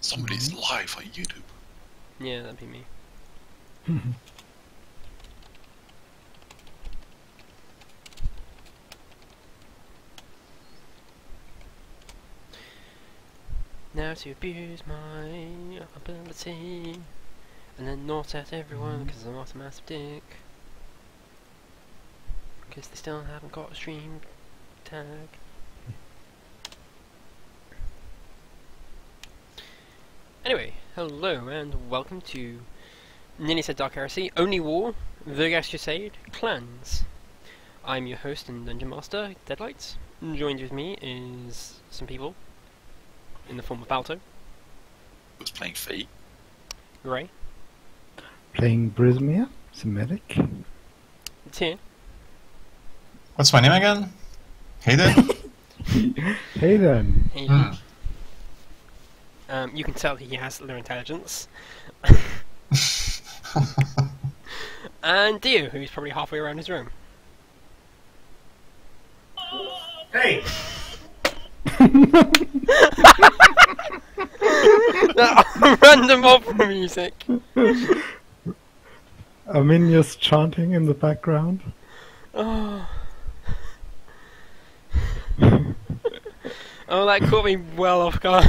Somebody's live on YouTube. Yeah, that'd be me. Now to abuse my ability, and then not at everyone because I'm not a massive dick. Because they still haven't got a stream tag. Anyway, hello and welcome to Nearly Said Dark Heresy, Only War, Verghast Crusade, Clans. I'm your host and Dungeon Master, Deadlights. Joined with me is some people in the form of Balto. Who's playing Faye? Ray. Playing Brismere, Semitic. It's here. What's my name again? Hayden? Hayden. You can tell he has low intelligence. And Dio, who's probably halfway around his room. Hey! That random opera music. Arminius chanting in the background. Oh. Oh, that caught me well off guard.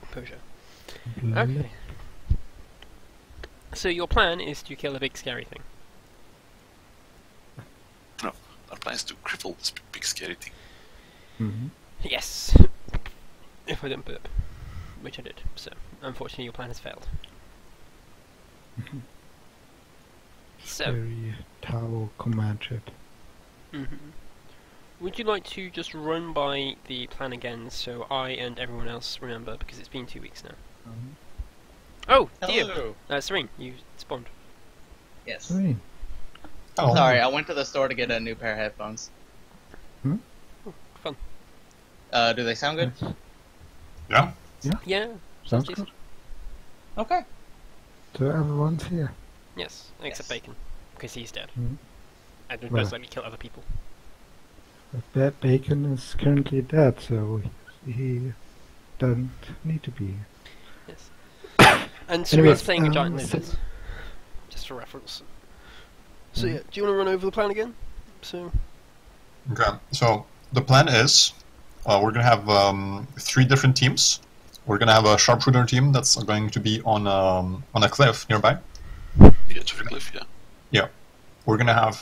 Composure. Okay. So your plan is to kill a big scary thing. No, our plan is to cripple this big scary thing. Mm-hmm. Yes. If I didn't burp. Which I did. So, unfortunately your plan has failed. So. Very Tau command ship. Would you like to just run by the plan again so I and everyone else remember, because it's been 2 weeks now? Oh, Dio! Serene, you spawned. Yes. Hey. Oh. Sorry, I went to the store to get a new pair of headphones. Oh, fun. Do they sound good? Yeah? Yeah, Sounds decent. good. Okay. So everyone's here. Yes, except Yes. Bacon, because he's dead. Mhm. And would Well. most likely kill other people. But Bacon is currently dead, so he doesn't need to be here. Yes. And Serene's Anyways, playing a giant so- lizard. Just for reference. So yeah, do you want to run over the plan again? So. Okay, so the plan is we're going to have 3 different teams. We're going to have a sharpshooter team that's going to be on a cliff nearby. Yeah, to the cliff, yeah. Yeah. We're going to have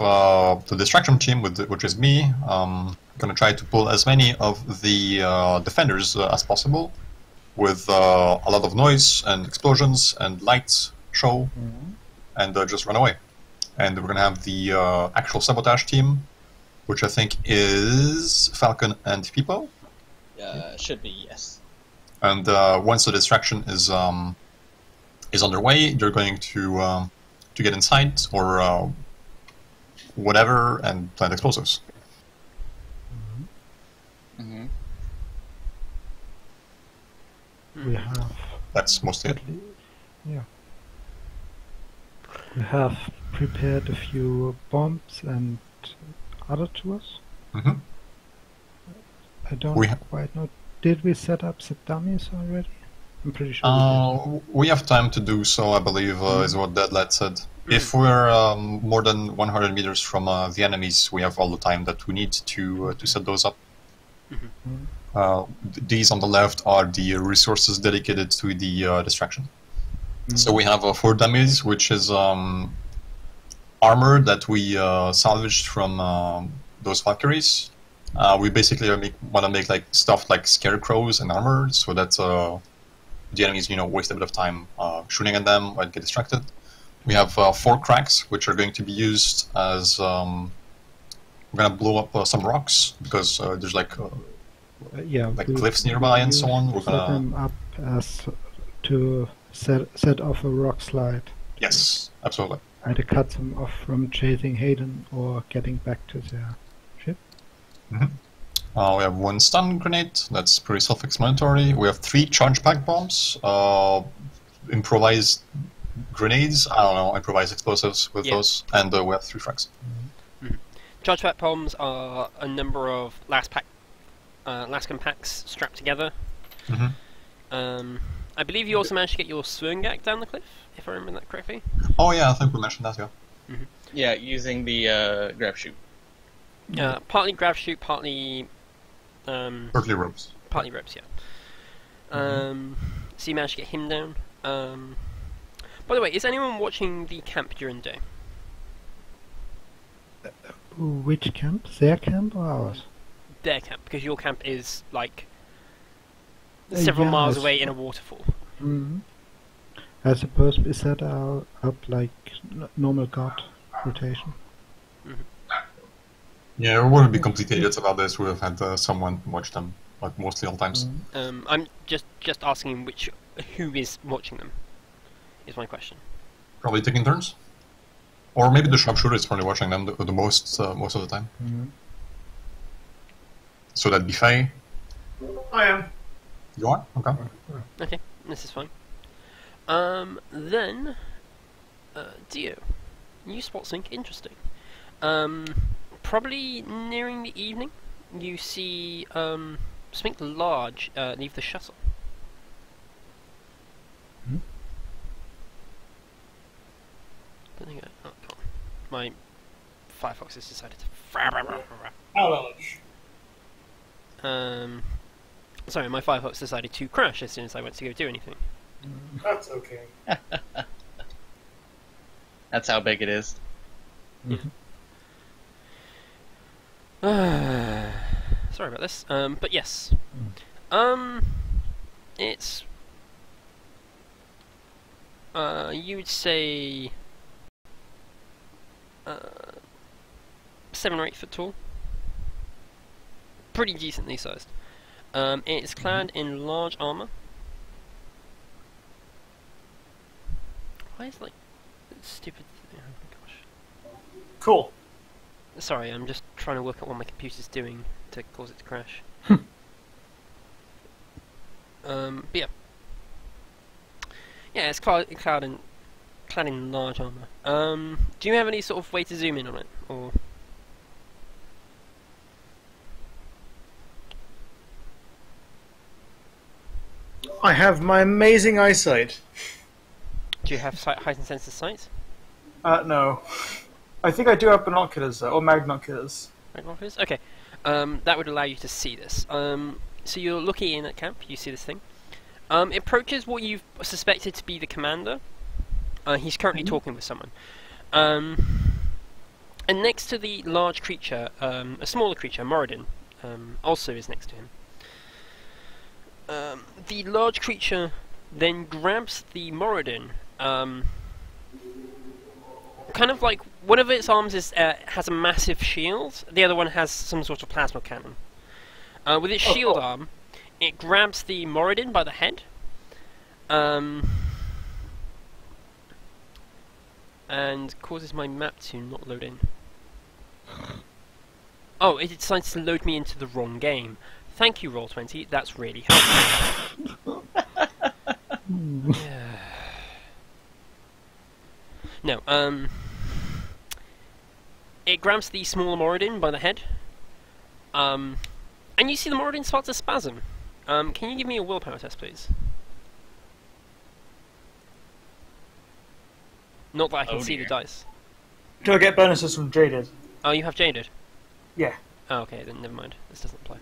the distraction team, which is me. Going to try to pull as many of the defenders as possible with a lot of noise and explosions and lights show and just run away. And we're going to have the actual sabotage team, which I think is Falcon and Pipo. Should be, yes. And once the distraction is underway, they're going to get inside or whatever and plant explosives. Mm-hmm. We have That's mostly it. yeah. We have prepared a few bombs and other tools. Mhm. I don't We quite know. Did we set up the dummies already? I'm pretty sure We have time to do so, I believe, is what Deadlight said. If we're more than 100 meters from the enemies, we have all the time that we need to set those up. These on the left are the resources dedicated to the distraction. So we have 4 dummies, which is armor that we salvaged from those Valkyries. We basically want to make like stuff like scarecrows and armor, so that the enemies, waste a bit of time shooting at them and get distracted. We have 4 cracks, which are going to be used as we're gonna blow up some rocks because there's like cliffs nearby and so on. We're set gonna them up as to set off a rock slide. yes, absolutely. And to cut them off from chasing Hayden or getting back to their ship. We have 1 stun grenade. That's pretty self-explanatory. We have 3 charge pack bombs, improvised Grenades, I don't know, improvise explosives with those, and we have 3 frags. Charge pack bombs are a number of Lascum packs strapped together. I believe you also managed to get your Swirngak down the cliff, if I remember that correctly. Oh yeah, I think we mentioned that, yeah. Yeah, using the grab shoot. Partly grab shoot, partly Partly ropes. partly ropes, yeah. So you managed to get him down. By the way, is anyone watching the camp during the day? Which camp? Their camp or ours? Their camp, because your camp is like several miles away in a waterfall. I suppose is that up like normal guard rotation? Yeah, we wouldn't be complete idiots about this. We would have had someone watch them, like mostly all times. I'm just asking who is watching them. Is my question. Probably taking turns, or maybe the sharpshooter is probably watching them the most of the time. So that'd be Faye. I am. You are? Okay. Okay, this is fine. Then, Dio, you spot something interesting. Probably nearing the evening, you see something large leave the shuttle. Don't think oh, God. My Firefox has decided to. Ouch. Sorry, my Firefox decided to crash as soon as I went to go do anything. That's okay. That's how big it is. Sorry about this. But yes. It's you would say 7 or 8 foot tall. Pretty decently sized. It is clad in large armor. Why is like stupid? Oh my gosh. Cool. Sorry, I'm just trying to work out what my computer's doing to cause it to crash. But yeah. Yeah, it's clad in large armor. Do you have any sort of way to zoom in on it, or? I have my amazing eyesight. Do you have heightened sense of sight? No. I think I do have binoculars, though, or magnoculars. Binoculars? Okay. That would allow you to see this. So you're looking in at camp, you see this thing. It approaches what you've suspected to be the commander. He's currently talking with someone. And next to the large creature, a smaller creature, Moradin, also is next to him. The large creature then grabs the Moradin, kind of like one of its arms has a massive shield, the other one has some sort of plasma cannon. With its shield arm, it grabs the Moradin by the head, and causes my map to not load in. Oh, it decides to load me into the wrong game. Thank you, Roll20, that's really helpful. No, it grabs the smaller Moradin by the head, and you see the Moradin start to spasm. Can you give me a willpower test, please? Not that I can see the dice. Do I get bonuses from Jaded? Oh, you have Jaded? Yeah. Oh, okay, then never mind. This doesn't apply.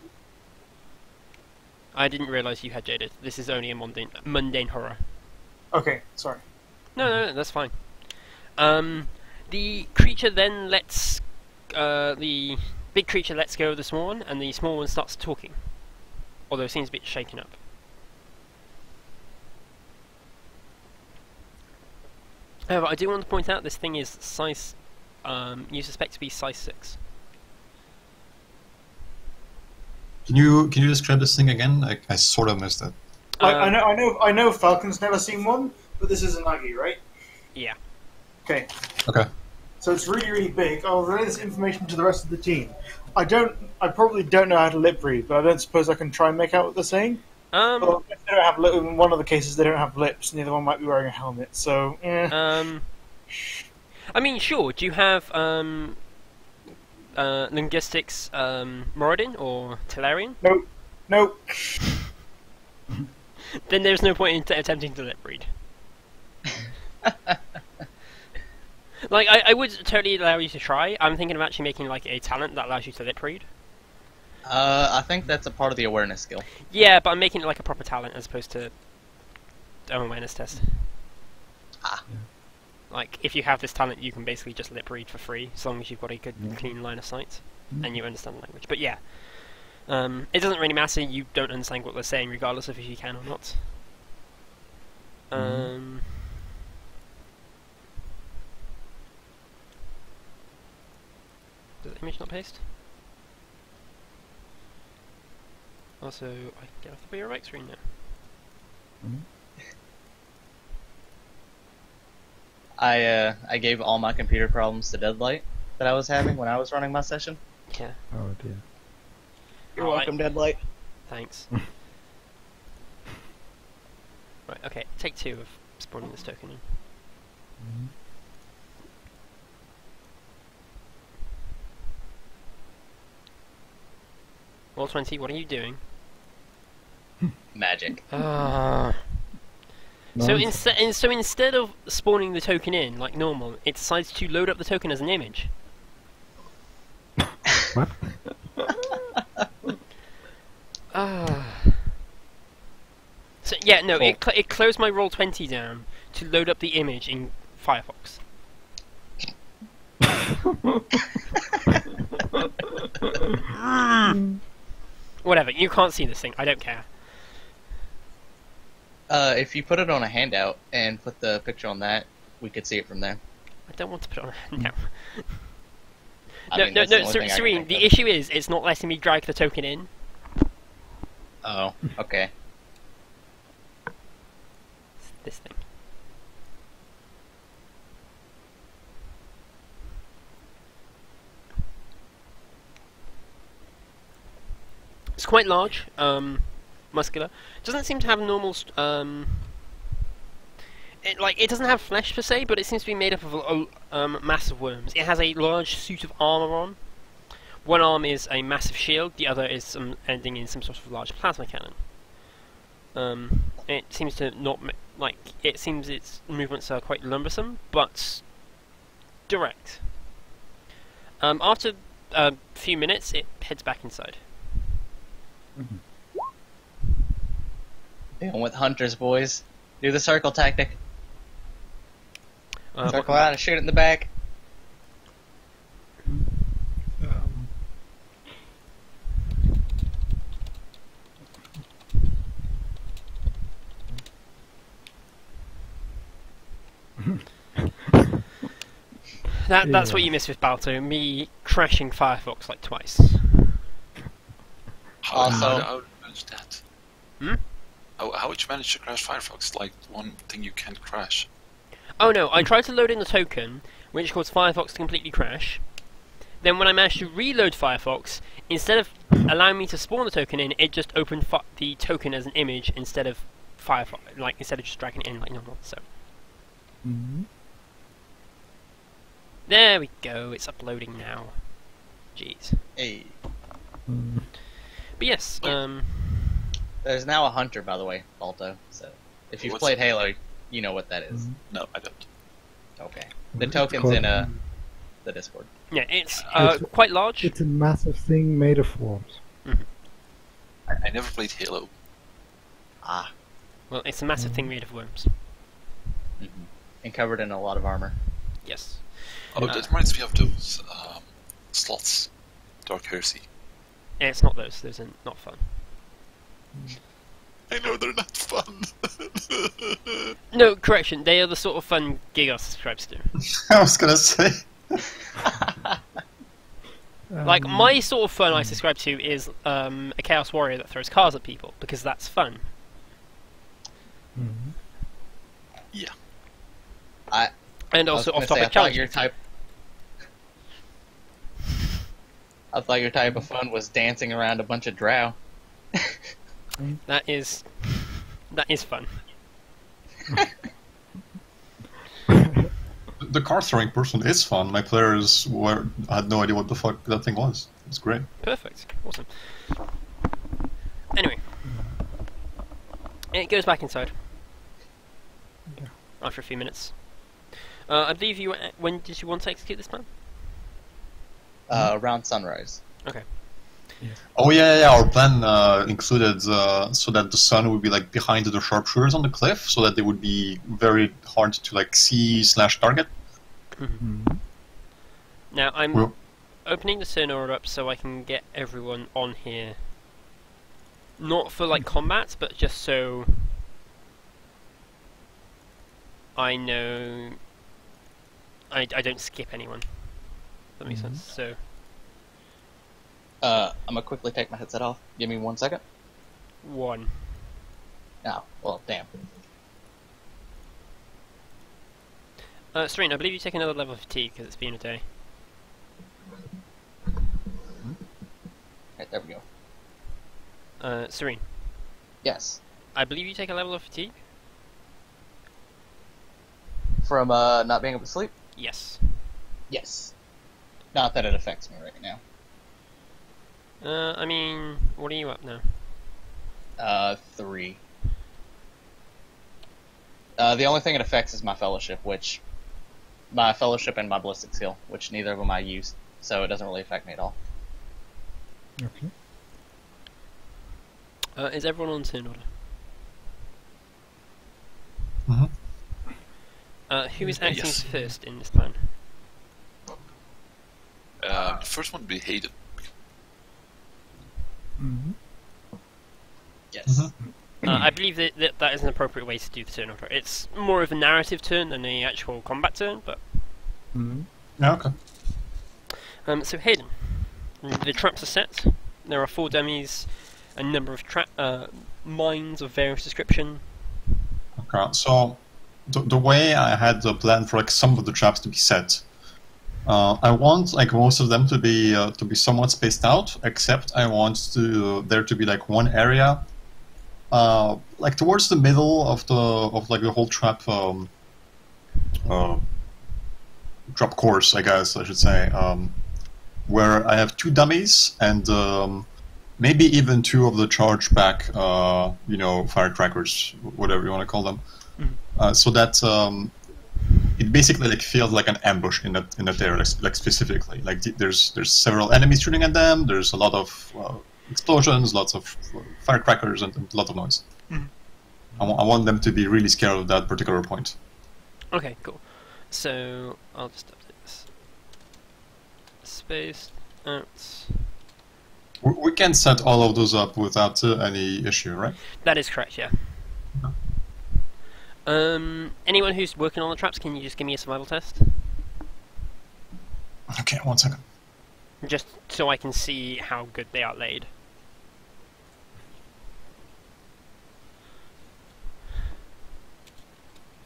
I didn't realise you had Jaded. This is only a mundane horror. Okay, sorry. No, that's fine. The creature then lets... the big creature lets go of the small one, and the small one starts talking. Although it seems a bit shaken up. However, I do want to point out this thing is size... you suspect to be size 6. Can you describe this thing again? I sort of missed it. I know Falcon's never seen one, but this is an Aggie, right? Yeah. Okay. Okay. So it's really, really big. I'll relay this information to the rest of the team. I probably don't know how to lip read, but I don't suppose I can try and make out what they're saying? Well, if they don't have in one of the cases they don't have lips, and the other one might be wearing a helmet. So, I mean, sure. Do you have linguistics Moradin or Telerian? nope. Then there's no point in attempting to lip read. Like, I would totally allow you to try. I'm thinking of actually making like a talent that allows you to lip read. I think that's a part of the awareness skill. Yeah, but I'm making it like a proper talent as opposed to an awareness test. Ah. Like, if you have this talent, you can basically just lip read for free, as long as you've got a good, clean line of sight, and you understand the language. But yeah, it doesn't really matter, you don't understand what they're saying, regardless of if you can or not. Does the image not paste? Also, I can get off the right screen now. I gave all my computer problems to Deadlight that I was having when I was running my session. Yeah. Oh dear. You're welcome, Deadlight. Thanks. Right, okay, take 2 of spawning this token in. Roll 20, what are you doing? Magic. So instead of spawning the token in like normal, it decides to load up the token as an image. What? So yeah, no, Cool. it closed my roll 20 down to load up the image in Firefox. Whatever, you can't see this thing. I don't care. If you put it on a handout and put the picture on that, we could see it from there. I don't want to put it on. No. I mean, No, that's the no, only thing I can Serene, think the of. issue is it's not letting me drag the token in. Oh, okay. It's this thing. It's quite large, muscular. Doesn't seem to have normal. It doesn't have flesh per se, but it seems to be made up of massive worms. It has a large suit of armor on. One arm is a massive shield, the other is ending in some sort of large plasma cannon. It seems to not it seems its movements are quite lumbersome, but direct. After a few minutes, it heads back inside. Dealing with hunters, boys. Do the circle tactic. Circle Welcome out back. and shoot it in the back. That's what you missed with Balto, me crashing Firefox like twice. How Also- would you manage that? Hmm? How would you manage to crash Firefox? Like, one thing you can't crash. Oh no, I tried to load in the token, which caused Firefox to completely crash. Then when I managed to reload Firefox, instead of allowing me to spawn the token in, it just opened the token as an image instead of Firefox, instead of just dragging it in like normal. So there we go, it's uploading now. Jeez. Hey. But yes, There's now a hunter, by the way, Balto. So if you've What's- played Halo, you know what that is. No, I don't. Okay. What The is it token's called? in the Discord. yeah, it's It's- quite large. It's a massive thing made of worms. I never played Halo. Ah. Well, it's a massive thing made of worms. And covered in a lot of armor. Yes. Oh, that reminds me of those slots. Dark Heresy. It's not those. Those are not fun. I know they're not fun. No, correction. They are the sort of fun Giga subscribes to. I was gonna say. Like, my sort of fun I subscribe to is a Chaos Warrior that throws cars at people, because that's fun. Yeah. And I was also gonna say, off-topic challenge. I thought your type of fun was dancing around a bunch of drow. That is fun. The card throwing person is fun. My players had no idea what the fuck that thing was. It's great. Perfect. Awesome. Anyway, it goes back inside Yeah. after a few minutes. I believe you. When did you want to execute this plan? Around sunrise. Okay. Oh yeah. Our plan included so that the sun would be like behind the sharpshooters on the cliff, so that they would be very hard to like see/target. Mhm. Now I'm Well- opening the turn order up so I can get everyone on here. Not for like combat, but just so I know I don't skip anyone. That makes sense. So I'm gonna quickly take my headset off. Give me 1 second. 1. Oh, well, damn. Serene, I believe you take another level of fatigue because it's been a day. Right, there we go. Serene, Yes. I believe you take a level of fatigue? From not being able to sleep? Yes. Yes. Not that it affects me right now. I mean, what are you up now? 3. The only thing it affects is my fellowship, my fellowship and my ballistic skill, which neither of them I use, so it doesn't really affect me at all. Okay. Is everyone on turn order? Mhm. Who is acting Yes. first in this plan? The first one would be Hayden. Mhm. Yes. Mhm. I believe that is an appropriate way to do the turn order. It's more of a narrative turn than the actual combat turn, but... Mhm. Yeah. Okay. So Hayden, the traps are set. There are 4 dummies, a number of mines of various description. Okay. So the way I had the plan for like some of the traps to be set, I want like most of them to be somewhat spaced out. Except I want there to be like one area, like towards the middle of the whole trap drop course, I guess I should say, where I have 2 dummies and maybe even 2 of the charge back, firecrackers, whatever you want to call them, so that it basically like feels like an ambush in that area, like specifically, like there's several enemies shooting at them. There's a lot of explosions, lots of firecrackers, and a lot of noise. I want them to be really scared of that particular point. Okay, cool. So I'll just update this. Spaced out. We can set all of those up without any issue, right? That is correct, yeah. Anyone who's working on the traps, can you just give me a survival test? Okay, 1 second. Just so I can see how good they are laid.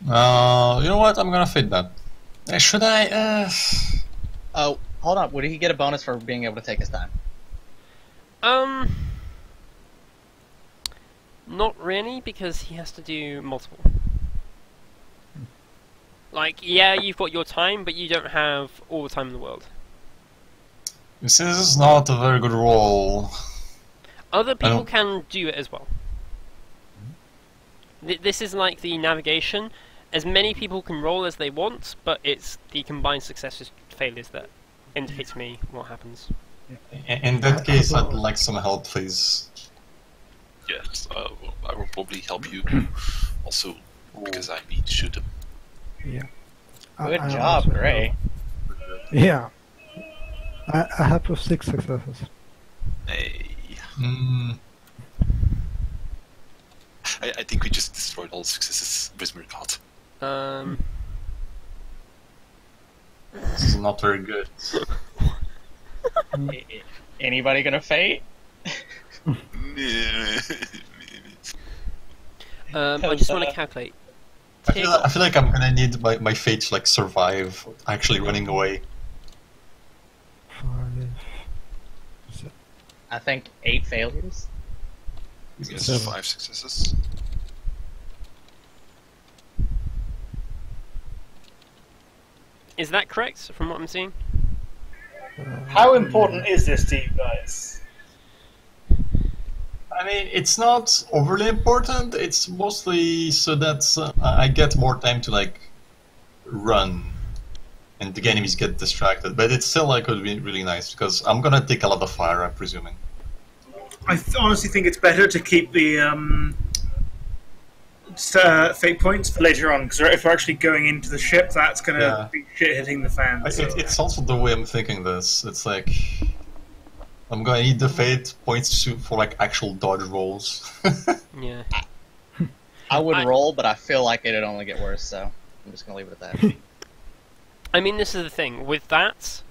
You know what? I'm gonna fit that. Should I? Oh, hold on. Would he get a bonus for being able to take his time? Not really, because he has to do multiple. Like, yeah, you've got your time, but you don't have all the time in the world. This is not a very good roll. Other people don't- can do it as well. This is like the navigation. As many people can roll as they want, but it's the combined successes failures that indicate to me what happens. In that case, I'd like some help, please. Yes, I will probably help you also because I need to shoot them. Yeah. Good I job, also Gray. have- Yeah. I have 6 successes. Hey, Mm, I think we just destroyed all successes with Verghast. this is not very good. Anybody gonna fate? I just want to calculate. I feel like I'm gonna need my fate to like survive actually running away. 5. I think 8 failures. Yes, Seven. 5 successes. Is that correct from what I'm seeing? How important is this to you guys? I mean, it's not overly important. It's mostly so that I get more time to like run, and the enemies get distracted. But it's still like would be really nice because I'm gonna take a lot of fire. I'm presuming. I honestly think it's better to keep the fate points for later on, because if we're actually going into the ship, that's going to Yeah. be shit hitting the fan. So. It's also the way I'm thinking this. It's like I'm gonna need the fate points for like actual dodge rolls. Yeah. I would roll, but I feel like it'd only get worse, so I'm just gonna leave it at that. I mean, this is the thing. With that,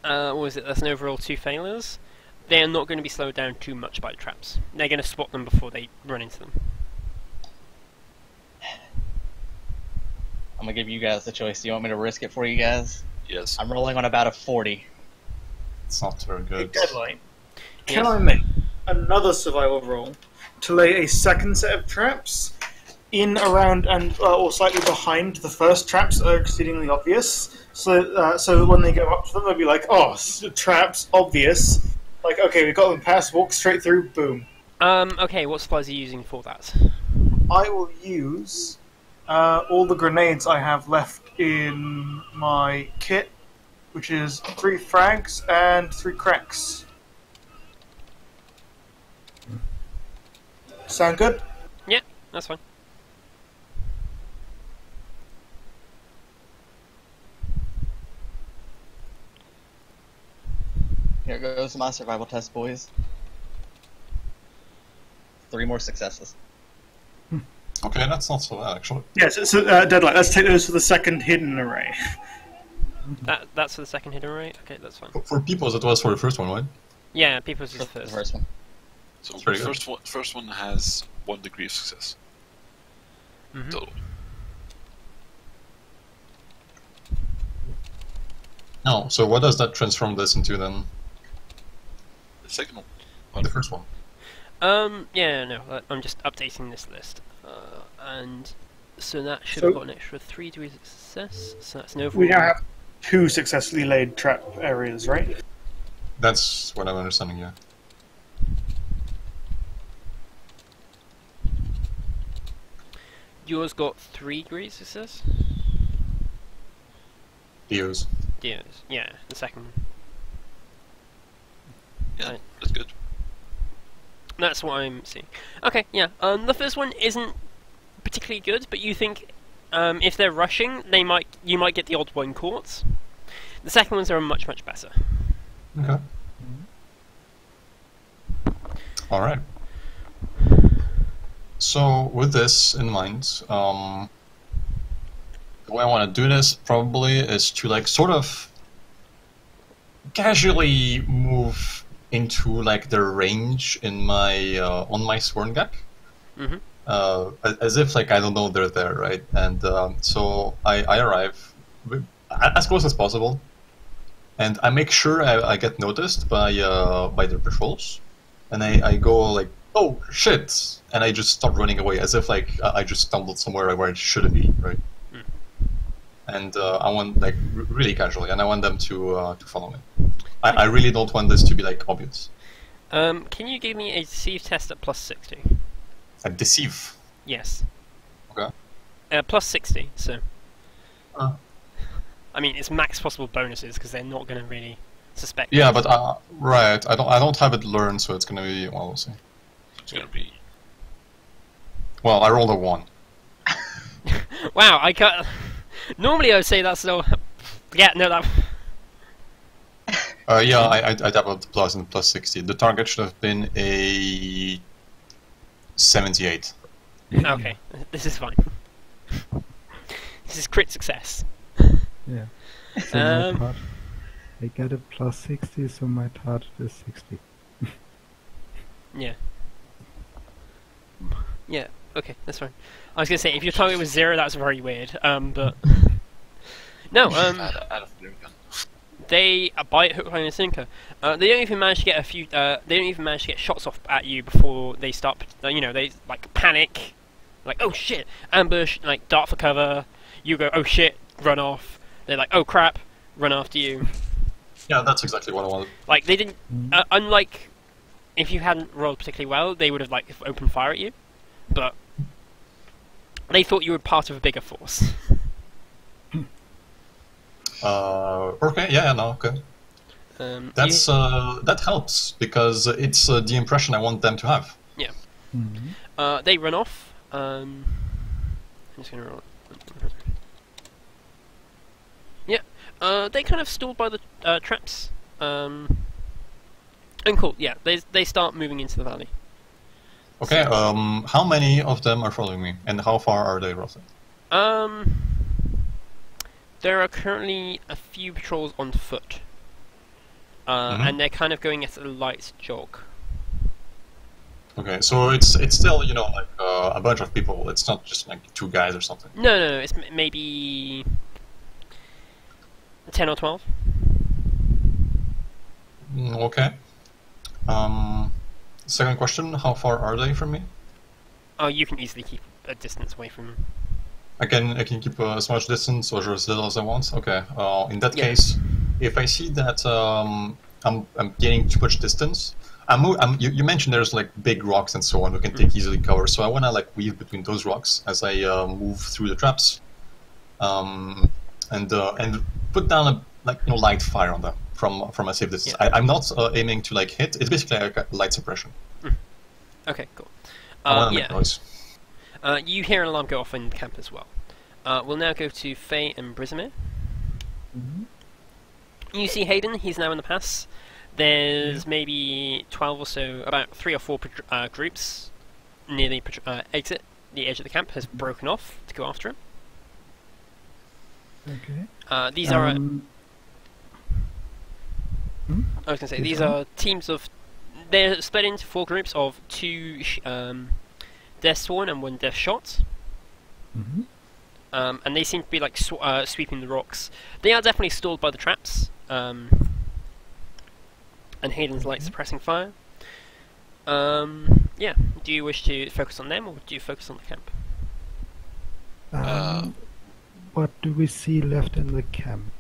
what was it? That's an overall 2 failures. They're not going to be slowed down too much by traps. They're going to spot them before they run into them. I'm gonna give you guys the choice. Do you want me to risk it for you guys? Yes. I'm rolling on about a 40. It's not very good. Deadline. Can Yes. I make another survival roll to lay a second set of traps in, around, and or slightly behind the first traps that are exceedingly obvious? So when they go up to them, they'll be like, "Oh, traps, obvious." Like, okay, we got them past. Walk straight through. Boom. Okay, what supplies are you using for that? I will use all the grenades I have left in my kit, which is 3 frags and 3 cracks. Sound good? Yeah, that's fine. Here goes my survival test, boys. 3 more successes. Okay, that's not so bad actually. Yes, so Deadlight, let's take those for the second hidden array. That's for the second hidden array? Okay, that's fine. For people's, it was for the first one, right? Yeah, people's is For the the first. first one. So Very the good. first one has 1 degree of success Mhm. total. No, so what does that transform this into then? The second one. The first one. Yeah, no, I'm just updating this list. And so that should So- have got an extra 3 degrees of success, so that's an overall. We now have 2 successfully laid trap areas, right? That's what I'm understanding, yeah. Yours got 3 degrees of success? Dios. Yes, yeah, the second one. Yeah, Right. that's good. That's what I'm seeing. Okay, yeah. The first one isn't particularly good, but you think if they're rushing, you might get the odd one caught. The second ones are much better. Okay. Alright. So, with this in mind, the way I want to do this probably is to like sort of casually move into like the range in my on my Sworngak. Mhm. As if like I don't know they're there, right? And so I arrive as close as possible, and I make sure I get noticed by their patrols, and I go like, oh shit, and I just start running away as if like I just stumbled somewhere where it shouldn't be, right? Mm. And I want like really casually, and I want them to follow me. I really don't want this to be like obvious. Can you give me a deceive test at plus 60? A deceive. Yes. Okay. Plus 60, so. Uh. I mean, it's max possible bonuses because they're not going to really suspect. Yeah, but right, I don't have it learned, so it's gonna be well. We'll see. It's gonna be. Well, I rolled a 1. Wow, I got. Normally I would say that's no. Yeah, no, that. Yeah, I doubled the plus and plus 60. The target should have been a 78. Okay, this is fine. This is crit success. Yeah. So my Um, part, I get a plus 60, so my target is 60. Yeah. Yeah, okay, that's fine. I was gonna say, if your target was 0, that's very weird, but... No, Add a flare gun. They bite hook, line, and sinker. They don't even manage to get a few. They don't even manage to get shots off at you before they start. They like panic, like oh shit, ambush, like dart for cover. You go oh shit, run off. They're like oh crap, run after you. Yeah, that's exactly what I wanted. Like they didn't. Unlike if you hadn't rolled particularly well, they would have like opened fire at you, but they thought you were part of a bigger force. Okay, yeah, no, okay. That's that helps because it's the impression I want them to have. Yeah. Mhm. They run off. I'm just gonna roll. Yeah. They kind of stalled by the traps. And cool. Yeah. They start moving into the valley. Okay. How many of them are following me, and how far are they roughly? There are currently a few patrols on foot. And they're kind of going at a light jog. Okay, so it's still like a bunch of people. It's not just like 2 guys or something. No. It's maybe 10 or 12. Okay. Second question: how far are they from me? Oh, you can easily keep a distance away from them. I can keep as much distance or as little as I want. Okay. In that Yeah. case, if I see that I'm gaining too much distance, you mentioned there's like big rocks and so on we can take easily cover. So I want to like weave between those rocks as I move through the traps, and put down a light fire on them from a safe distance. Yeah. I'm not aiming to like hit. It's basically like a light suppression. Okay, cool. I want to Yeah. make noise. You hear an alarm go off in camp as well. We'll now go to Faye and Brisimir. Mhm. You see Hayden, he's now in the pass. There's maybe 12 or so, about 3 or 4 groups near the exit. The edge of the camp has broken off to go after him. Okay. These are... Hmm? I was going to say, Keep these going. are teams of... They're split into 4 groups of 2 Death Sworn and 1 Death Shot. Mhm. And they seem to be like sweeping the rocks. They are definitely stalled by the traps. And Hayden's light suppressing fire. Yeah. Do you wish to focus on them, or do you focus on the camp? What do we see left in the camp?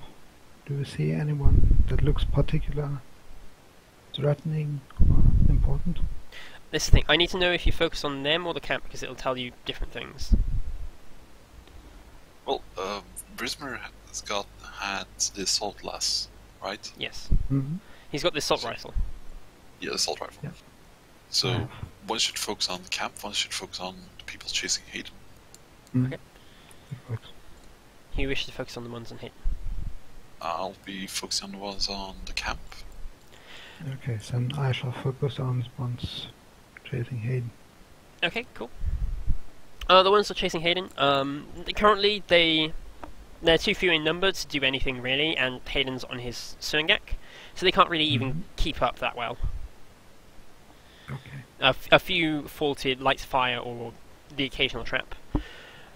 Do we see anyone that looks particular threatening or important? This is the thing. I need to know if you focus on them or the camp, because it'll tell you different things. Well, Brismer had the assault lass, right? Yes. Mm-hmm. He's got the assault rifle. Yeah, assault rifle. Yeah. So Yeah. one should focus on the camp, one should focus on the people chasing Hayden. Okay. You wish to focus on the ones in Hayden. I'll be focusing on the ones on the camp. Okay, then I shall focus on the ones chasing Hayden. Okay, cool. The ones that are chasing Hayden, currently they're too few in number to do anything really, and Hayden's on his Sungak, so they can't really even keep up that well. Okay. A few faulted lights fire or the occasional trap.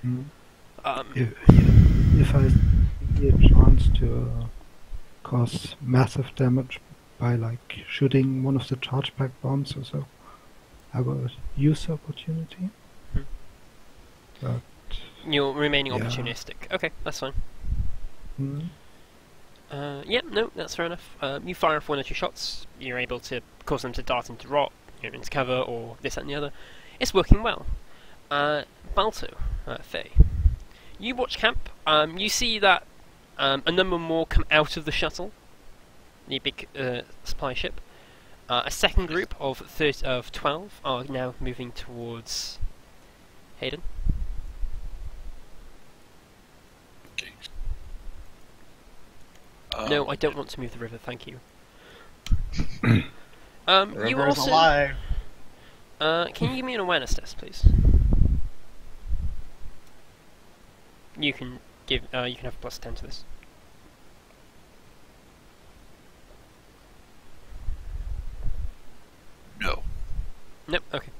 Mm. Um, If I see a chance to cause massive damage by like shooting one of the chargeback bombs or so, I will use the opportunity. Mhm. But You're remaining Yeah. opportunistic. Okay, that's fine. mm, Yeah, no, that's fair enough. You fire off 1 or 2 shots, you're able to cause them to dart into rock, into cover, or this, that, and the other. It's working well. Balto, Faye. You watch camp, you see that a number more come out of the shuttle, the big supply ship. A second group of 12 are now moving towards Hayden. Okay. No, I don't want to move the river, thank you. You River is also... alive. Can you give me an awareness test, please? You can give. You can have a +10 to this. No. Nope. Okay.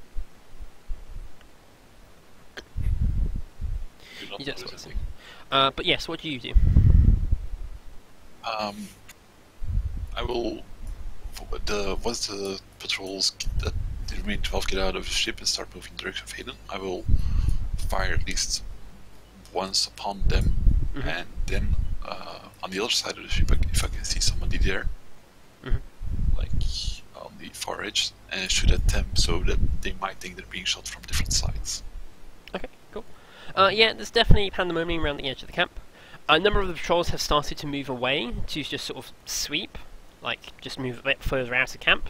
Do not You don't notice notice anything. But yes, what do you do? I will. Once the patrols that the remaining 12 get out of the ship and start moving in the direction of Hayden, I will fire at least once upon them, and then on the other side of the ship, if I can see somebody there, like on the far edge, and shoot at them so that they might think they're being shot from different sides. Okay, cool. Yeah, there's definitely pandemonium around the edge of the camp. A number of the patrols have started to move away to just sort of sweep, like just move a bit further out of camp,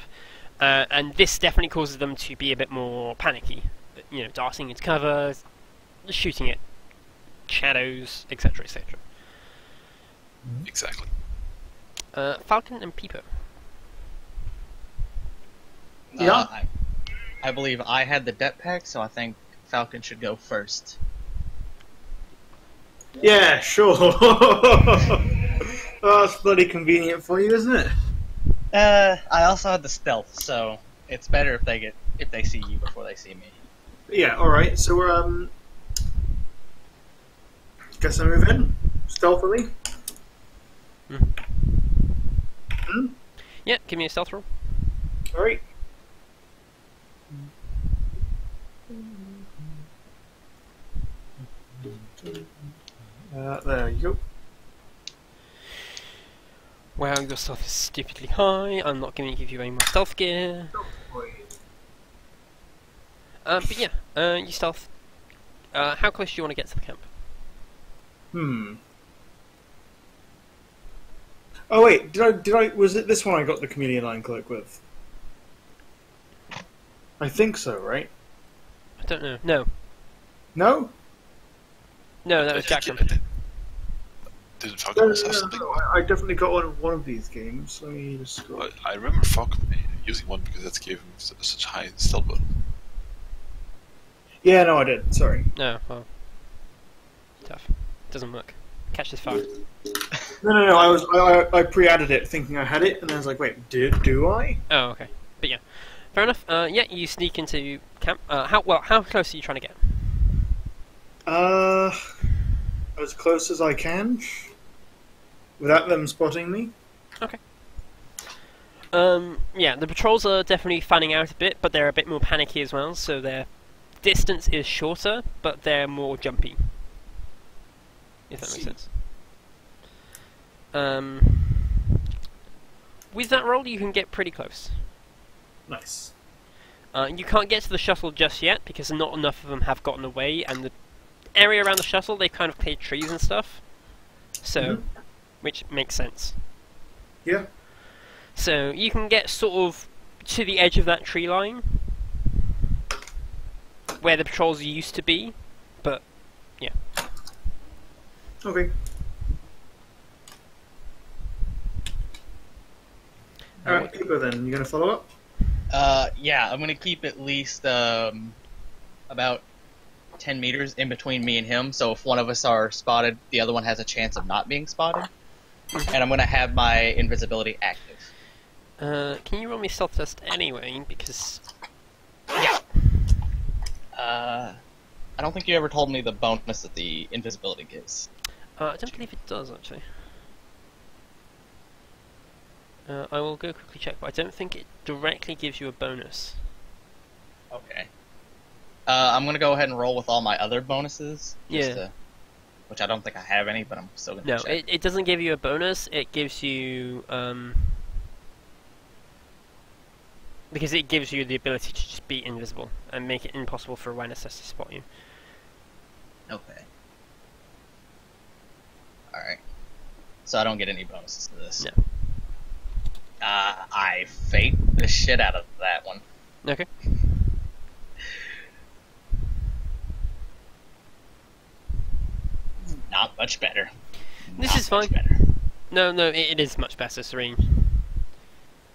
and this definitely causes them to be a bit more panicky. You know, darting into cover, shooting at shadows, etc., etc. Exactly. Falcon and Peepo. Yeah. I believe I had the det pack, so I think Falcon should go first. Yeah, sure. That's bloody convenient for you, isn't it? I also had the stealth, so it's better if they see you before they see me. Yeah. All right. So we're guess I move in stealthily. Yeah, give me a stealth roll. All right. There you go. Wow, your stealth is stupidly high. I'm not going to give you any more stealth gear. But yeah, you stealth. How close do you want to get to the camp? Oh wait, did I? Was it this one I got the chameleon line cloak with? I think so, right? I don't know. No. No? No, that was Jackson. Didn't Falcon also have something? I definitely got one of these games. Let me just scroll. I remember Falcon using one because that gave him such high stealth button. Yeah, no, I did. Sorry. No, well. Tough. Doesn't work. Catch this fire. No. I pre-added it thinking I had it, and then I was like, wait, do I? Oh, okay. But yeah. Fair enough. Yeah, you sneak into camp. How close are you trying to get? As close as I can, without them spotting me. Okay. Yeah, the patrols are definitely fanning out a bit, but they're a bit more panicky as well, so their distance is shorter, but they're more jumpy. If that makes sense. With that roll, you can get pretty close. Nice. You can't get to the shuttle just yet, because not enough of them have gotten away, and the area around the shuttle, they've kind of cleared trees and stuff. So, which makes sense. Yeah. So, you can get sort of to the edge of that tree line, where the patrols used to be, but, yeah. Okay. Alright, Peepo then, you gonna follow up? Yeah, I'm gonna keep at least, about 10 meters in between me and him, so if one of us are spotted, the other one has a chance of not being spotted. And I'm gonna have my invisibility active. Can you roll me a stealth test anyway, because... Yeah. I don't think you ever told me the bonus that the invisibility gives. I don't believe it does, actually. I will go quickly check, but I don't think it directly gives you a bonus. Okay. I'm gonna go ahead and roll with all my other bonuses. Which I don't think I have any, but I'm still gonna check. No, it doesn't give you a bonus, it gives you, because it gives you the ability to just be invisible, and make it impossible for awareness test to spot you. Okay. Alright. So I don't get any bonuses to this. No. I fate the shit out of that one. Okay. Not much better. This is fine. Better. No, it is much better, Serene.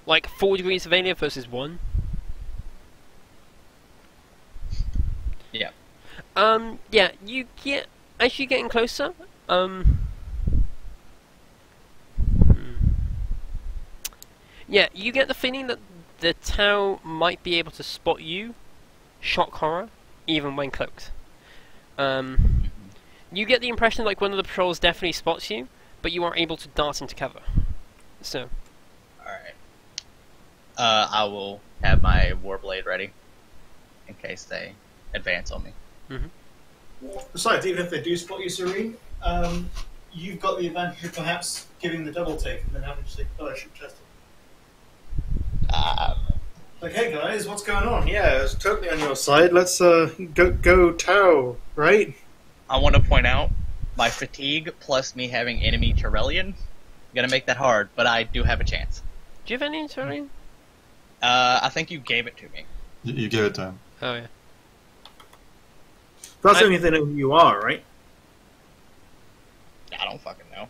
Like 4 degrees of failure versus 1. Yeah. Yeah, you get as you're getting closer, yeah, you get the feeling that the Tau might be able to spot you, shock horror, even when cloaked. You get the impression like one of the patrols definitely spots you, but you are able to dart into cover. So. Alright. I will have my Warblade ready in case they advance on me. Besides, even if they do spot you, Serene, you've got the advantage of perhaps giving the double take and then having to take the fellowship test. Like, hey guys, what's going on? Yeah, it's totally on your side. Let's go Tau, right? I want to point out my fatigue plus me having enemy Tyrellian. Gonna make that hard, but I do have a chance. Do you have any Tyrellian? I think you gave it to me. You gave it to him. Oh yeah. That's the only thing who you are, right? I don't fucking know.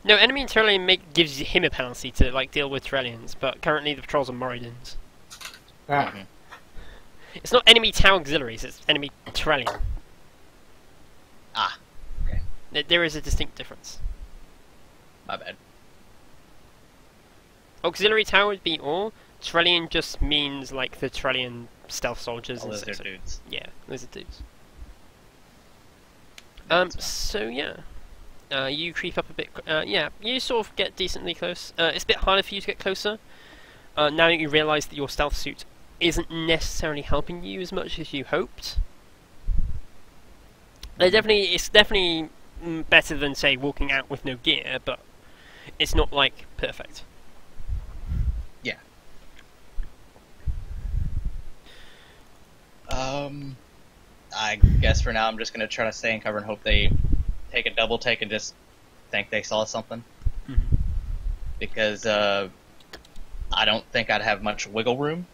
No, enemy Tyrellian gives him a penalty to like deal with Tyrellians, but currently the patrols are Moridans. Mhm. It's not enemy Tau auxiliaries; it's enemy Tyrellian. Ah, okay. There is a distinct difference. My bad. Auxiliary Tau would be all. Tyrellian just means like the Tyrellian stealth soldiers and Lizard so. dudes. Yeah, lizard dudes. That's So yeah. You creep up a bit. Yeah, you sort of get decently close. It's a bit harder for you to get closer. Now that you realise that your stealth suit isn't necessarily helping you as much as you hoped. It's definitely better than say walking out with no gear, but it's not like perfect. Yeah. I guess for now I'm just gonna try to stay in cover and hope they take a double take and just think they saw something. Because I don't think I'd have much wiggle room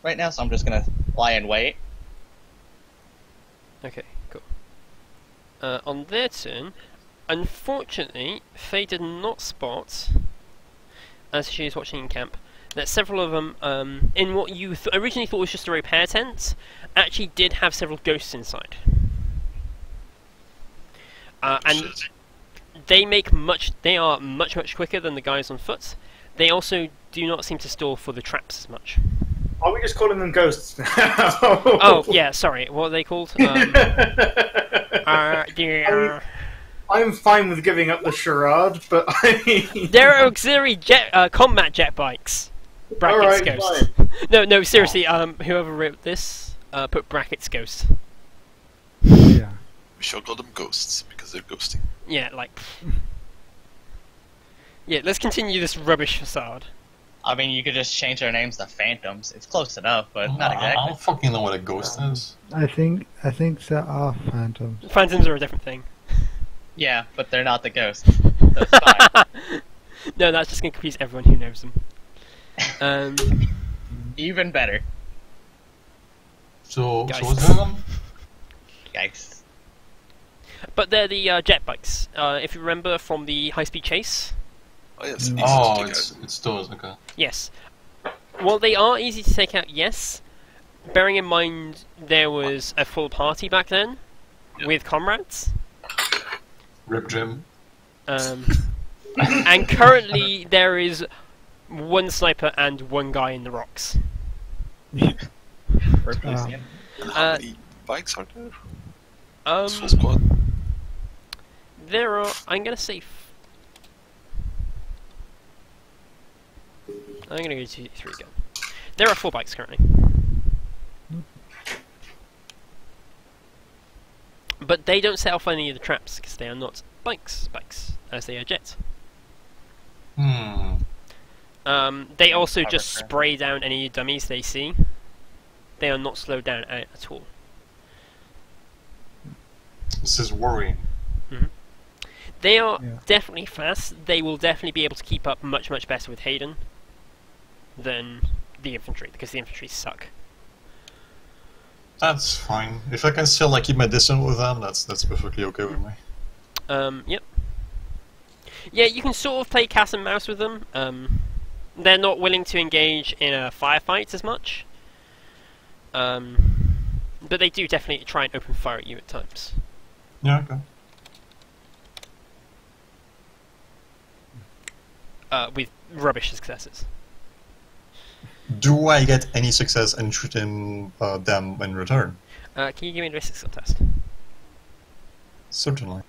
right now, so I'm just gonna lie in wait. Okay, cool. On their turn, unfortunately, Faye did not spot, as she was watching in camp, that several of them, in what you originally thought was just a repair tent, actually did have several ghosts inside. And they are much quicker than the guys on foot. They also do not seem to stall for the traps as much. Are we just calling them ghosts now? Oh, yeah, sorry, what are they called? I'm fine with giving up the charade, but They're auxiliary combat jet bikes. Brackets Alright, ghost. No, seriously, whoever wrote this, put brackets ghost. Yeah. We shall call them ghosts because they're ghosting. Yeah, like... Yeah, let's continue this rubbish facade. I mean, you could just change their names to Phantoms. It's close enough, but not I exactly. don't fucking know what a ghost is. I think there are phantoms. Phantoms are a different thing. Yeah, but they're not the ghosts. That's fine. No, that's just going to confuse everyone who knows them. Even better. So Guys. what's going on? Yikes. But they're the jet bikes. If you remember from the high-speed chase. Oh yes, easy Oh, to take out. it's those, okay. Yes. Well, they are easy to take out, yes. Bearing in mind there was a full party back then, Yep. with comrades. Rip Jim. And currently there is one sniper and one guy in the rocks. First Lucian. And how many bikes are there? Um, It's full squad. there are, I'm gonna say... I'm gonna go 2, 3 go. There are 4 bikes currently. But they don't set off any of the traps, because they are not bikes, as they are jets. They also just spray down any dummies they see. They are not slowed down at all. This is worrying. They are Yeah. definitely fast. They will definitely be able to keep up much better with Hayden than the infantry, because the infantry suck. That's fine. If I can still like keep my distance with them, that's perfectly okay with me. Yep. Yeah, you can sort of play cat and mouse with them. They're not willing to engage in a firefight as much. But they do definitely try and open fire at you at times. Yeah, okay. With rubbish successes. Do I get any success in shooting them in return? Can you give me a basic skill test? Certainly.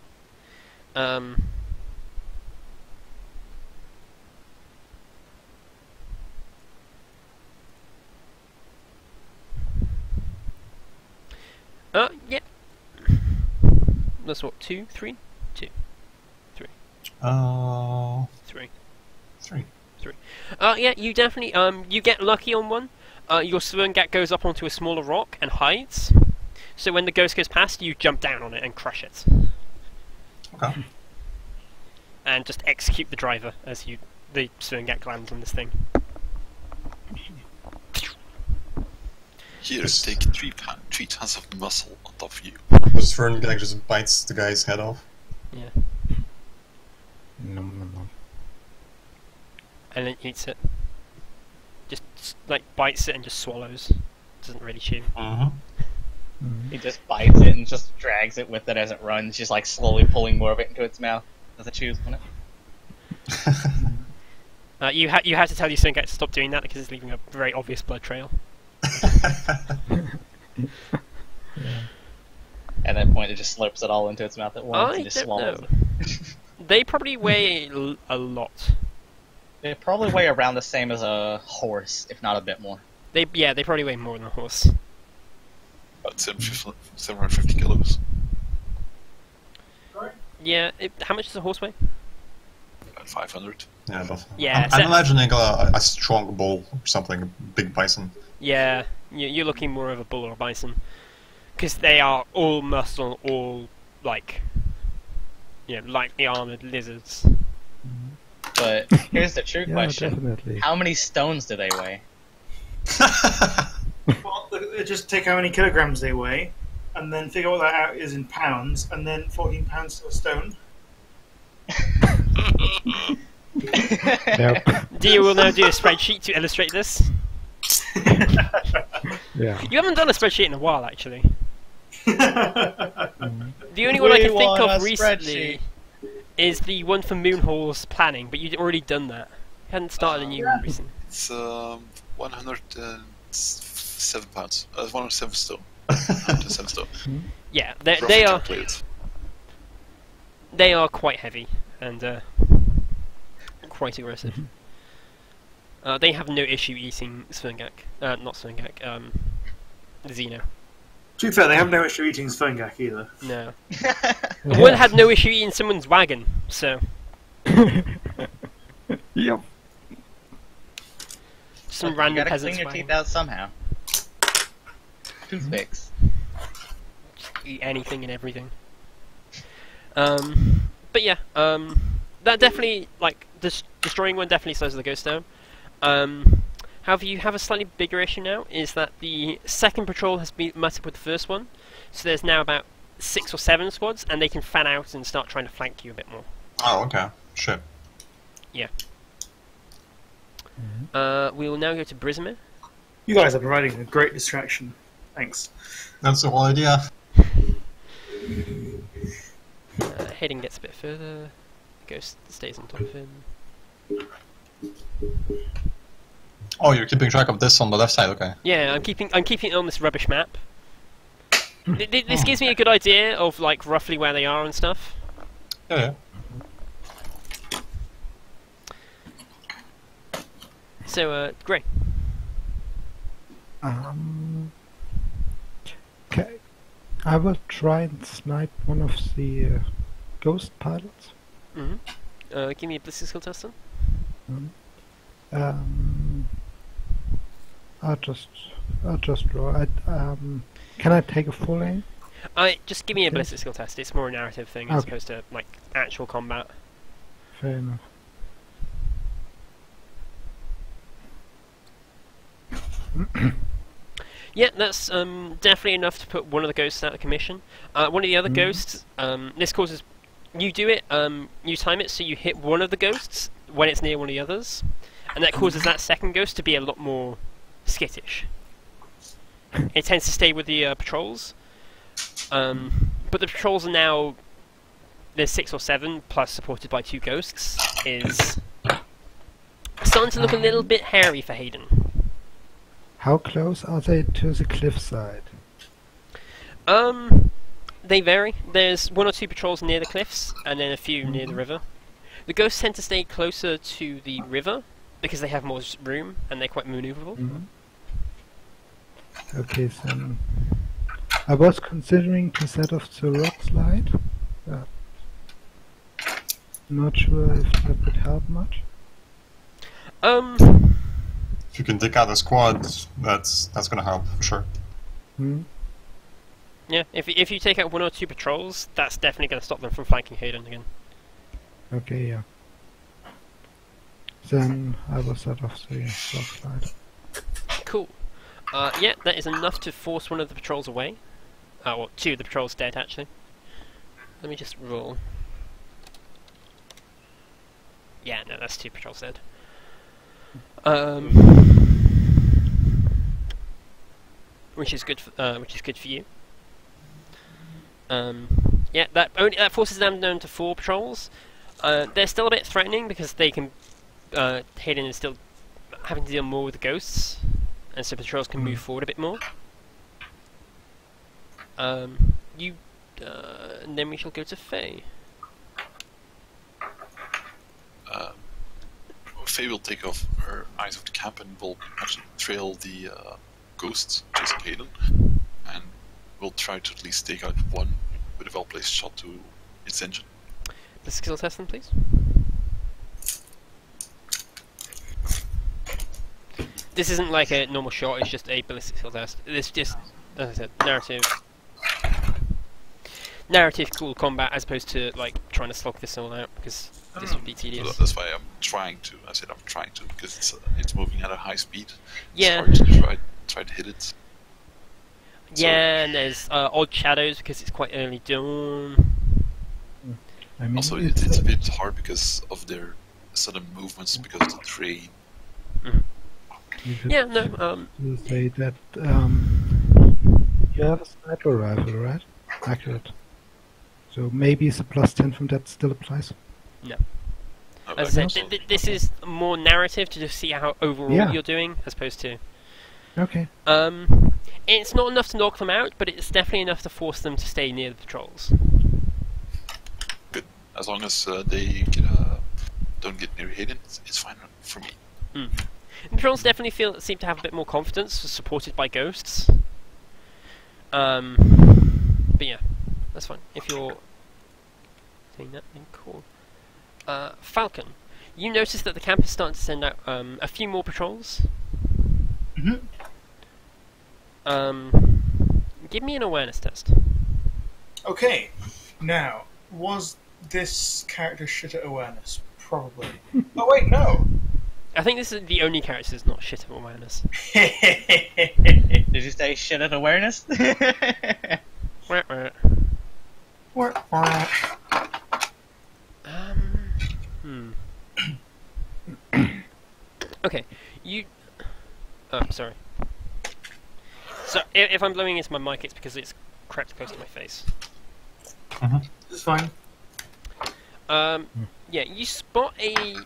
us what, 2, 3? 2, 3, Uh, 3. 3. Yeah, you definitely you get lucky on one. Your Sverngak goes up onto a smaller rock and hides. So when the ghost goes past, you jump down on it and crush it, Okay. and just execute the driver as the Sverngak lands on this thing. Here, take 3 tons of muscle on top of you. The Svern like just bites the guy's head off. Yeah, Nom, nom, nom. and then eats it. Just like bites it and just swallows. Doesn't really chew. Mm-hmm. He just bites it and just drags it with it as it runs, just like slowly pulling more of it into its mouth as it chews on it. You have to tell your Sverngak to stop doing that because it's leaving a very obvious blood trail. At that point, it just slurps it all into its mouth at once I and just don't swallows know. it. They probably weigh a lot. They probably weigh around the same as a horse, if not a bit more. They probably weigh more than a horse. About 750 kilos. Yeah, how much does a horse weigh? About 500. Yeah, but Yeah, I'm so- imagining a strong bull or something, a big bison. Yeah, you're looking more of a bull or a bison. Because they are all muscle, all, like, lightly armoured lizards. But here's the true Yeah, question. definitely. How many stones do they weigh? Well, just take how many kilograms they weigh, and then figure what that out is in pounds, and then 14 pounds to a stone. Yep. Dia will now do a spreadsheet to illustrate this. Yeah. You haven't done a spreadsheet in a while, actually. Mm. The only one I We can think want of a recently is the one for Moonhall's planning, but you'd already done that. You hadn't started a new one recently. It's 107 pounds. 107 stone. 107 stone. Yeah, Roughly they are calculated. they are quite heavy and quite aggressive. They have no issue eating Sverngak. Not Sverngak, Xeno. To be fair, they have no issue eating Sverngak either. No. One had no issue eating someone's wagon, so Yep. some You random gotta peasant's clean your wagon. teeth out somehow. Toothpicks. Eat anything and everything. But yeah, that definitely, like, destroying one definitely slows the ghost down. However, you have a slightly bigger issue now, is that the second patrol has been met up with the first one, so there's now about 6 or 7 squads, and they can fan out and start trying to flank you a bit more. Oh, okay. Shit. We will now go to Brismir. You guys are providing a great distraction. Thanks. That's the whole idea. Hayden gets a bit further. The ghost stays on top of him. Oh, you're keeping track of this on the left side, okay. Yeah, I'm keeping it on this rubbish map. This gives me a good idea of, like, roughly where they are and stuff. Yeah. So, Gray. Okay. I will try and snipe one of the ghost pilots. Mm-hmm. Give me a ballistic skill test then. I'll just draw. Can I take a full aim? Just give me a Okay. ballistic skill test. It's more a narrative thing as Okay. opposed to, like, actual combat. Fair enough. Yeah, that's definitely enough to put one of the ghosts out of commission. One of the other ghosts, this causes... You do it, you time it so you hit one of the ghosts when it's near one of the others, and that causes that second ghost to be a lot more skittish. It tends to stay with the patrols, but the patrols are now... There's 6 or 7, plus supported by 2 ghosts, is starting to look a little bit hairy for Hayden. How close are they to the cliffside? They vary. There's 1 or 2 patrols near the cliffs, and then a few near the river. The ghosts tend to stay closer to the river, because they have more room, and they're quite maneuverable. Okay, then I was considering to set off the rock slide. Uh, not sure if that would help much. If you can take out a squad, that's gonna help for sure. Hmm? Yeah, if you take out 1 or 2 patrols, that's definitely going to stop them from flanking Hayden again. Okay, yeah. Then I will set off the south side. Cool. Yeah, that is enough to force one of the patrols away. Well, 2 of the patrols dead, actually. Let me just roll. Yeah, no, that's 2 patrols dead. Which is good for you. Yeah, that forces them down to 4 patrols. They're still a bit threatening because they can. Hayden is still having to deal more with the ghosts, and so patrols can move forward a bit more. And then we shall go to Faye. Faye will take off her eyes of the camp and will actually trail the ghosts chasing Hayden, and will try to at least take out one with a well-placed shot to its engine. The skill test then, please. This isn't like a normal shot, it's just a ballistic skill test. It's just, as I said, narrative cool combat as opposed to like trying to slog this all out, because this would be tedious. That's why I'm trying to. I said I'm trying to because it's moving at a high speed. Yeah. It's hard to try to hit it. Yeah, and there's odd shadows because it's quite early dawn. I mean, Also, it's a bit hard because of their sudden movements because of the terrain. you should Yeah, no, to say that you have a sniper rifle, right? Accurate. So maybe the +10 from that still applies. as I said, this is more narrative to just see how overall you're doing, as opposed to... Okay. It's not enough to knock them out, but it's definitely enough to force them to stay near the patrols. Good. As long as they don't get near Hayden, it's fine for me. The patrols definitely seem to have a bit more confidence, supported by ghosts. But yeah, that's fine. If you're doing that, then cool. Falcon, you notice that the camp is starting to send out a few more patrols. Give me an awareness test. Okay, now, was this character shit at awareness? Probably. Oh wait, no! I think this is the only character that's not shit at awareness. Did you say shit at awareness? Wah, wah. Okay, you... Oh, sorry. So, if I'm blowing into my mic, it's because it's crept close to my face. It's fine. Yeah, you spot a...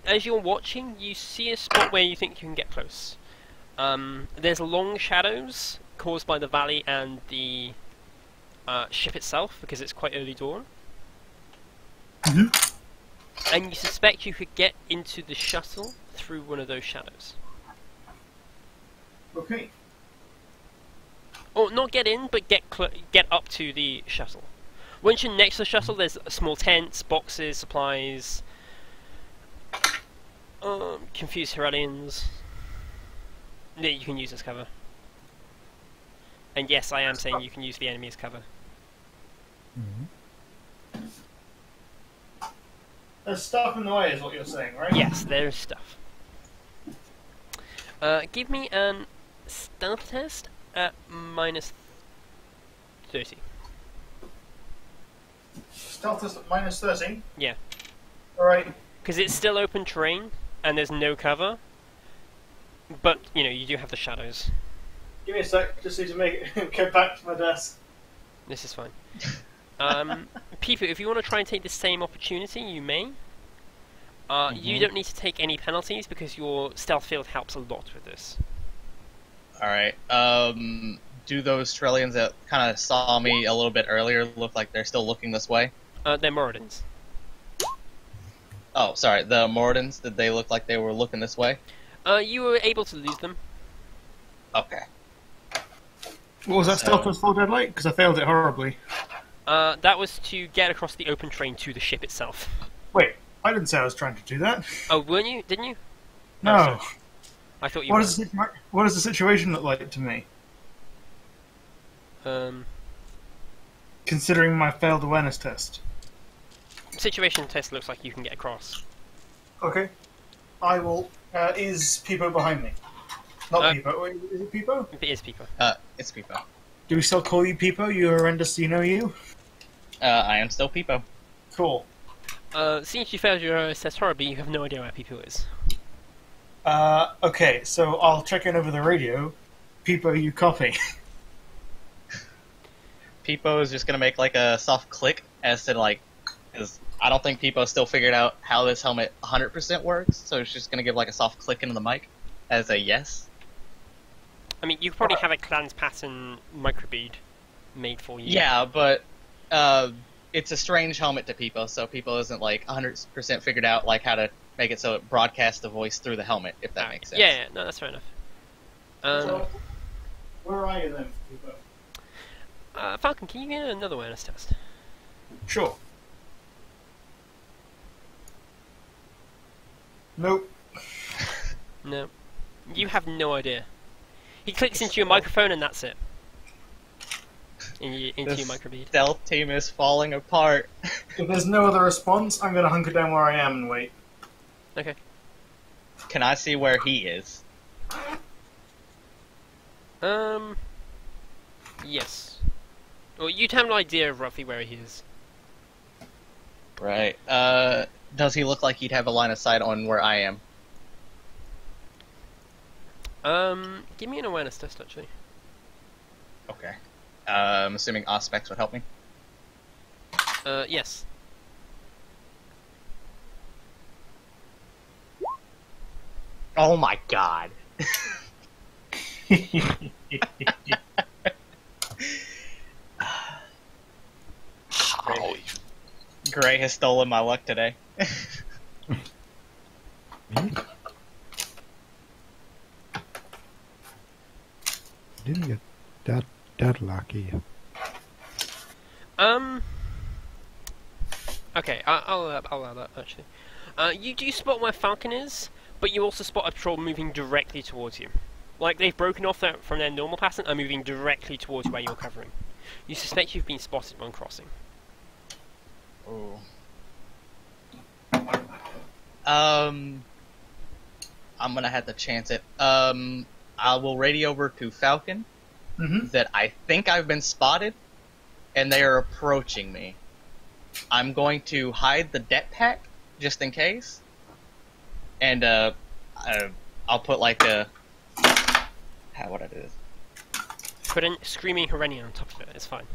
As you're watching, you see a spot where you think you can get close. There's long shadows caused by the valley and the ship itself, because it's quite early dawn. And you suspect you could get into the shuttle through one of those shadows. Okay. Or not get in, but get up to the shuttle. Once you're next to the shuttle, there's small tents, boxes, supplies, confused Heralians that you can use as cover. And yes, I am saying you can use the enemy as cover. There's stuff in the way, is what you're saying, right? Yes, there's stuff. Give me an stealth test at -30. Stealth is at -30? Yeah. Alright. Because it's still open terrain, and there's no cover. But, you know, you do have the shadows. Give me a sec, just need to make it get back to my desk. This is fine. Pipu, if you want to try and take the same opportunity, you may. You don't need to take any penalties because your stealth field helps a lot with this. Alright, do those Trellians that kind of saw me a little bit earlier look like they're still looking this way? They're Moradins. Oh, sorry, the Moradins, did they look like they were looking this way? You were able to lose them. Okay. What was that stealth with full deadlight? Because I failed it horribly. That was to get across the open terrain to the ship itself. Wait, I didn't say I was trying to do that. Oh, weren't you? Didn't you? No. sorry. I thought you What were. does the situation look like to me? Considering my failed awareness test. Situation test looks like you can get across. Okay. I will. Is Peepo behind me? Not Peepo. Wait, is it Peepo? It is people. It's Peepo. Do we still call you Peepo? You horrendous, you know you? I am still Peepo. Cool. Since you failed your test horribly, you have no idea where people is. Okay, so I'll check in over the radio. Peepo, you copy. Peepo is just gonna make like a soft click as to like, because I don't think Peepo still figured out how this helmet 100% works, so it's just gonna give like a soft click into the mic as a yes. I mean, you probably have a Clans pattern microbead made for you. Yeah, but it's a strange helmet to Peepo, so Peepo isn't like 100% figured out like how to make it so it broadcasts the voice through the helmet, if that makes sense. Yeah, no, that's fair enough. So, where are you then, Peepo? Falcon, can you get another awareness test? Sure. Nope. No. You have no idea. He clicks into your microphone and that's it. Into your This microbead. stealth team is falling apart. If there's no other response, I'm gonna hunker down where I am and wait. Okay. Can I see where he is? Yes. Well, you'd have an idea of roughly where he is. Right. Does he look like he'd have a line of sight on where I am? Give me an awareness test, actually. Okay. I'm assuming Auspex would help me. Yes. Oh my god. How? Gray has stolen my luck today. Me? Didn't get that lucky. Okay, I'll allow that, actually. You do spot where Falcon is, but you also spot a patrol moving directly towards you. Like, they've broken off from their normal pattern and are moving directly towards where you're covering. You suspect you've been spotted when crossing. Ooh. I'm gonna have to chance it. I will radio over to Falcon that I think I've been spotted, and they are approaching me. I'm going to hide the det pack just in case, and I'll put like a how would I do this? Put in Screaming Herenia on top of it, it's fine.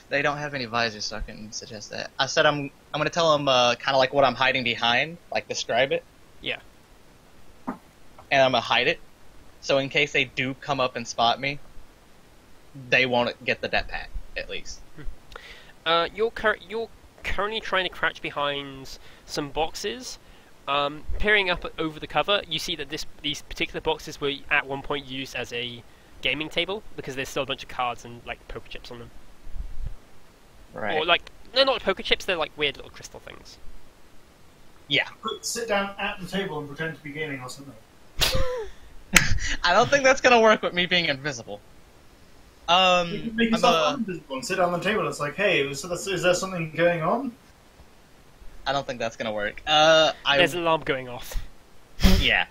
They don't have any visors, so I can suggest that. I said I'm gonna tell them kind of like what I'm hiding behind, like describe it. Yeah. And I'm gonna hide it, so in case they do come up and spot me, they won't get the det pack at least. You're currently trying to crouch behind some boxes. Peering up over the cover, you see that these particular boxes were at one point used as a gaming table because there's still a bunch of cards and like poker chips on them. Right. Or like, they're not poker chips, they're like weird little crystal things. Yeah. Sit down at the table and pretend to be gaming or something. I don't think that's gonna work with me being invisible. You can make yourself invisible and sit down on the table. It's like, hey, is there something going on? I don't think that's gonna work. There's an alarm going off. Yeah.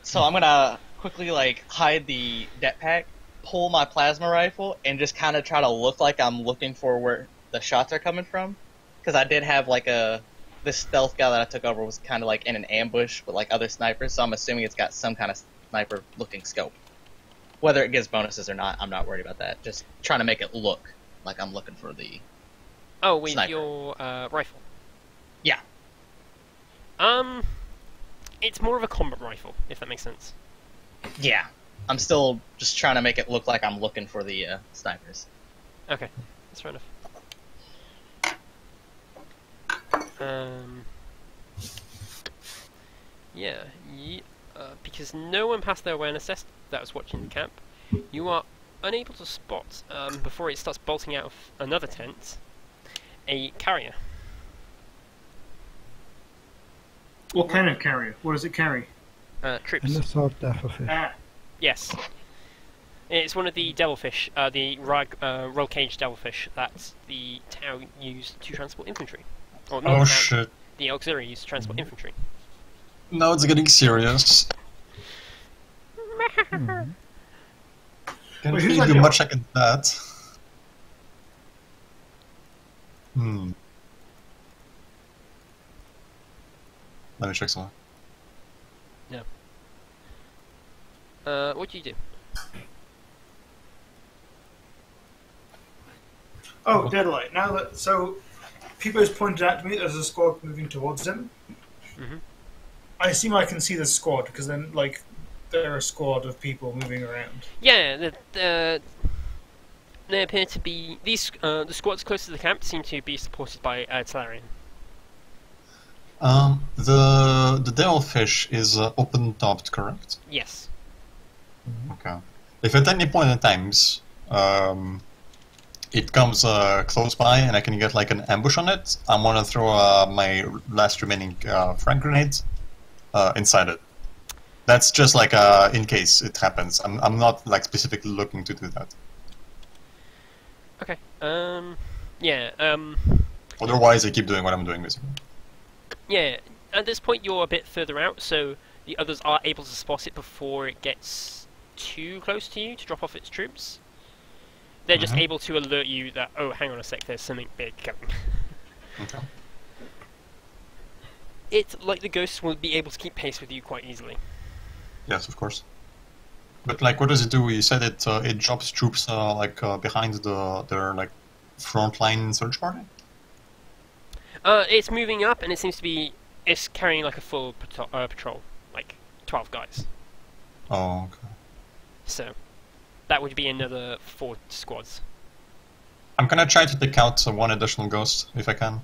So I'm gonna quickly like hide the det pack, pull my plasma rifle, and just kind of try to look like I'm looking for where the shots are coming from. Because I did have like this stealth guy that I took over was kind of like in an ambush with like other snipers, so I'm assuming it's got some kind of sniper looking scope. Whether it gives bonuses or not, I'm not worried about that. Just trying to make it look like I'm looking for the Oh, with sniper. your rifle? Yeah. It's more of a combat rifle, if that makes sense. Yeah. I'm still just trying to make it look like I'm looking for the snipers. Okay, that's fair enough. Yeah, because no one passed their awareness test that was watching the camp, You are unable to spot, before it starts bolting out of another tent, a carrier. What kind of carrier? What does it carry? Troops. An assault devilfish. Ah, Yes. It's one of the devilfish, the roll cage devilfish that the Tau used to transport infantry. Or not Oh the Tau, shit. the auxiliary used to transport infantry. Now it's getting serious. Hmm. Can't Wait, who's really that do doing? much against that. Let me check something. What do you do? oh, Deadlight. Now that so, Peepo's pointed out to me that there's a squad moving towards him. Mhm. I assume I can see the squad because then, like, there are a squad of people moving around. Yeah, they appear to be these. The squads close to the camp seem to be supported by artillery. The devilfish is open topped, correct? Yes. Okay. If at any point in times it comes close by and I can get like an ambush on it, I'm gonna throw my last remaining frag grenade inside it. That's just like in case it happens. I'm not like specifically looking to do that. Okay. Yeah. Otherwise, I keep doing what I'm doing basically. Yeah. At this point, you're a bit further out, so the others are able to spot it before it gets too close to you to drop off its troops. They're just Mhm. able to alert you that, oh, hang on a sec, there's something big coming. Okay. It's like the ghosts will be able to keep pace with you quite easily. Yes, of course. But like, what does it do? You said it drops troops behind their like frontline search party. It's moving up, and it seems to be it's carrying like a full patrol, like 12 guys. Oh, okay. So that would be another 4 squads. I'm gonna try to take out one additional ghost if I can.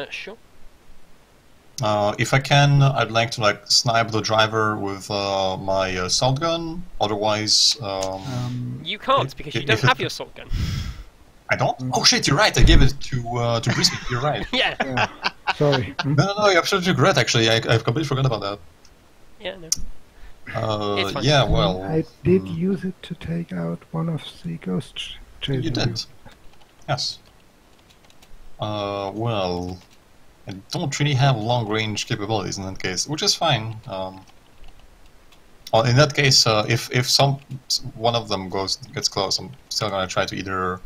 Sure. If I can, I'd like to like snipe the driver with my assault gun. Otherwise, You can't because you don't have your assault gun. I don't. Oh shit! You're right. I gave it to Brisbane. You're right. Yeah. Yeah. Sorry. No, you're absolutely correct. Actually, I've completely forgot about that. Yeah. No. It's fine. Yeah, well, I did use it to take out one of the ghosts chasing you did. Yes. Well, I don't really have long-range capabilities in that case, which is fine. Well, in that case, if one of them gets close, I'm still gonna try to either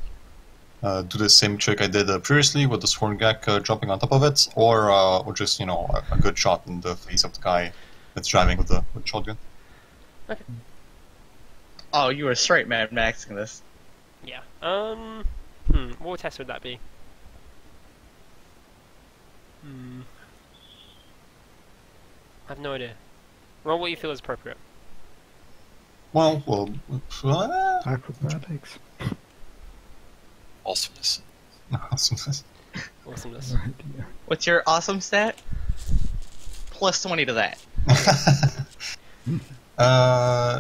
do the same trick I did previously with the sworn gak jumping on top of it, or just a good shot in the face of the guy that's driving with the shotgun. Oh, you were straight Mad Maxing this. Yeah. What test would that be? I have no idea. Roll what you feel is appropriate. Well, Acrobatics. Awesomeness. Awesomeness. No idea. What's your awesome stat? Plus 20 to that.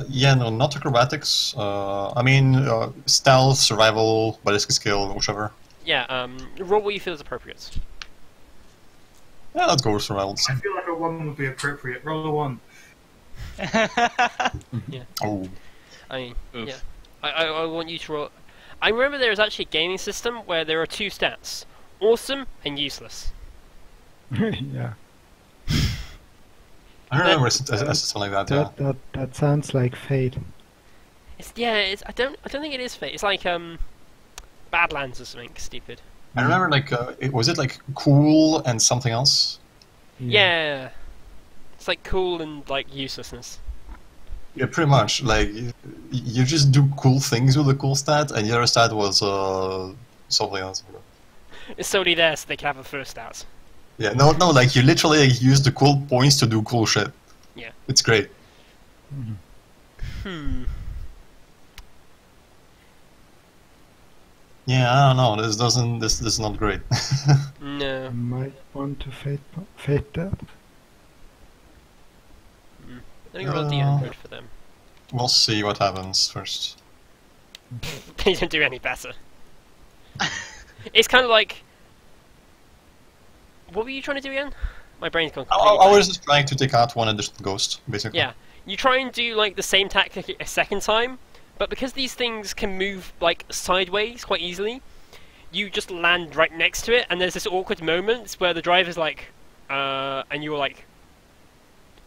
yeah, no, not acrobatics. I mean, stealth, survival, ballistic skill, whichever. Yeah. Roll what you feel is appropriate. Yeah, let's go with survival. I feel like a 1 would be appropriate. Roll a 1. Oh. I mean, Oof. yeah. I want you to roll. I remember there is actually a gaming system where there are 2 stats: awesome and useless. Yeah. I remember something like that. Yeah. That sounds like Fate. It's I don't think it is Fate. It's like Badlands or something stupid. I remember was it like cool and something else? Yeah. It's like cool and like uselessness. Yeah, pretty much. Like you just do cool things with the cool stat, and the other stat was something else. It's solely there so they can have a first stat. Yeah, no, like you literally use the cool points to do cool shit. Yeah. It's great. Yeah, I don't know. This is not great. No. Might want to fate that. Let me roll a d100 for them. We'll see what happens first. They don't do any better. It's kind of like... What were you trying to do again? My brain's gone completely I blank. was just trying to take out one additional ghost, basically. Yeah, you try and do like the same tactic a second time, but because these things can move like sideways quite easily, you just land right next to it, and there's this awkward moment where the driver's like, and you're like,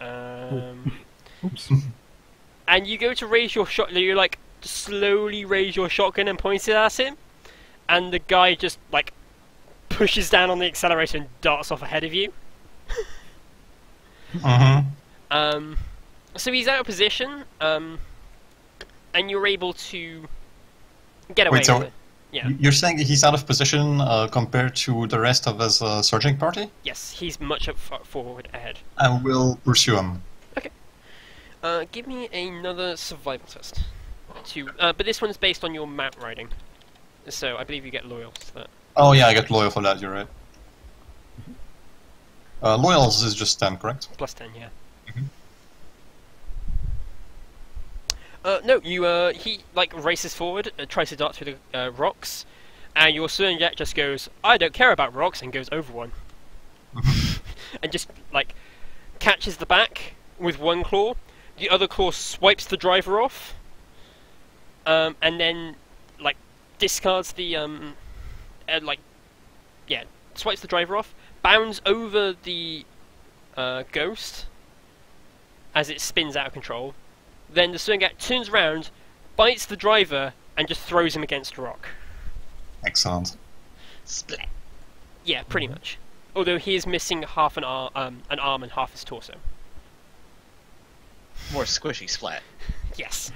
Oops. and you go to raise your shot, you like slowly raise your shotgun and point it at him, and the guy just like pushes down on the accelerator and darts off ahead of you. Mm-hmm. So he's out of position, and you're able to get away Wait, so with it. Yeah. you're saying he's out of position compared to the rest of his searching party? Yes, he's much up forward ahead. And we'll pursue him. Give me another survival test. But this one's based on your map riding, so I believe you get loyal to that. Oh yeah, I get loyal for that, you're right. Loyals is just 10, correct? Plus 10, yeah. Mhm. No, he like races forward, tries to dart through the rocks, and your Jet just goes, "I don't care about rocks," and goes over one, and just like catches the back with one claw. The other claw swipes the driver off, and then like discards the swipes the driver off, bounds over the ghost as it spins out of control. Then the Jet turns around, bites the driver, and just throws him against a rock. Excellent. Splat. Yeah, pretty much. Although he is missing half an arm and half his torso. More squishy splat. Yes,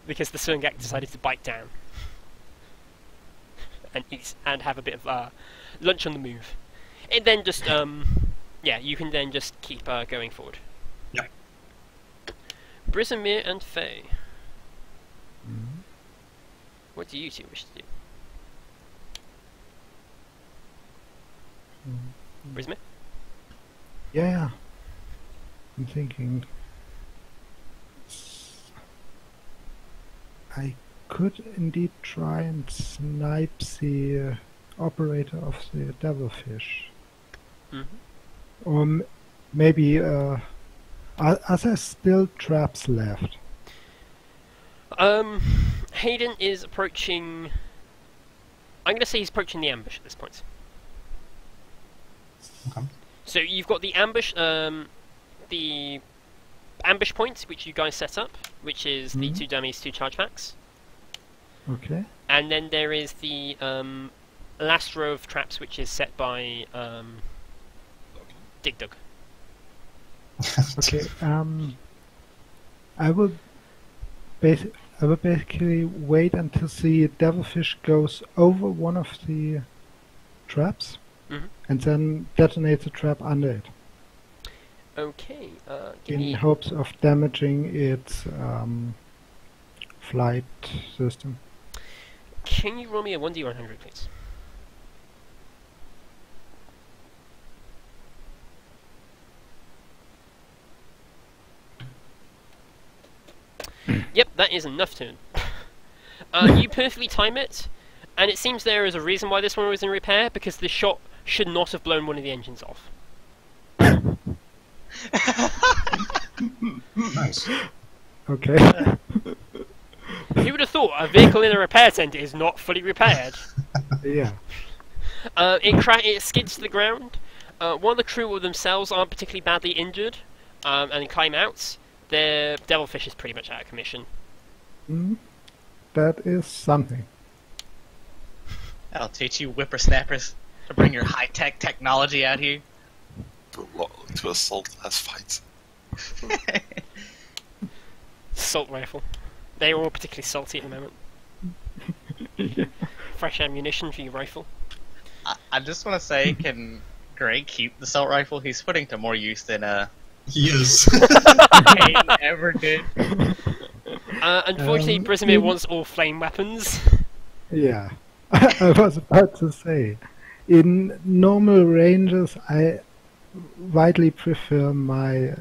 because the Jet decided to bite down and eat and have a bit of lunch on the move. It then just you can then just keep going forward. Yep. Brisimir and Faye. What do you two wish to do? Brisimir? Yeah. I'm thinking. I could indeed try and snipe the operator of the devilfish. Or maybe, are there still traps left? Hayden is approaching... I'm going to say he's approaching the ambush at this point. Okay. So you've got the ambush point, which you guys set up, which is the 2 dummies, 2 charge packs. Okay. And then there is the last row of traps, which is set by Dig Dug. Okay. I will basically wait until the devilfish goes over one of the traps, and then detonate the trap under it. Okay. In hopes of damaging its flight system. Can you roll me a 1d100, please? Yep, that is enough to. You perfectly time it, and it seems there is a reason why this one was in repair, because the shot should not have blown one of the engines off. Nice. Okay. You would have thought a vehicle in a repair centre is not fully repaired. Yeah. It skids to the ground. One of the crew themselves aren't particularly badly injured, and they climb out. Their devilfish is pretty much out of commission. That is something. That'll teach you whippersnappers to bring your high-tech technology out here. To assault as fights. Assault rifle. They're all particularly salty at the moment. Fresh ammunition for your rifle. I just want to say, can Greg keep the assault rifle? He's putting to more use than He is. Kane ever did. Unfortunately, Brisimir wants all flame weapons. Yeah. I was about to say. In normal ranges, I widely prefer my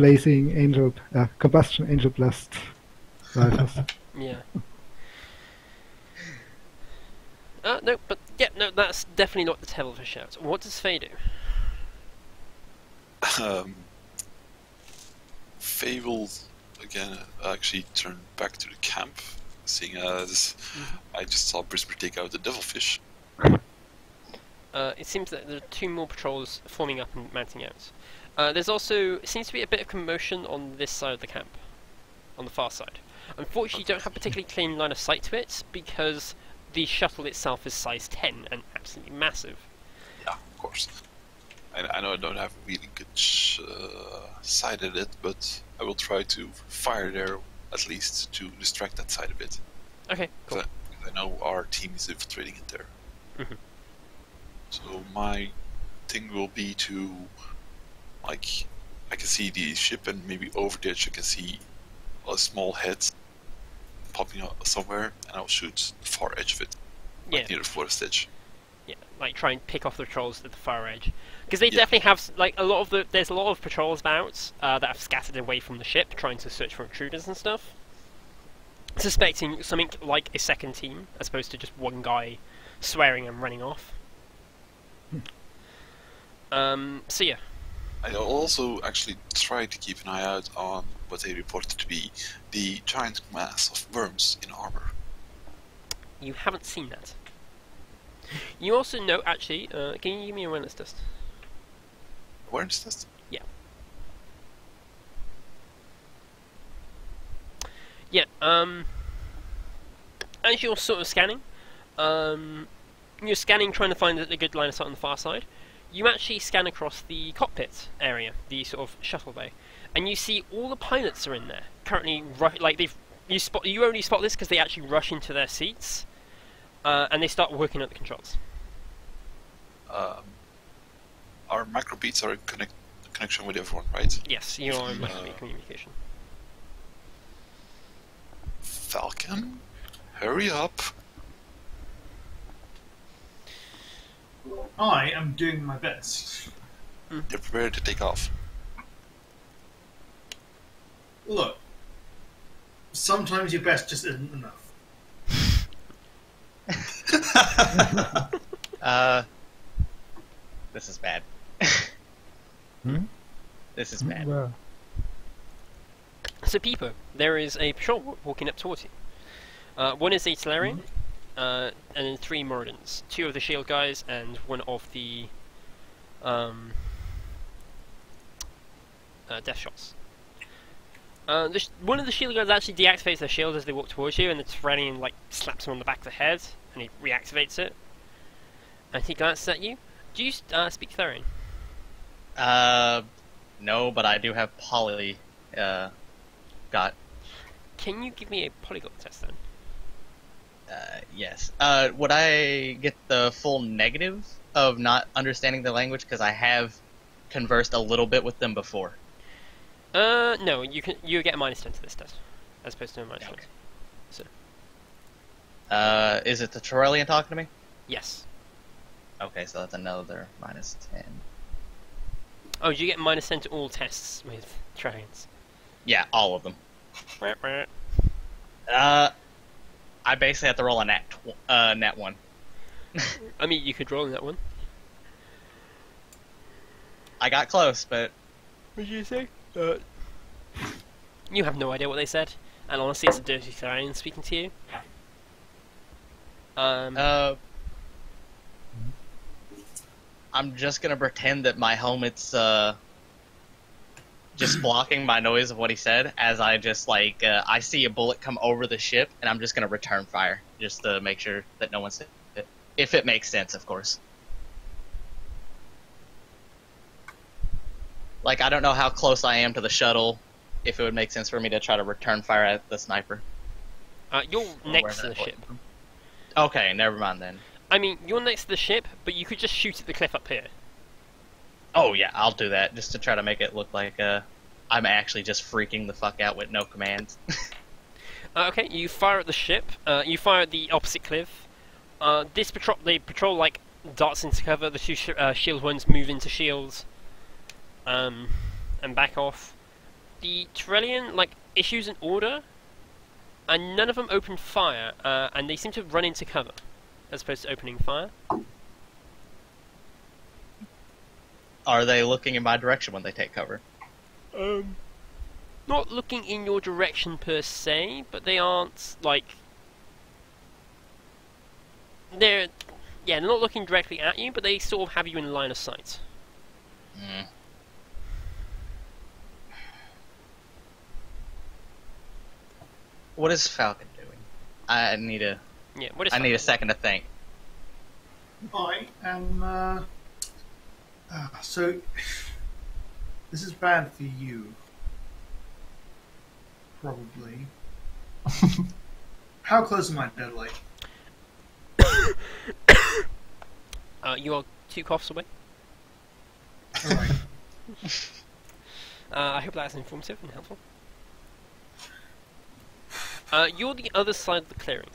blazing angel, combustion angel blast rifles. Yeah. No, but yeah, no, that's definitely not the devil of a shout. What does Faye do? Faye will again actually turn back to the camp, seeing as I just saw Brisbane take out the devilfish. It seems that there are 2 more patrols forming up and mounting out. There's also seems to be a bit of commotion on this side of the camp, on the far side. Unfortunately, you don't have particularly clean line of sight to it because the shuttle itself is size 10 and absolutely massive. Yeah, of course. I know I don't have really good sight at it, but I will try to fire there at least to distract that side a bit. Okay, cool. I know our team is infiltrating it there. Mhm. So my thing will be to, like, I can see the ship and maybe over the edge I can see a small head popping out somewhere, and I'll shoot the far edge of it, like near the forest edge. Yeah, like try and pick off the patrols at the far edge, because they Yeah. definitely have like there's a lot of patrols about that have scattered away from the ship, trying to search for intruders and stuff. Suspecting something like a second team, as opposed to just one guy swearing and running off. So yeah. I also actually try to keep an eye out on what they reported to be the giant mass of worms in armor. You haven't seen that. You also know, actually, can you give me a awareness test? Awareness test? Yeah. Yeah, as you're sort of scanning, you're scanning trying to find a good line of sight on the far side. You actually scan across the cockpit area, the sort of shuttle bay, and you see all the pilots are in there. Currently, you only spot this because they actually rush into their seats, and they start working at the controls. Our microbeats are in connection with everyone, right? Yes, you are in communication. Falcon, hurry up! I am doing my best. You're prepared to take off. Look, sometimes your best just isn't enough. This is bad. This is bad. Well, So, Peepo, there is a patrol walking up towards you. One is a Talarian, and then 3 Moradins. 2 of the shield guys, and 1 of the death shots. One of the shield guys actually deactivates their shield as they walk towards you, and the Talarian like slaps him on the back of the head, and he reactivates it. And he glances at you. Do you speak Talarian? No, but I do have poly. Got. Can you give me a polyglot test then? Yes. Would I get the full negative of not understanding the language because I have conversed a little bit with them before? No. You get a -10 to this test, as opposed to a -20. Okay. So. Is it the Torellian talking to me? Yes. Okay, so that's another -10. Oh, do you get -10 to all tests with Trarians? Yeah, all of them. I basically have to roll a nat 1. I mean, you could roll in that one. I got close, but What did you say? You have no idea what they said, and honestly, it's a dirty Tharian speaking to you. I'm just gonna pretend that my helmet's just blocking my noise of what he said, as I just I see a bullet come over the ship, and I'm just gonna return fire just to make sure that no one's hit it, if it makes sense, of course. Like, I don't know how close I am to the shuttle, if it would make sense for me to try to return fire at the sniper. You're Or next wherever to the that bullet ship. came from. Okay, never mind then. I mean, you're next to the ship, but you could just shoot at the cliff up here. Oh yeah, I'll do that, just to try to make it look like I'm actually just freaking the fuck out with no commands. Okay, you fire at the ship. You fire at the opposite cliff. The patrol like darts into cover. The 2 shield ones move into shields, and back off. the Tyrellian issues an order, and none of them open fire, and they seem to run into cover, as opposed to opening fire. Are they looking in my direction when they take cover? Not looking in your direction per se, but they aren't they're not looking directly at you, but they sort of have you in line of sight. Mm. What is Falcon doing? I need a What is I need a Falcon? second to think. I am. So, this is bad for you. Probably. How close am I to Deadlight? You are 2 coughs away. Alright. I hope that's informative and helpful. You're the other side of the clearing.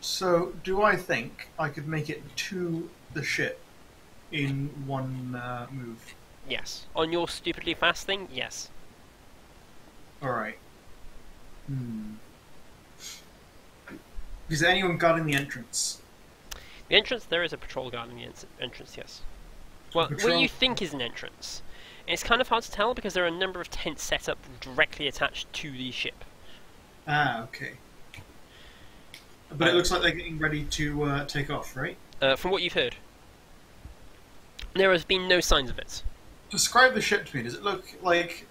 So, do I think I could make it to the ship in one move? Yes. On your stupidly fast thing, yes. Alright. Is there anyone guarding the entrance? The entrance, there is a patrol guard in the entrance, yes. Well, what Patrol? you think is an entrance. It's kind of hard to tell because there are a number of tents set up directly attached to the ship. Ah, okay. But it looks like they're getting ready to take off, right? From what you've heard, there has been no signs of it. Describe the ship to me. Does it look like...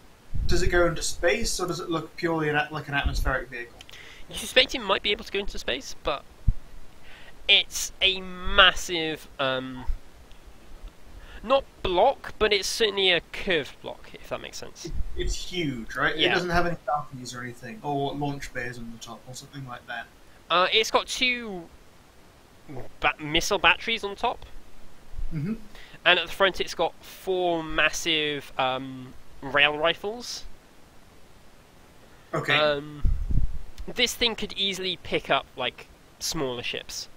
Does it go into space, or does it look purely like an atmospheric vehicle? You suspect it might be able to go into space, but it's a massive, not block, but it's certainly a curved block, if that makes sense. It's huge, right? Yeah. It doesn't have any balconies or anything, or launch bays on the top, or something like that. It's got 2 missile batteries on top, Mm-hmm. and at the front it's got 4 massive rail rifles. Okay. This thing could easily pick up smaller ships.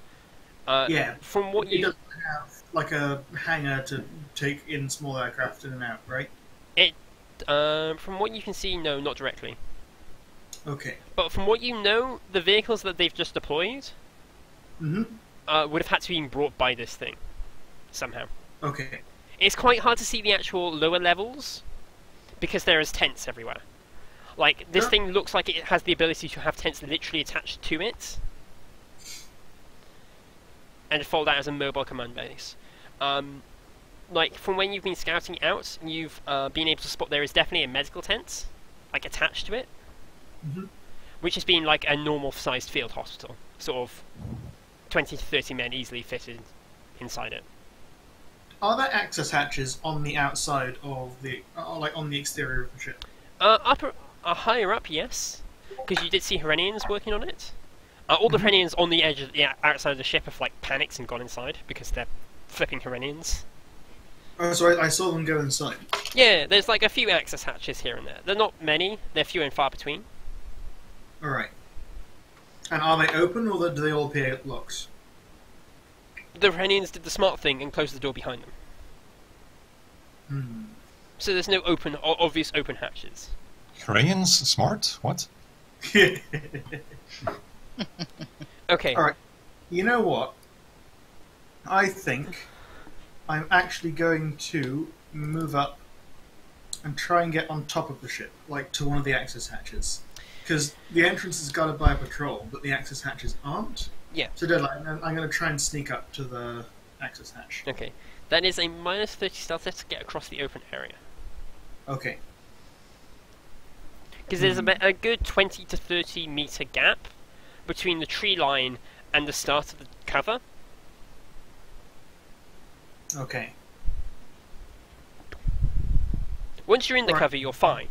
Yeah. From what It you doesn't have like a hangar to take in small aircraft in and out, right? from what you can see, no, not directly. Okay. But from what you know, the vehicles that they've just deployed Mm-hmm. would have had to be brought by this thing somehow. Okay. It's quite hard to see the actual lower levels because there is tents everywhere. This Sure. thing looks like it has the ability to have tents literally attached to it and fold out as a mobile command base. From when you've been scouting out, you've been able to spot there is definitely a medical tent attached to it, Mm-hmm. which has been a normal-sized field hospital, sort of 20 to 30 men easily fitted inside it. Are there access hatches on the outside of the, on the exterior of the ship? Higher up, yes, because you did see Herenians working on it. All the Herenians on the edge of the outside of the ship have panicked and gone inside because they're flipping Herenians. Oh, so I saw them go inside. Yeah, there's a few access hatches here and there. They're not many. They're few and far between. All right. And are they open, or do they all appear locked? The Herenians did the smart thing and closed the door behind them. Hmm. So there's no obvious open hatches. Koreans smart? What? Okay. All right. You know what? I think I'm actually going to move up and try and get on top of the ship, to one of the access hatches. Because the entrance is guarded by a patrol, but the access hatches aren't. Yeah. So Deadlight, I'm going to try and sneak up to the access hatch. Okay. That is a -30 stealth test to get across the open area. Okay. Because there's a good 20 to 30 meter gap between the tree line and the start of the cover. Okay. Once you're in the Right. cover, you're fine.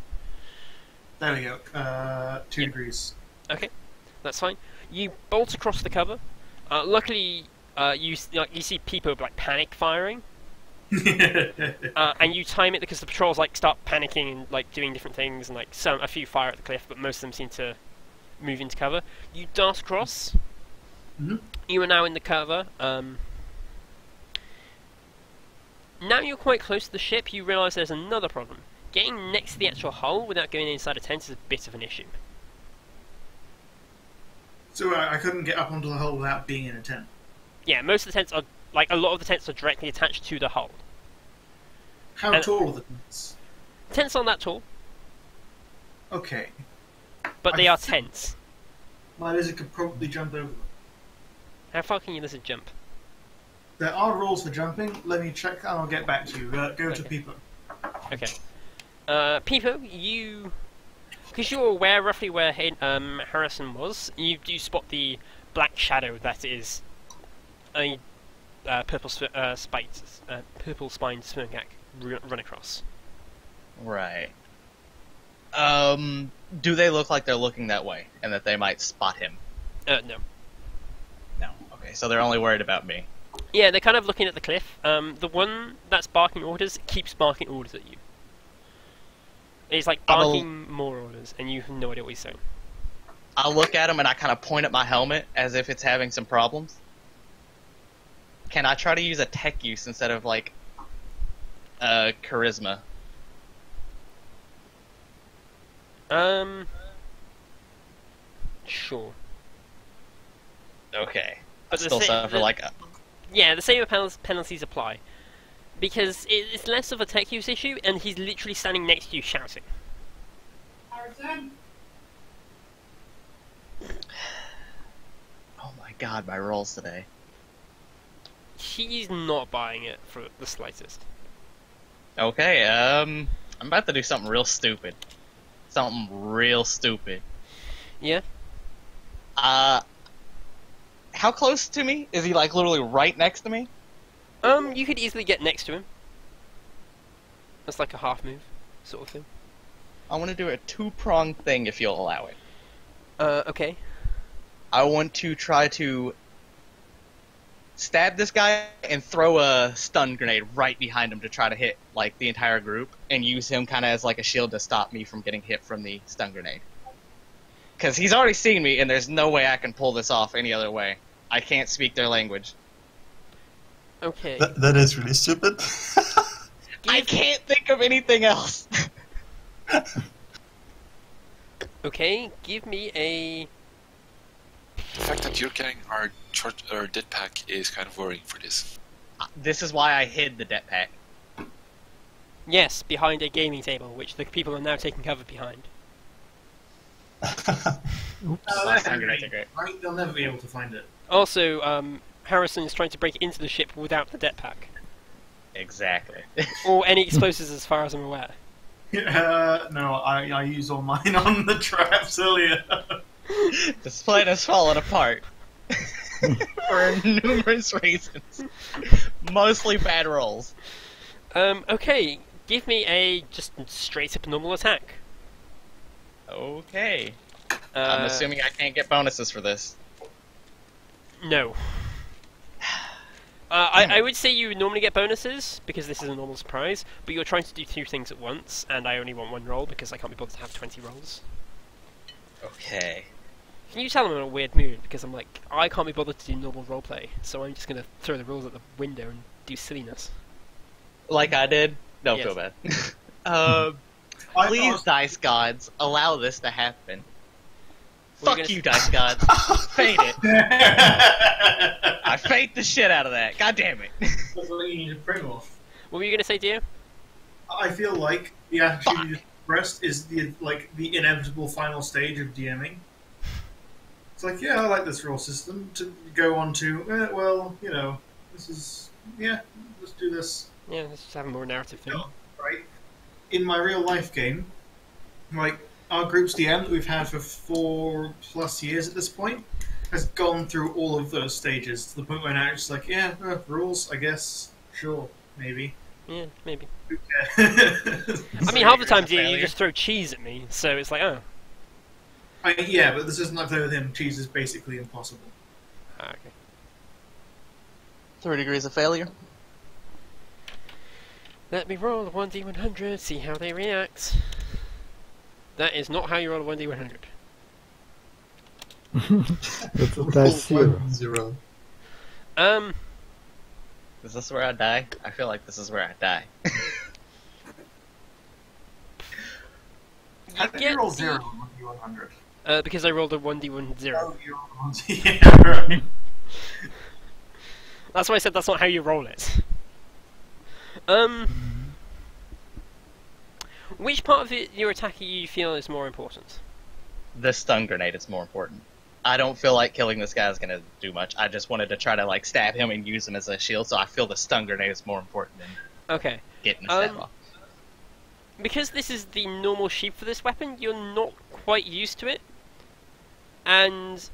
There we go. 2 Yeah. degrees. Okay, that's fine. You bolt across the cover. Luckily, you see people panic firing, and you time it because the patrols start panicking and doing different things, and a few fire at the cliff, but most of them seem to move into cover. You dart across. Mhm. You are now in the cover. Now you're quite close to the ship. You realise there's another problem. getting next to the actual hull without going inside a tent is a bit of an issue. So I couldn't get up onto the hull without being in a tent. Yeah, most of the tents are, like, a lot of the tents are directly attached to the hull. How tall are the tents? Tents aren't that tall, Okay. but they are tents. My lizard could probably jump over them. How far can your lizard jump? There are rules for jumping. Let me check and I'll get back to you. Go to Peepo. Okay. Peepo, you... Because you're aware roughly where Harrison was, you do spot the black shadow that is a purple spined Smirgak run across. Right. Do they look like they're looking that way, and that they might spot him? No. No. Okay, so they're only worried about me. Yeah, they're kind of looking at the cliff. The one that's barking orders keeps barking orders at you. It's like barking more orders, and you have no idea what he's saying. I'll look at him and I kind of point at my helmet as if it's having some problems. Can I try to use a tech use instead of, like, charisma? Sure. Okay. But I still suffer like a... Yeah, the same penalties apply. Because it's less of a tech use issue, and he's literally standing next to you shouting. Oh my god, my rolls today. He's not buying it for the slightest. Okay, I'm about to do something real stupid. Yeah? How close to me? Is he, like, literally right next to me? You could easily get next to him. That's like a half move, sort of thing. I want to do a two-pronged thing, if you'll allow it. Okay. I want to try to stab this guy and throw a stun grenade right behind him to try to hit, like, the entire group, and use him kind of as, like, a shield to stop me from getting hit from the stun grenade. Because he's already seen me, and there's no way I can pull this off any other way. I can't speak their language. Okay. That is really stupid. I can't think of anything else. Okay, give me a... The fact that you're carrying our dead pack is kind of worrying for this. This is why I hid the det pack. Yes, behind a gaming table, which the people are now taking cover behind. Right? They'll never be able to find it. Also, Harrison is trying to break into the ship without the det pack. Exactly. Or any explosives as far as I'm aware. No, I used all mine on the traps earlier. This plan has fallen apart. For numerous reasons. Mostly bad rolls. Okay, give me a just straight up normal attack. Okay. I'm assuming I can't get bonuses for this. No. I would say you normally get bonuses, because this is a normal surprise, but you're trying to do two things at once, and I only want one roll, because I can't be bothered to have 20 rolls. Okay. Can you tell I'm in a weird mood? Because I'm like, I can't be bothered to do normal roleplay, so I'm just gonna throw the rules at the window and do silliness. Like I did? Don't Yes. feel bad. Please, dice gods, allow this to happen. What are Fuck you you, gonna dice gods. Fade it. I fade the shit out of that. God damn it. That's what you need to bring off. What were you gonna say, dear? I feel like the attitude you expressed is the inevitable final stage of DMing. It's like, yeah, I like this rule system. To go on to, well, you know, this is, yeah, let's do this. Yeah, let's just have a more narrative thing. Right? In my real life game, like, our group's DM that we've had for 4+ years at this point has gone through all of those stages to the point where now it's just like, yeah, rules, I guess, sure, maybe. Yeah, maybe. I I mean, half the time, dear, you just throw cheese at me, so it's like, oh. yeah, but this isn't like with him. Cheese is basically impossible. Ah, okay. 3 degrees of failure. Let me roll a 1d100, see how they react. That is not how you roll a 1d100. That's zero. 0. Is this where I die? I feel like this is where I die. How You did get you roll the- 0 on 1d100? because I rolled a 1d10. Oh, you rolled a 1 yeah, right. That's why I said that's not how you roll it. Which part of your attack you feel is more important? The stun grenade is more important. I don't feel like killing this guy is gonna do much. I just wanted to try to like stab him and use him as a shield, so I feel the stun grenade is more important than Okay. getting a stab off. Because this is the normal sheath for this weapon, you're not quite used to it. And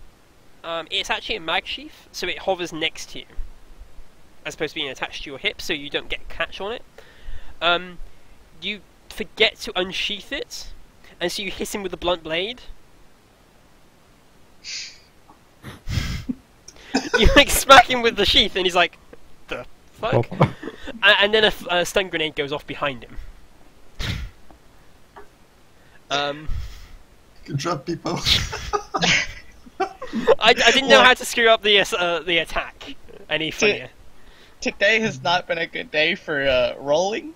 it's actually a mag sheath, so it hovers next to you. As opposed to being attached to your hip, so you don't get catch on it. You forget to unsheath it, and so you hit him with a blunt blade. You like smack him with the sheath, and he's like, "The fuck?" And then a stun grenade goes off behind him. Good job, people. I didn't know how to screw up the attack any funnier. Today has not been a good day for rolling.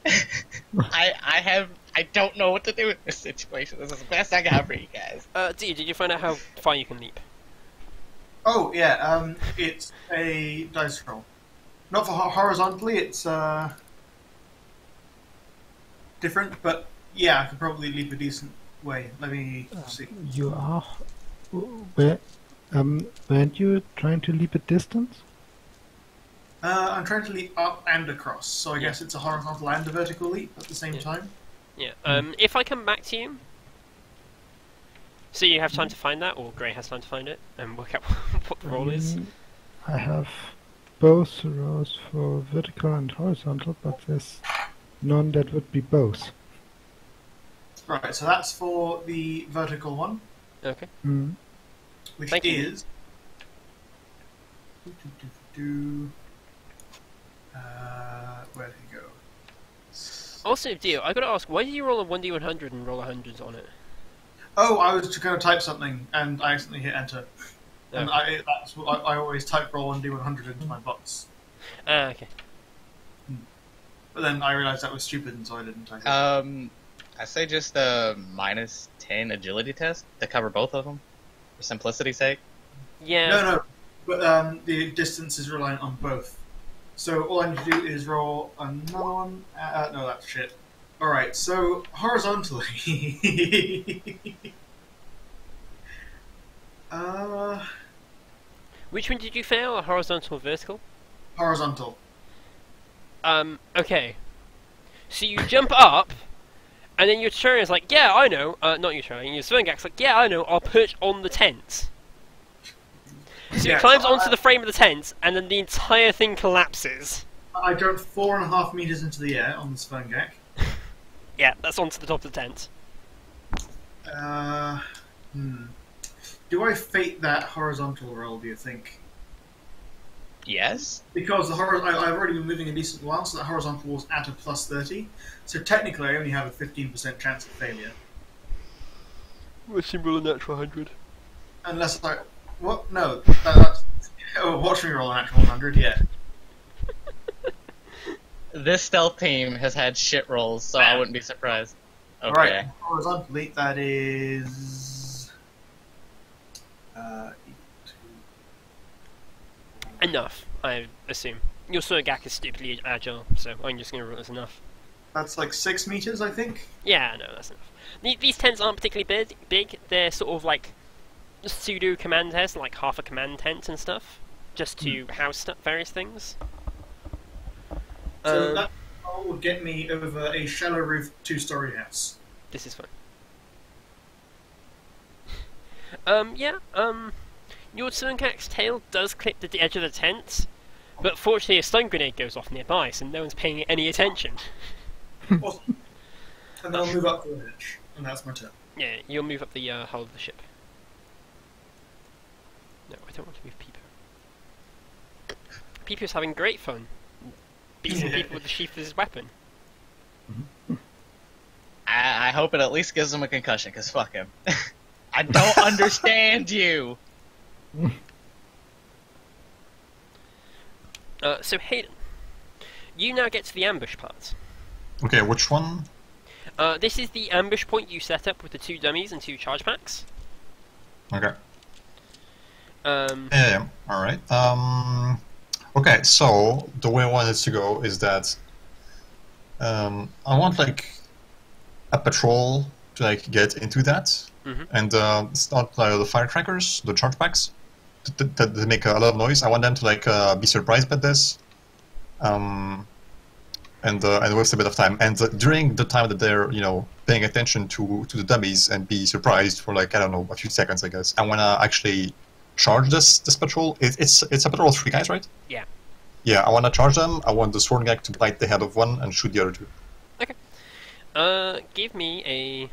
I don't know what to do in this situation. This is the best I got for you guys. Did you find out how far you can leap? Oh, yeah, it's a dice roll. Not for horizontally, it's different, but yeah, I could probably leap a decent way. Let me see. You are. Where? Weren't you trying to leap a distance? I'm trying to leap up and across, so I guess it's a horizontal and a vertical leap at the same time. Yeah. If I come back to you, so you have time to find that, or Gray has time to find it and work out what the roll is. I have both rows for vertical and horizontal, but there's none that would be both. Right, so that's for the vertical one, Okay. which Thank you. is... where did he go? Also, Dio, I gotta ask, why did you roll a 1d100 and roll 100s on it? Oh, I was going to type something, and I accidentally hit enter. And Okay. I always type roll 1d100 into my box. Okay. But then I realised that was stupid, and so I didn't type it. I say just a -10 agility test to cover both of them, for simplicity's sake. Yeah. No, but the distance is reliant on both. So all I need to do is roll another one. No, that's shit. Alright, so horizontally... Which one did you fail? A horizontal or vertical? horizontal. Okay. So you jump up, and then your turn is like, yeah, I know. Not your turn. Your Verghast's like, yeah, I know. I'll perch on the tent. So Yeah, he climbs so onto the frame of the tent, and then the entire thing collapses. I jumped 4.5 meters into the air on the Verghast. Yeah, that's onto the top of the tent. Do I fate that horizontal roll, do you think? Yes? Because I've already been moving a decent while, so that horizontal was at a +30. So technically I only have a 15% chance of failure. What's your roll a natural 100? Unless I... What? No. That's... Oh, watch me roll an actual 100, yeah. This stealth team has had shit rolls, so I wouldn't be surprised. Okay. Alright, horizontally, that is... Enough, I assume. Your Verghast is stupidly agile, so I'm just going to rule as enough. That's like 6 meters, I think? Yeah, no, that's enough. These tents aren't particularly big. They're sort of like pseudo command tents, like half a command tent and stuff, just to house various things. So that would get me over a shallow roof 2-story house. This is fun. Your Verghast's tail does clip the edge of the tent, but fortunately a stun grenade goes off nearby, so no one's paying any attention. Awesome. And then I'll move up to the edge, and that's my turn. Yeah, you'll move up the hull of the ship. No, I don't want to move Peepo. Peepo's having great fun. Beating people with the sheath of his weapon. I hope it at least gives him a concussion, because fuck him. I don't understand you! So Hayden, you now get to the ambush part. Okay, which one? This is the ambush point you set up with the 2 dummies and 2 charge packs. Okay. Um, Yeah. All right. Okay. So the way I want it to go is that I want like a patrol to like get into that, and start the firecrackers, the charge packs, that make a lot of noise. I want them to like be surprised by this, and waste a bit of time. And during the time that they're paying attention to the dummies and be surprised for like I don't know a few seconds, I guess. I want to actually charge this patrol. It's a patrol of 3 guys, right? Yeah. Yeah, I want to charge them. I want the sword guy to bite the head of one and shoot the other 2. Okay. Give me a...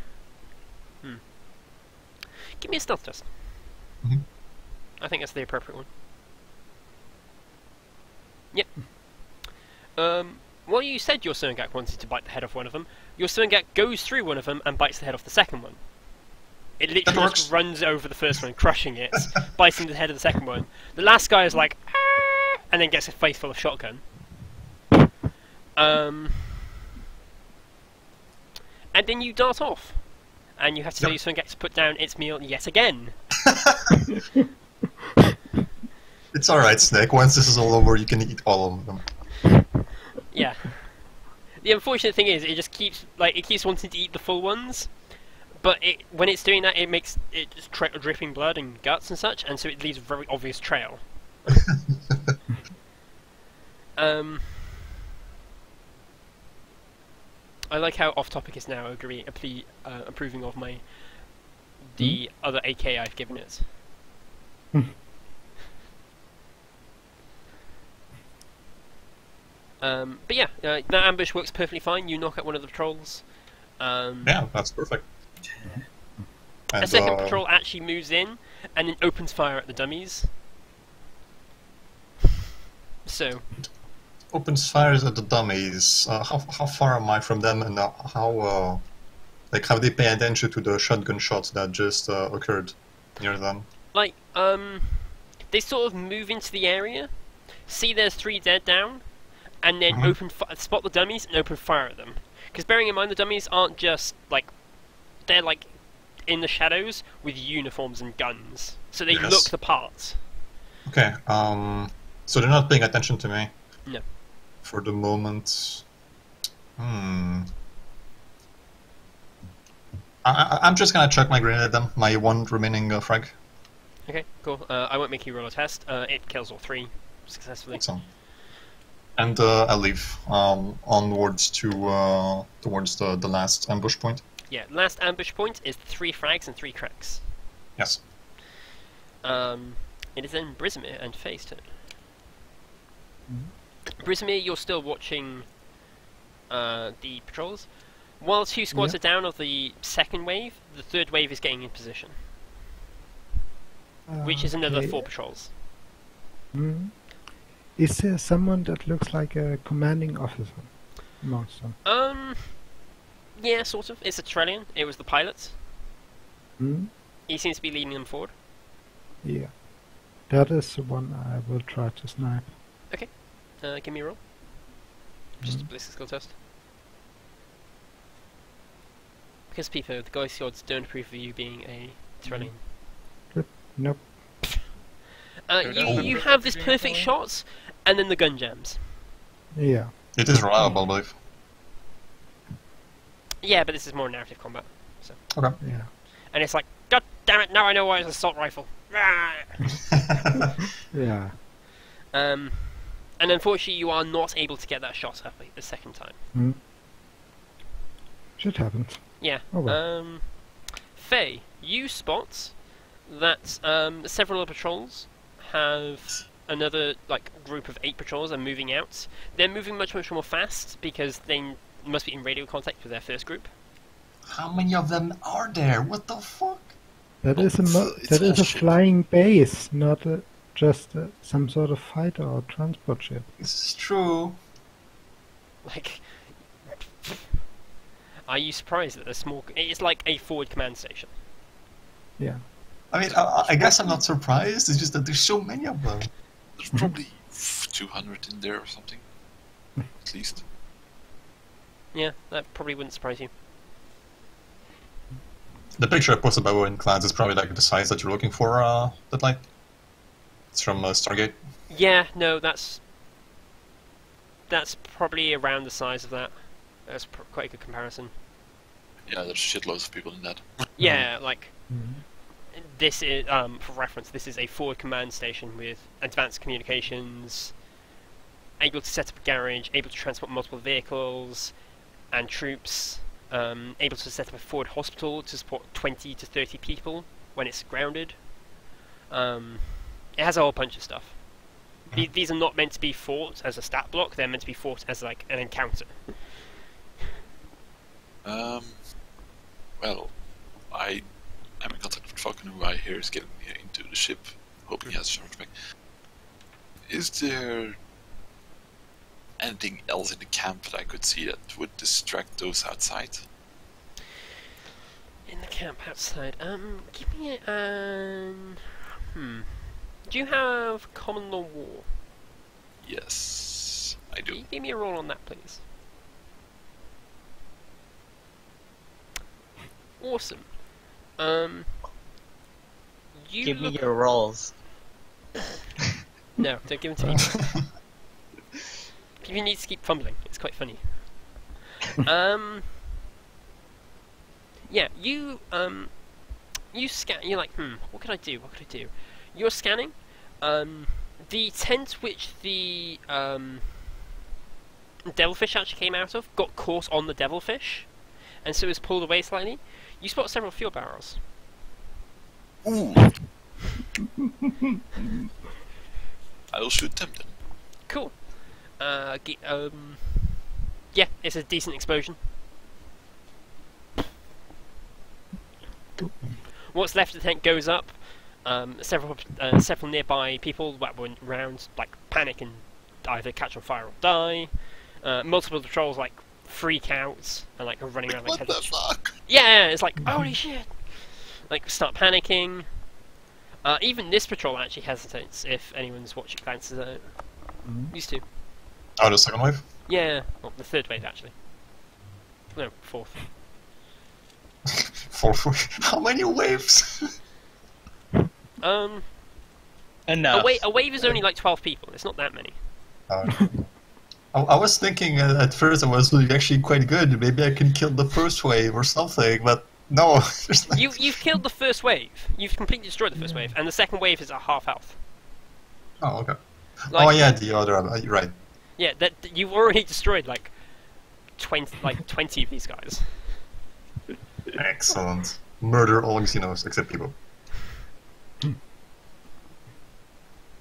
Give me a stealth test. Mhm. I think that's the appropriate one. Yep. Well, you said your Sungak wanted to bite the head off one of them. Your Sungak goes through one of them and bites the head off the second one. It literally just runs over the first one, crushing it, biting the head of the second one. The last guy is like, "Ah!" and then gets a face full of shotgun. And then you dart off. And you have to tell your Sungak to put down its meal yet again. It's alright, Snake. Once this is all over, you can eat all of them. Yeah. The unfortunate thing is, it just keeps wanting to eat the full ones, but when it's doing that, it makes it just dripping blood and guts and such, and so it leaves a very obvious trail. I like how off-topic is now approving of the other AK I've given it. But yeah, that ambush works perfectly fine. You knock out one of the patrols. Yeah, that's perfect. A second patrol actually moves in and then opens fire at the dummies. So opens fires at the dummies. How far am I from them, and how they pay attention to the shotgun shots that just occurred near them? Like they sort of move into the area, see there's 3 dead down, and then spot the dummies and open fire at them. Because bearing in mind the dummies aren't just like they're like in the shadows with uniforms and guns, so they look the part. Okay. So they're not paying attention to me. No. For the moment. I'm just gonna chuck my grenade at them. My 1 remaining frag. Okay, cool. I won't make you roll a test. It kills all 3 successfully. Awesome. And I'll leave onwards to towards the last ambush point. Yeah, last ambush point is 3 frags and 3 cracks. Yes. It is then Brismir and Faye's turn. Brismir, you're still watching the patrols. While 2 squads are down of the second wave, the third wave is getting in position. Which is another 4 patrols. Is there someone that looks like a commanding officer amongst them? Yeah, sort of. It's a Trellian. It was the pilot. Hmm? He seems to be leading them forward. Yeah. That is the one I will try to snipe. Okay. Give me a roll. Just a ballistic skill test. Because people, the Guy Swords don't approve of you being a Trellian. Nope. You have this perfect shot, and then the gun jams. Yeah. It is reliable, I believe. Yeah, but this is more narrative combat. So. Okay. Yeah. And it's like, God damn it! Now I know why it's an assault rifle. Yeah. And unfortunately, you are not able to get that shot up the second time. Shit happens. Yeah. Oh well. Faye, you spot that several of the patrols have another group of 8 patrols are moving out. They're moving much more fast because they must be in radio contact with their first group. How many of them are there? What the fuck? That is a flying base, not just some sort of fighter or transport ship. This is true. Are you surprised that they're small? It's like a forward command station. Yeah. I mean, I guess I'm not surprised. It's just that there's so many of them. There's probably 200 in there or something, at least. Yeah, that probably wouldn't surprise you. The picture I posted by Owen Clans is probably like the size that you're looking for. That like it's from Stargate. Yeah, no, that's probably around the size of that. That's quite a good comparison. Yeah, there's shitloads of people in that. Yeah, like Mhm. this is for reference. This is a forward command station with advanced communications, able to set up a garage, able to transport multiple vehicles and troops, able to set up a forward hospital to support 20 to 30 people when it's grounded. It has a whole bunch of stuff. These are not meant to be fought as a stat block. They're meant to be fought as like an encounter. Well, I'm in contact with Falcon, who I hear is getting into the ship, hoping he has a charge back. Is there anything else in the camp that I could see that would distract those outside? In the camp outside. Give me an. Do you have common law war? Yes, I Can do. you give me a roll on that, please? Awesome. You Give me look... your rolls. No, don't give them to me. You need to keep fumbling. It's quite funny. Yeah, you scan. You're like, what could I do? What could I do? You're scanning. The tent which the devilfish actually came out of got caught on the devilfish, and so it was pulled away slightly. You spot several fuel barrels. Ooh! I'll shoot them then. Cool. Yeah, it's a decent explosion. What's left of the tent goes up. Several nearby people that were around like panic and either catch on fire or die. Multiple patrols like freak out and like are running around like What the fuck? yeah, it's like holy shit, like start panicking. Even this patrol actually hesitates if anyone's watching glances at it. These two. Oh, the second wave? Yeah, well, the third wave actually. No, fourth. Fourth wave? How many waves? Enough. A wave is only like 12 people. It's not that many. I was thinking at first I was doing actually quite good. Maybe I can kill the first wave or something, but no. there's like- You've killed the first wave. You've completely destroyed the first wave, and the second wave is at half health. Oh, okay. Like, oh yeah, the other. You're right. Yeah, that you've already destroyed like 20 of these guys. Excellent. Murder all Xenos except people.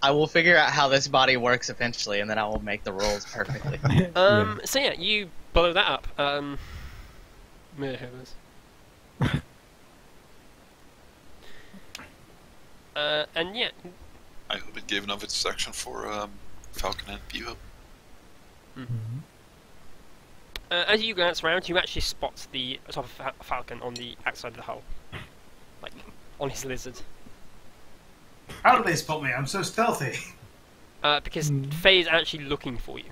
I will figure out how this body works eventually, and then I will make the rolls perfectly. So yeah, you blow that up. Murder hobos. And yeah, I hope it gave enough distraction for Falcon and Pivo. as you glance around, you actually spot the top of Falcon on the outside of the hull, like on his lizard. How did they spot me? I'm so stealthy. Because Faye's actually looking for you.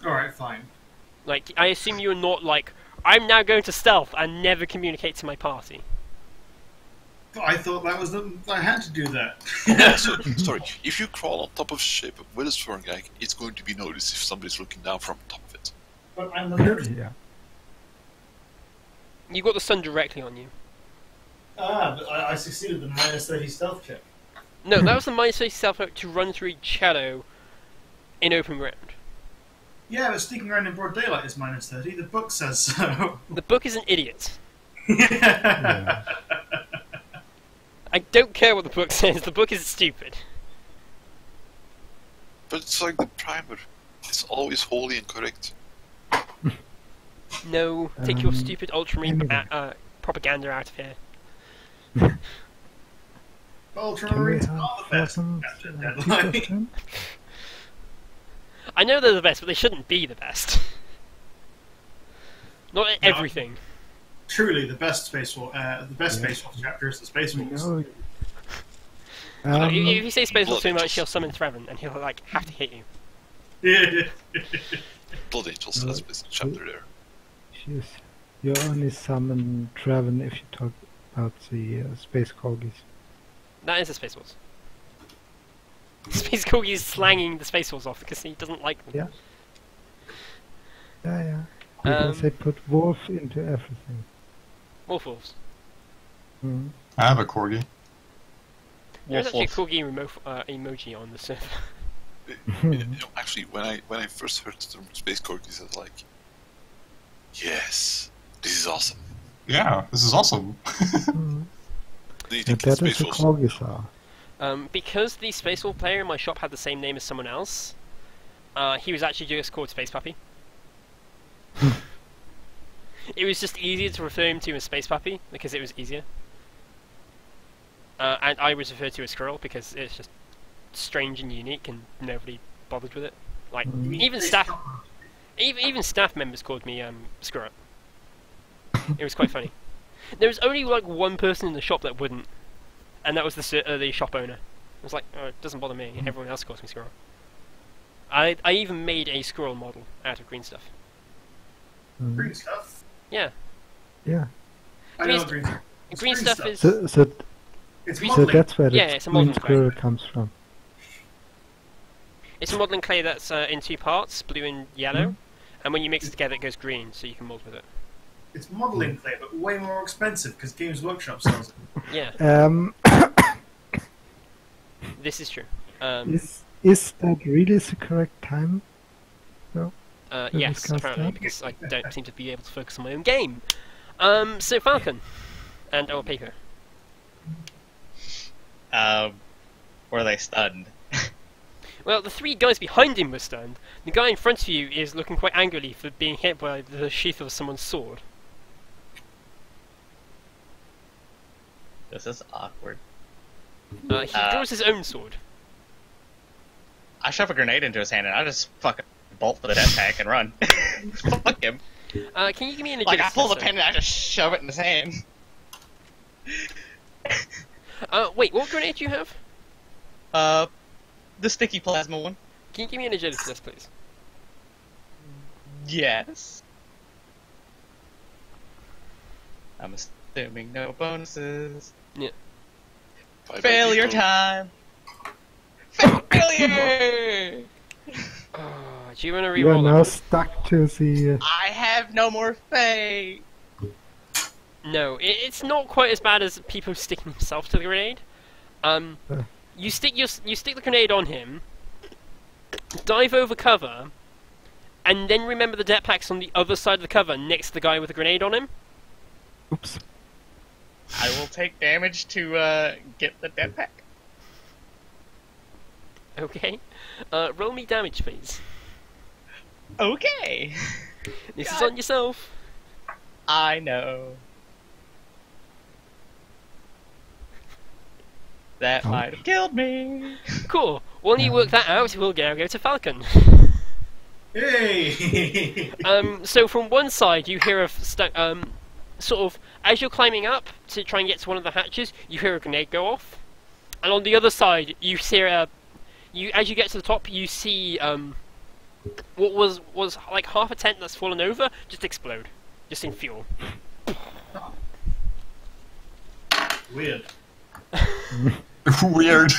Alright, fine. Like, I assume you're not like, I'm now going to stealth and never communicate to my party. I thought that was I had to do that. Yeah, so, sorry, if you crawl on top of a ship with a swarm gag, it's going to be noticed if somebody's looking down from top of it. But I'm the leader. Yeah. You got the sun directly on you. Ah, but I succeeded the minus 30 stealth check. No, that was the minus 30 self to run through shadow in open ground. Yeah, but sneaking around in broad daylight is minus 30. The book says so. The book is an idiot. Yeah. I don't care what the book says, the book is stupid. But it's like the primer. It's always wholly incorrect. No, take your stupid ultramarine propaganda out of here. Ultramarines Can we are the best. have Capture Falcon's deadline. question? I know they're the best, but they shouldn't be the best. Not at everything. Truly, the best Space War, Space Wolf chapter is the Space Wolves. No. If you say Space Wolf too much, he'll summon Threaven, and he'll like have to hit you. Blood Angels, that's the chapter there. Jeez. You only summon Draven if you talk about the space corgis. That is a Space Force. Space Corgi is slanging the Space Force off because he doesn't like them. Yeah. Yeah. Because they put wolf into everything. Wolves. Mm. I have a corgi. There's Wolf, actually a wolf. Corgi emoji on the server. Actually, when I first heard the term Space Corgis, I was like, yes, this is awesome. Yeah, this is awesome. Mm. Then you And think that Space is the Force. corgis are. Because the Space Wolf player in my shop had the same name as someone else, he was actually just called Space Puppy. It was just easier to refer him to as Space Puppy because it was easier. And I was referred to as Squirrel because it's just strange and unique and nobody bothered with it. Like, even staff members called me Squirrel. It was quite funny. There was only like one person in the shop that wouldn't, and that was the shop owner. I was like, oh, it doesn't bother me. Everyone else calls me Squirrel. I even made a squirrel model out of green stuff. Mm. Green stuff. Yeah. Yeah. I know green stuff. Green stuff is... So It's So modeling. that's where the Yeah, it's a green modeling squirrel comes from. It's a modelling clay that's in two parts, blue and yellow, and when you mix it together it goes green, so you can mould with it. It's modeling clay, but way more expensive because Games Workshop sells it. Yeah, this is true. Is that really the correct time? Yes, discuss apparently, that? because I don't seem to be able to focus on my own game. So Falcon, and Paper. Were they stunned? Well, the three guys behind him were stunned. The guy in front of you is looking quite angrily for being hit by the sheath of someone's sword. This is awkward. He draws his own sword. I shove a grenade into his hand and I just fucking bolt for the death pack and run. Fuck him. Can you give me an Like, agility I pull the test, pin and I just shove it in his hand. Wait, what grenade do you have? The sticky plasma one. Can you give me an agility test, please? Yes. I'm assuming no bonuses. Yeah. Bye-bye, Failure people. time! Failure! Do you want to You are reroll now that? stuck to the. I have no more fate! No, it's not quite as bad as people sticking themselves to the grenade. You stick the grenade on him, dive over cover, and then remember the jetpack's on the other side of the cover next to the guy with the grenade on him. Oops. I will take damage to get the death pack. Okay. Roll me damage, please. Okay. This is God. on yourself. I know. That might have killed me. Cool. While you work that out, we'll now go to Falcon. Hey! So from one side, you hear sort of, as you're climbing up to try and get to one of the hatches, you hear a grenade go off. And on the other side, you see as you get to the top, you see what was like half a tent that's fallen over just explode, just in fuel. Weird. Weird.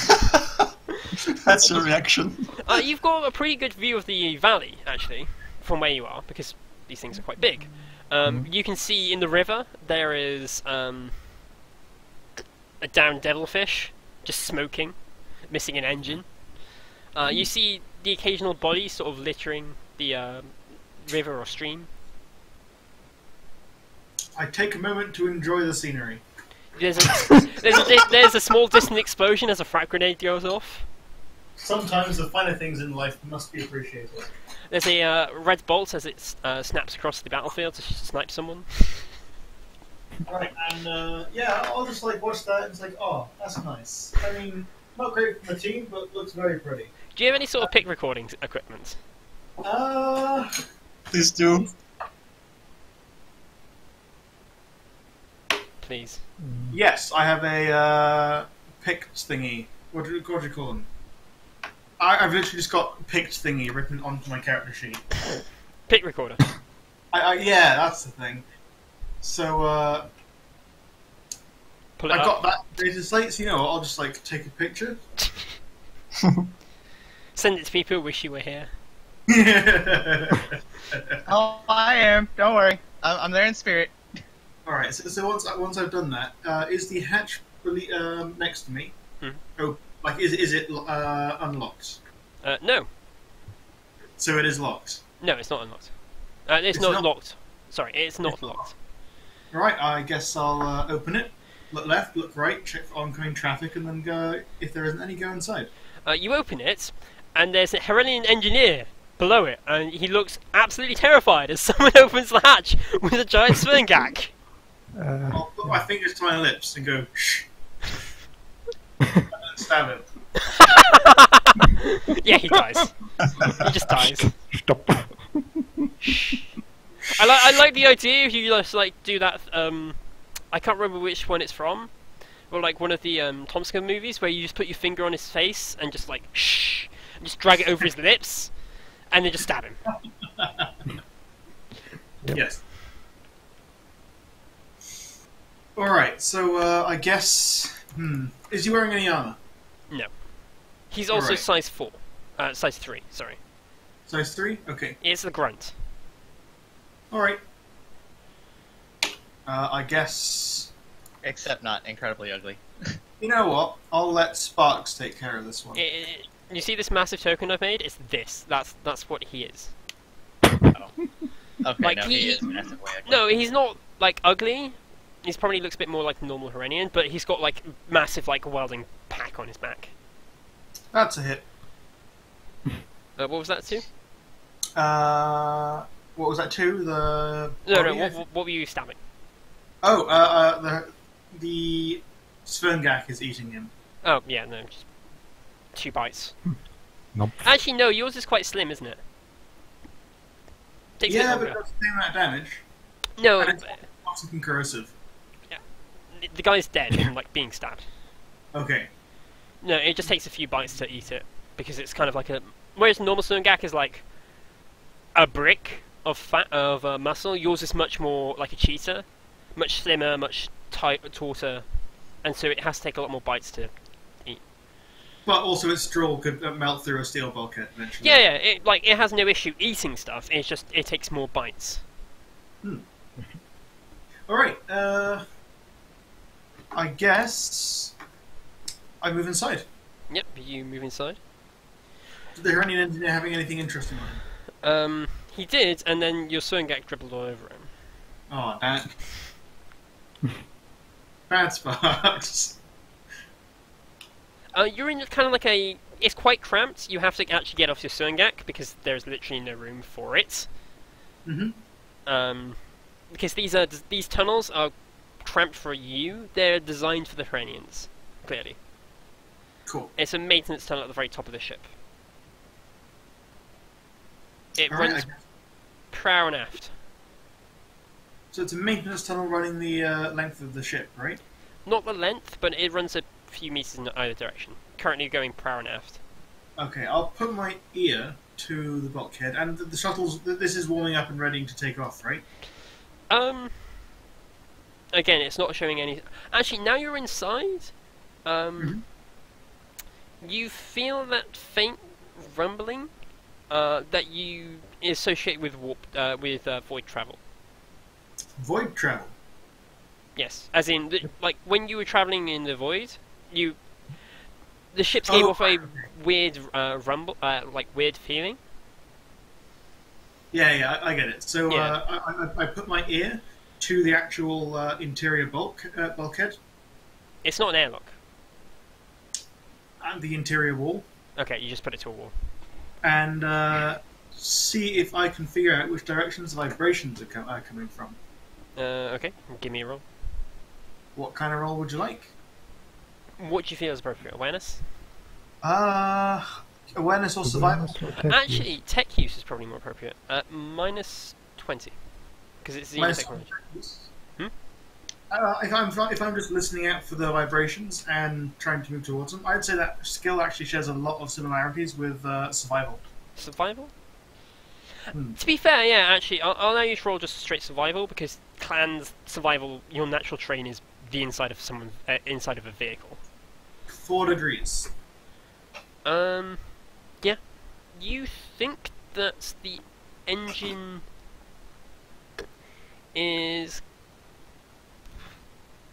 That's your reaction. You've got a pretty good view of the valley, actually, from where you are, because these things are quite big. You can see in the river there is a downed devilfish, just smoking, missing an engine. You see the occasional body sort of littering the river or stream. I take a moment to enjoy the scenery. There's a small distant explosion as a frag grenade goes off. Sometimes the finer things in life must be appreciated. There's a red bolt as it snaps across the battlefield to snipe someone. Right, and yeah, I'll just like watch that and it's like, oh, that's nice. I mean, not great for the team, but looks very pretty. Do you have any sort of pick recording equipment? Please do. Please. Yes, I have a picked thingy. What do you call them? I've literally just got picked thingy written onto my character sheet. Pick recorder. Yeah, that's the thing. So, Pull it I up. got that data slate, so you know what, I'll just like take a picture. Send it to people who wish you were here. Oh, I am. Don't worry. I'm there in spirit. Alright, so once I've done that, is the hatch next to me? Hmm. Oh, like is it unlocked? No. So it is locked. No, it's not unlocked. It's not locked. Sorry, it's not locked. Right, I guess I'll open it. Look left, look right, check for oncoming traffic, and then go. If there isn't any, go inside. You open it, and there's a Herelian engineer below it, and he looks absolutely terrified as someone opens the hatch with a giant swingak. I'll put my fingers to my lips and go shh, and then stab him. Yeah, he dies. He just dies. Stop. I like the idea if you just like do that. I can't remember which one it's from, or like one of the Tomska movies where you just put your finger on his face and just like shh, and just drag it over his lips, and then just stab him. Yep. Yes. Alright, so I guess. Is he wearing any armor? No, he's also Alright. size 4, size 3. Sorry, Size 3? Okay. it's the grunt. Alright. I guess. Except not incredibly ugly. You know what? I'll let Sparks take care of this one. You see this massive token I've made? It's this. That's what he is. Okay, Like, no, he is massively ugly. No, he's not like ugly. He's probably looks a bit more like a normal Herenian, but he's got like massive like welding pack on his back. That's a hit. What was that too? What was that? 2? The. No, body? what were you stabbing? Oh, the Svengak is eating him. Oh yeah, no, just 2 bites. Nope. Actually, no, yours is quite slim, isn't it? Takes a bit Yeah, but longer. it doesn't do that damage. No, And it's toxic and corrosive. the guy's dead from like being stabbed. Okay. No, it just takes a few bites to eat it because it's kind of like a. Whereas normal Sungak is like a brick of fat of muscle. Yours is much more like a cheetah, much slimmer, much tauter, and so it has to take a lot more bites to eat. But also, its straw could melt through a steel bulkhead eventually. Yeah, it has no issue eating stuff. It's just it takes more bites. Alright, I guess I move inside. Yep, you move inside. Did the Iranian engineer having anything interesting on him? He did, and then your Sungak dribbled all over him. Oh, damn. Bad Sparks. You're in kind of like a. It's quite cramped. You have to actually get off your Sungak because there's literally no room for it. Mm-hmm. Because these tunnels are cramped for you. They're designed for the Herenians, clearly. Cool. It's a maintenance tunnel at the very top of the ship. It Alright, runs prow and aft. so it's a maintenance tunnel running the length of the ship, right? Not the length, but it runs a few meters in either direction. Currently going prow and aft. Okay, I'll put my ear to the bulkhead, and the shuttle's. This is warming up and ready to take off, right? Again, it's not showing any. Actually, now you're inside. You feel that faint rumbling that you associate with void travel. Void travel. Yes, as in like when you were traveling in the void, the ships gave off a weird rumble, like weird feeling. Yeah, I get it. So Yeah. I put my ear to the actual interior bulkhead It's not an airlock. and the interior wall, Okay, you just put it to a wall. and see if I can figure out which directions the vibrations are coming from. Okay, give me a roll. What kind of roll would you like? What do you feel is appropriate? Awareness? Awareness or survival? Awareness or tech use? Actually, tech use is probably more appropriate. Minus 20. Because it's zero Minus technology. Hmm? If I'm just listening out for the vibrations and trying to move towards them, I'd say that skill actually shares a lot of similarities with survival. Survival? To be fair, yeah, actually, I'll now use roll just straight survival, because clans survival, your natural terrain is the inside of someone inside of a vehicle. 4 degrees. Yeah. You think that the engine is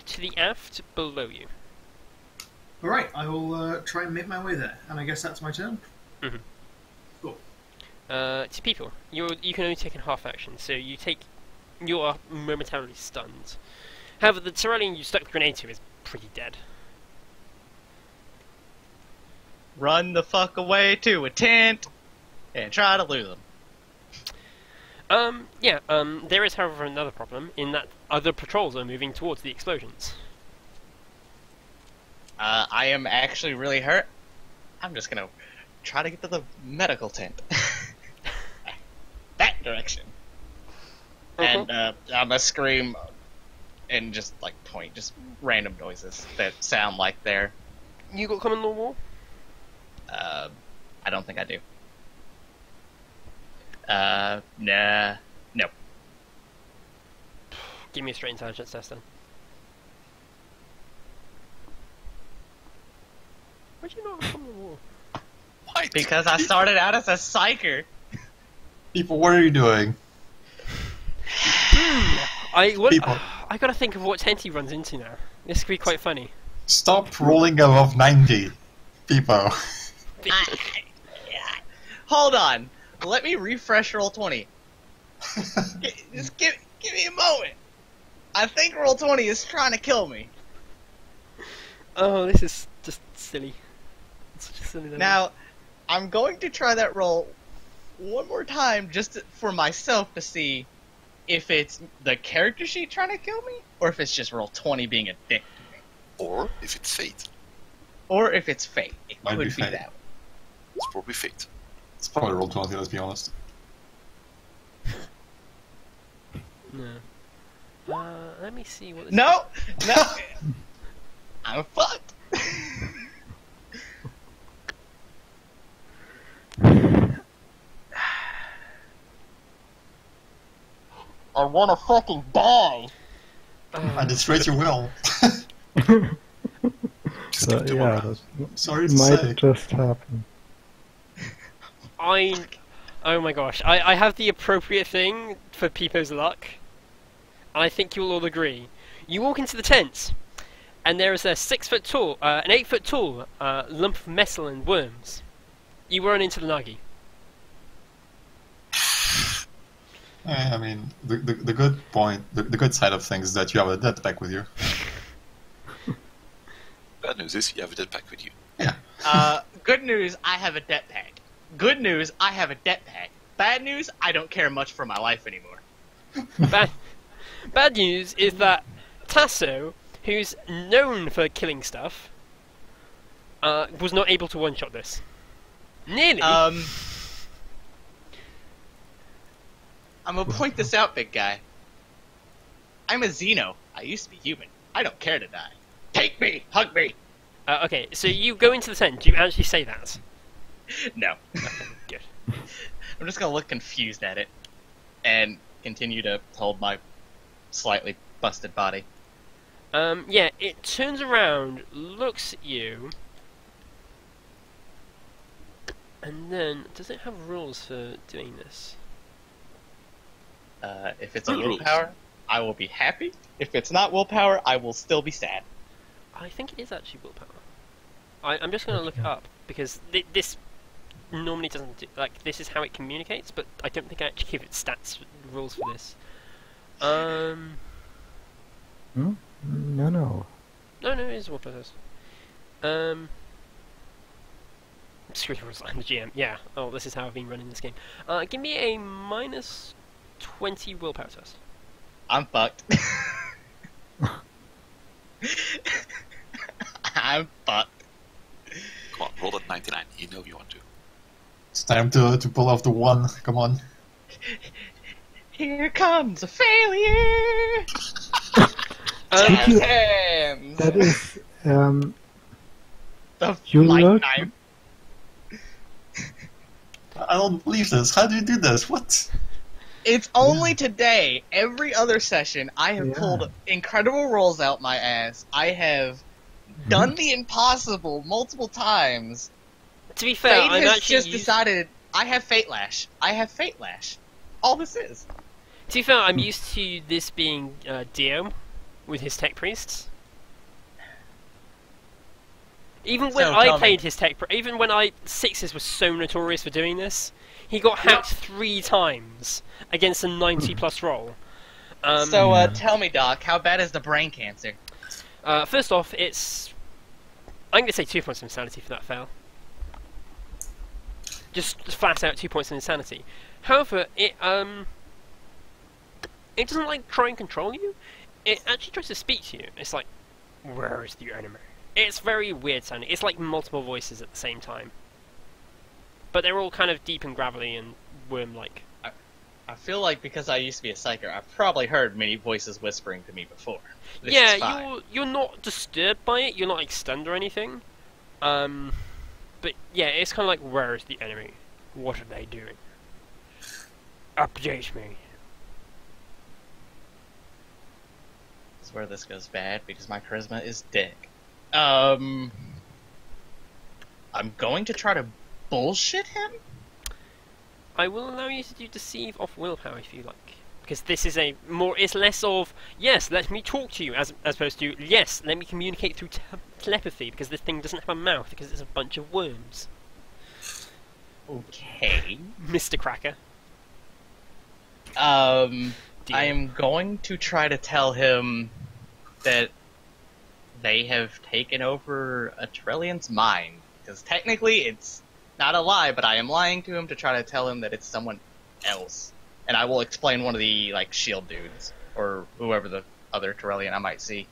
to the aft below you. Alright, I will try and make my way there, and I guess that's my turn. Mhm. Cool. To people, you can only take a half action, so you are momentarily stunned. However, the Tyrellian you stuck the grenade to is pretty dead. Run the fuck away to a tent and try to lose them. There is, however, another problem in that other patrols are moving towards the explosions. I am actually really hurt. I'm just gonna try to get to the medical tent. That direction. And I'm gonna scream and just like point, just random noises that sound like they're. You got common law war? I don't think I do. Nah, no. Give me a straight intelligence test then. Why'd you not have common law war? Why? Because I started out as a psyker. People, what are you doing? People. I gotta think of what tent he runs into now. This could be quite funny. Stop rolling above 90, people. Hold on. Let me refresh roll 20. Just give me a moment. I think roll 20 is trying to kill me. Oh, this is just silly. It's such a silly level. Now, I'm going to try that roll one more time just for myself to see if it's the character sheet trying to kill me, or if it's just roll 20 being a dick to me. Or if it's fate. Or if it's fate. It Might could be be fate. that. It's probably fate. It's probably roll 20, let's be honest. No. Let me see what this No! I'm fucked. I wanna fucking die. And it's straight you will. Just give them a yeah, round. that Sorry to might say. just happen. Oh my gosh, I have the appropriate thing for Peepo's luck. And I think you'll all agree. You walk into the tent, and there is a 8 foot tall lump of metal and worms. You run into the Nagi. I mean, the good point, the good side of things is that you have a dead pack with you. Bad news is you have a dead pack with you. Yeah. Good news, I have a debt pack. Good news, I have a debt pack. Bad news, I don't care much for my life anymore. Bad news is that Tasso, who's known for killing stuff, was not able to one-shot this. Nearly. I'm gonna point this out, big guy. I'm a Xeno. I used to be human. I don't care to die. Take me! Hug me! Okay, so you go into the tent. Do you actually say that? No. Good. I'm just gonna look confused at it and continue to hold my slightly busted body. Yeah, it turns around, looks at you, and then does it have rules for doing this? If it's a willpower, I will be happy. If it's not willpower, I will still be sad. I think it is actually willpower. I'm just going to look it up because this normally doesn't do, like, this is how it communicates, but I don't think I actually give it stats rules for this. No. No, it is what it is. Screw the rules, I'm the GM. Yeah. Oh, this is how I've been running this game. Give me a minus 20 willpower test. I'm fucked. I'm fucked. Come on, roll that 99. You know you want to. It's time to pull off the one. Come on. Here comes a failure. Did you- Hands. That is, The you light look- knife. I don't believe this. How do you do this? What? It's only today. Every other session, I have Yeah. pulled incredible rolls out my ass. I have done the impossible multiple times. To be fair, Fate I'm has actually just decided I have Fate Lash. I have Fate Lash. All this is. To be fair, I'm used to this being Dio with his tech priests. Even when So, I tell me. played his tech, even when Sixes was so notorious for doing this, he got hacked 3 times against a 90+ roll. So, tell me, Doc, how bad is the brain cancer? First off, I'm going to say 2 points of insanity for that fail. Just flat out 2 points of insanity. However, it doesn't like try and control you. It actually tries to speak to you. It's like, where is the enemy? It's very weird sounding. It's like multiple voices at the same time. But they're all kind of deep and gravelly and worm-like. I feel like because I used to be a psyker, I've probably heard many voices whispering to me before. This is fine. You're not disturbed by it. You're not like stunned or anything. But yeah, it's kind of like, where is the enemy? What are they doing? Update me. This is where this goes bad because my charisma is dick. I'm going to try to bullshit him. I will allow you to do deceive off willpower if you like, because this is it's less of yes, let me talk to you as opposed to yes, let me communicate through telepathy, because this thing doesn't have a mouth because it's a bunch of worms. Okay. Mr. Cracker. I Deal. am going to try to tell him that they have taken over a Trillian's mind. Because technically it's not a lie, but I am lying to him to try to tell him that it's someone else. And I will explain one of the, shield dudes. Or whoever the other Trillian I might see.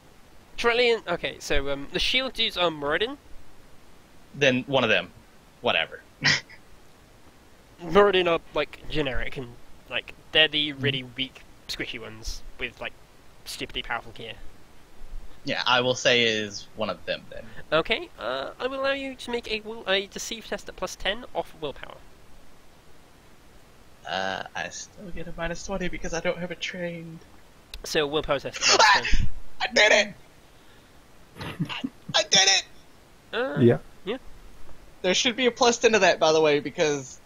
Trillian. Okay, so the shield dudes are Muradin. Then one of them. Whatever. Muradin are generic and they're the really weak, squishy ones with stupidly powerful gear. Yeah, I will say is one of them then. Okay, I will allow you to make a deceive test at +10 off willpower. I still get a -20 because I don't have it trained. So willpower test at -10. I did it! I did it! Yeah. There should be a +10 to that, by the way, because,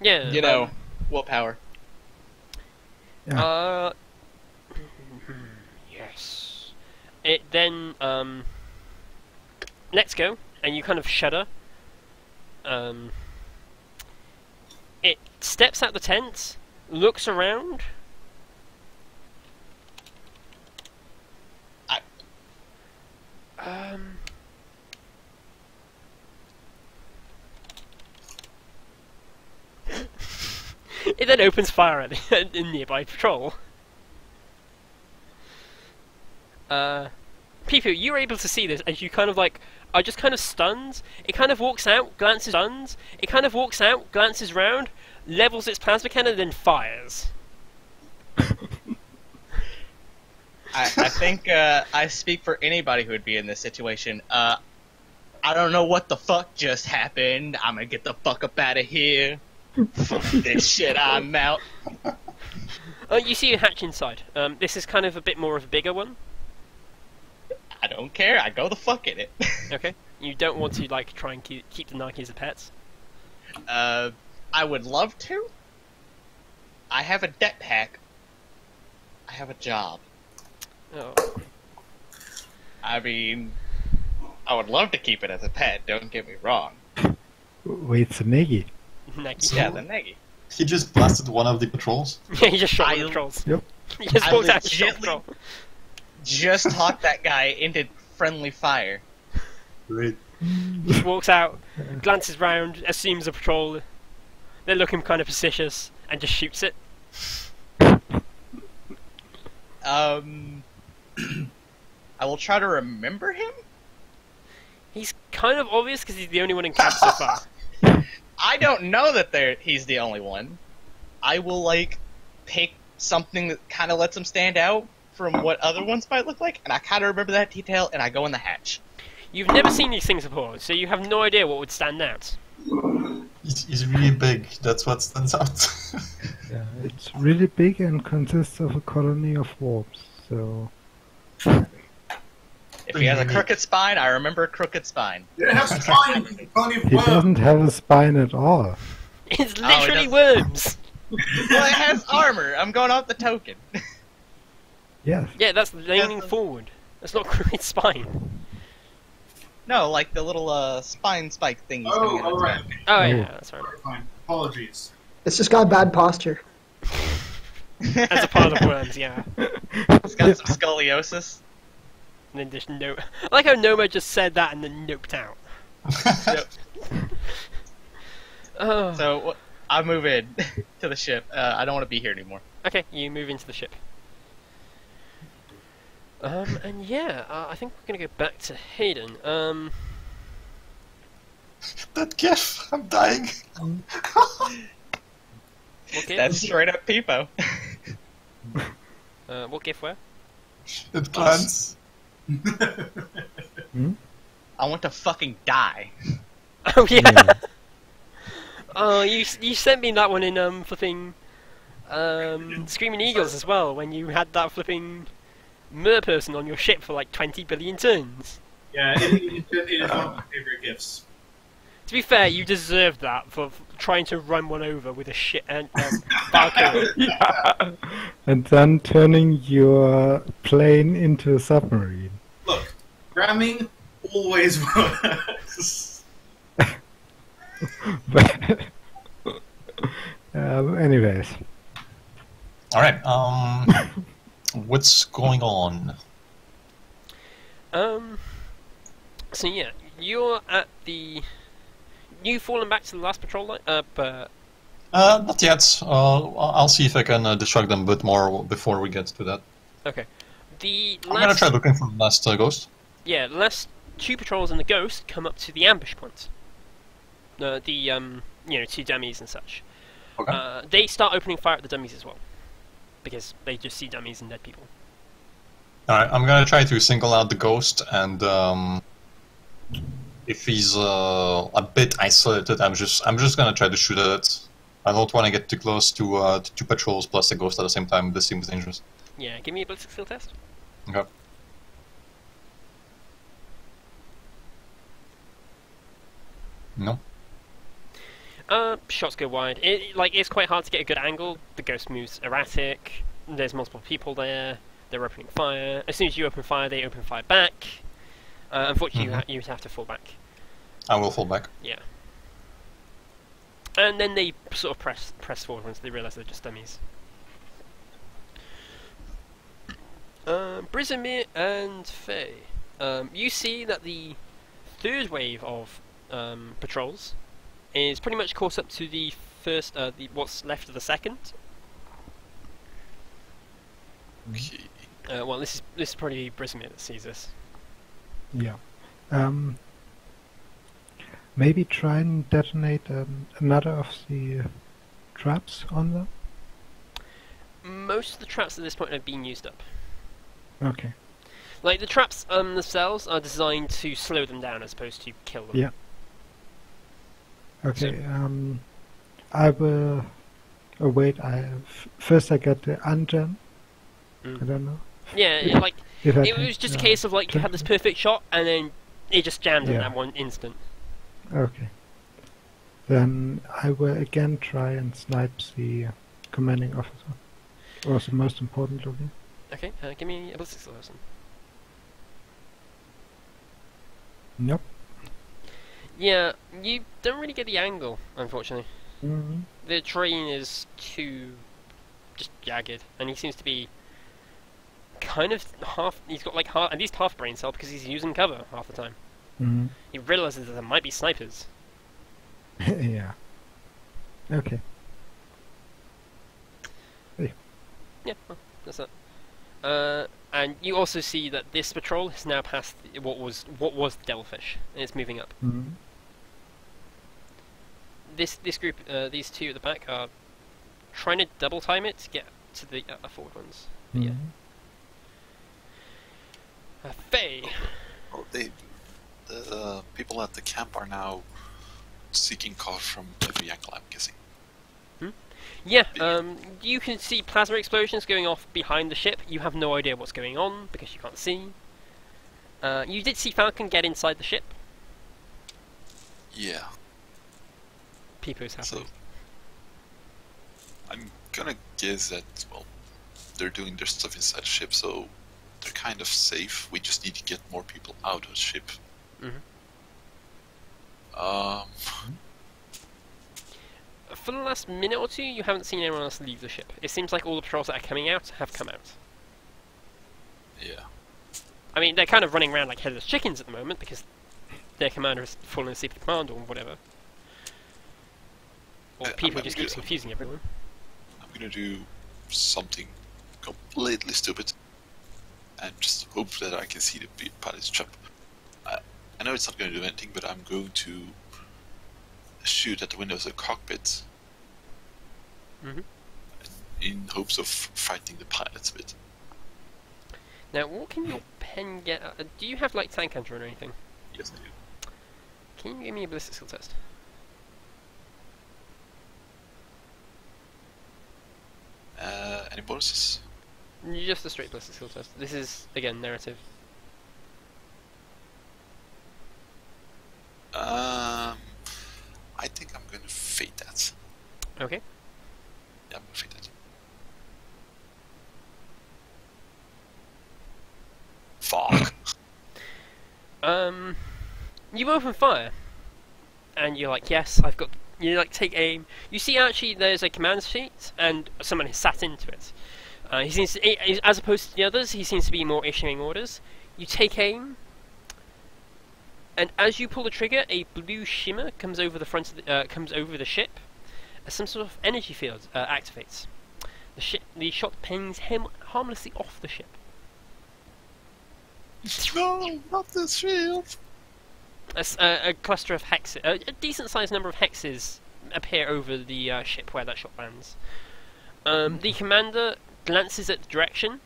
Yeah. willpower. Yeah. Yes. It then let's go, and you kind of shudder. It steps out the tent, looks around. It then opens fire at the nearby patrol. Pipu, you're able to see this as you kind of are just kind of stunned. It kind of walks out, glances stunned. It kind of walks out, glances round, levels its plasma cannon, then fires. I think I speak for anybody who would be in this situation. I don't know what the fuck just happened. I'm gonna get the fuck up out of here. Fuck this shit, I'm out. You see a hatch inside. This is kind of a bit more of a bigger one. I don't care. I go the fuck in it. Okay. You don't want to try and keep the Nikes as pets. I would love to. I have a debt pack. I have a job. Oh. I mean, I would love to keep it as a pet. Don't get me wrong. Wait, it's a Negi. Nike. Yeah, the Negi. He just blasted one of the patrols. Yeah, he just shot one of the trolls. Yep. He just I walked out and shot the legitly- troll. Just talked that guy into friendly fire. Great. Just walks out, glances round, assumes a patrol. They're looking kind of suspicious, and just shoots it. I will try to remember him. He's kind of obvious because he's the only one in camp so far. I don't know that he's the only one. I will pick something that kind of lets him stand out from what other ones might look like, and I kind of remember that detail, and I go in the hatch. You've never seen these things before, so you have no idea what would stand out. He's really big. That's what stands out. Yeah, it's really big and consists of a colony of warps. So If he has a crooked spine, I remember crooked spine. It has spine. Plenty of he worms. doesn't have a spine at all. It's it literally doesn't. worms. Well, it has armor. I'm going off the token. Yes. Yeah, that's leaning Yes. forward. That's not crooked spine. No, like the little spine spike thingies coming out of its alright. back. Oh yeah, that's right. Fine. Apologies. It's just got bad posture. As a part of worms, yeah. It's got some scoliosis. And then just no. I like how Noma just said that and then noped out. Yep. Oh. So I move in to the ship. I don't want to be here anymore. Okay, you move into the ship. And yeah, I think we're gonna go back to Hayden. That gif, I'm dying. What gif? That's straight up Peepo. What gif where? It plants. I want to fucking die. Oh yeah. Yeah. Oh, you sent me that one in flipping Screaming Eagles as well, when you had that flipping mer person on your ship for like 20 billion turns. Yeah, it is one of my favorite gifts. To be fair, you deserved that for trying to run one over with a shit and Valkyrie. Yeah. And then turning your plane into a submarine. Look, ramming always works. But anyways, Alright, what's going on? So yeah, you're at the. You fallen back to the last patrol line, but Not yet. I'll see if I can distract them a bit more before we get to that. okay. The I'm gonna last, try looking for the last ghost. yeah, the last two patrols and the ghost come up to the ambush point. Two dummies and such. Okay. They start opening fire at the dummies as well, because they just see dummies and dead people. Alright, I'm gonna try to single out the ghost, and if he's a bit isolated, I'm just gonna try to shoot at it. I don't want to get too close to two patrols plus a ghost at the same time. This seems dangerous. Yeah, give me a ballistic skill test. Okay. No. Shots go wide. It's quite hard to get a good angle. The ghost moves erratic. There's multiple people there. They're opening fire. As soon as you open fire, they open fire back. Unfortunately, you have to fall back. I will fall back. Yeah. And then they sort of press forward once they realise they're just dummies. Brisimir and Faye. You see that the third wave of patrols is pretty much caught up to the first, what's left of the second. Okay. Well, this is probably Brisimir that sees this. yeah. Maybe try and detonate another of the traps on them. Most of the traps at this point have been used up. Okay. Like the traps themselves are designed to slow them down as opposed to kill them. Yeah. Okay. I will. Oh wait. First I get the ungen. I don't know. Yeah, like If I it can, was just a case of like you had this perfect shot and then it just jammed in Yeah. that one instant. Okay. Then I will again try and snipe the commanding officer. Or the most important looking. Okay, give me a ballistic skill test. Nope. Yeah, you don't really get the angle, unfortunately. Mm-hmm. The terrain is too just jagged, and he seems to be kind of half. He's got like at least half brain cell because he's using cover half the time. Mm-hmm. He realizes that there might be snipers. Yeah. Okay. Yeah, well, that's it. And you also see that this patrol has now passed what was the devilfish, and it's moving up. Mm-hmm. This group, these two at the back, are trying to double time it to get to the forward ones. But yeah. Faye. Well, the people at the camp are now seeking cover from every angle, I'm guessing. Yeah, you can see plasma explosions going off behind the ship. You have no idea what's going on because you can't see. You did see Falcon get inside the ship. Yeah. People's happy. So I'm gonna guess that, well, they're doing their stuff inside the ship, so they're kind of safe. We just need to get more people out of the ship. For the last minute or two, you haven't seen anyone else leave the ship. It seems like all the patrols that are coming out have come out. Yeah. I mean, they're kind of running around like headless chickens at the moment because their commander has fallen asleep at command or whatever. Or people just keeps confusing everyone. I'm gonna do something completely stupid and just hope that I can see the pilot's trap. I know it's not gonna do anything, but I'm going to shoot at the windows of the cockpit in hopes of frightening the pilots a bit. Now, what can your pen get? Do you have like tank hunter or anything? Yes, I do. Can you give me a ballistic skill test? Any bonuses? Just a straight ballistic skill test. This is again narrative. I think I'm going to fade that. Okay. Yeah, I'm going to fade that. Fuck. You open fire, and you're like, yes, I've got. You like take aim. You see, actually, there's a command sheet, and someone has sat into it. He seems, to, as opposed to the others, he seems to be more issuing orders. You take aim, and as you pull the trigger, a blue shimmer comes over the front of the ship, as some sort of energy field activates. The shot pings harmlessly off the ship. No, not this field. A cluster of hexes, a decent-sized number of hexes appear over the ship where that shot lands. The commander glances at the direction,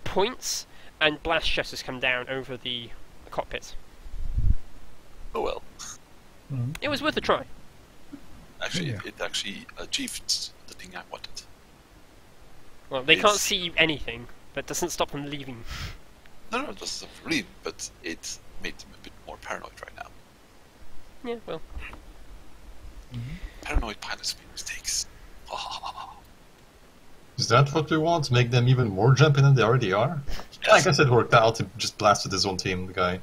points, and blast shutters come down over the cockpit. Oh well. It was worth a try. Actually, Yeah. it actually achieved the thing I wanted. Well, they can't It's- see anything, but doesn't stop them leaving. No, it doesn't really, but it made them a bit more paranoid right now. Yeah, well. Paranoid pilots make mistakes. Is that what we want? Make them even more jumpy than they already are? I guess it worked out. He just blasted his own team, the guy.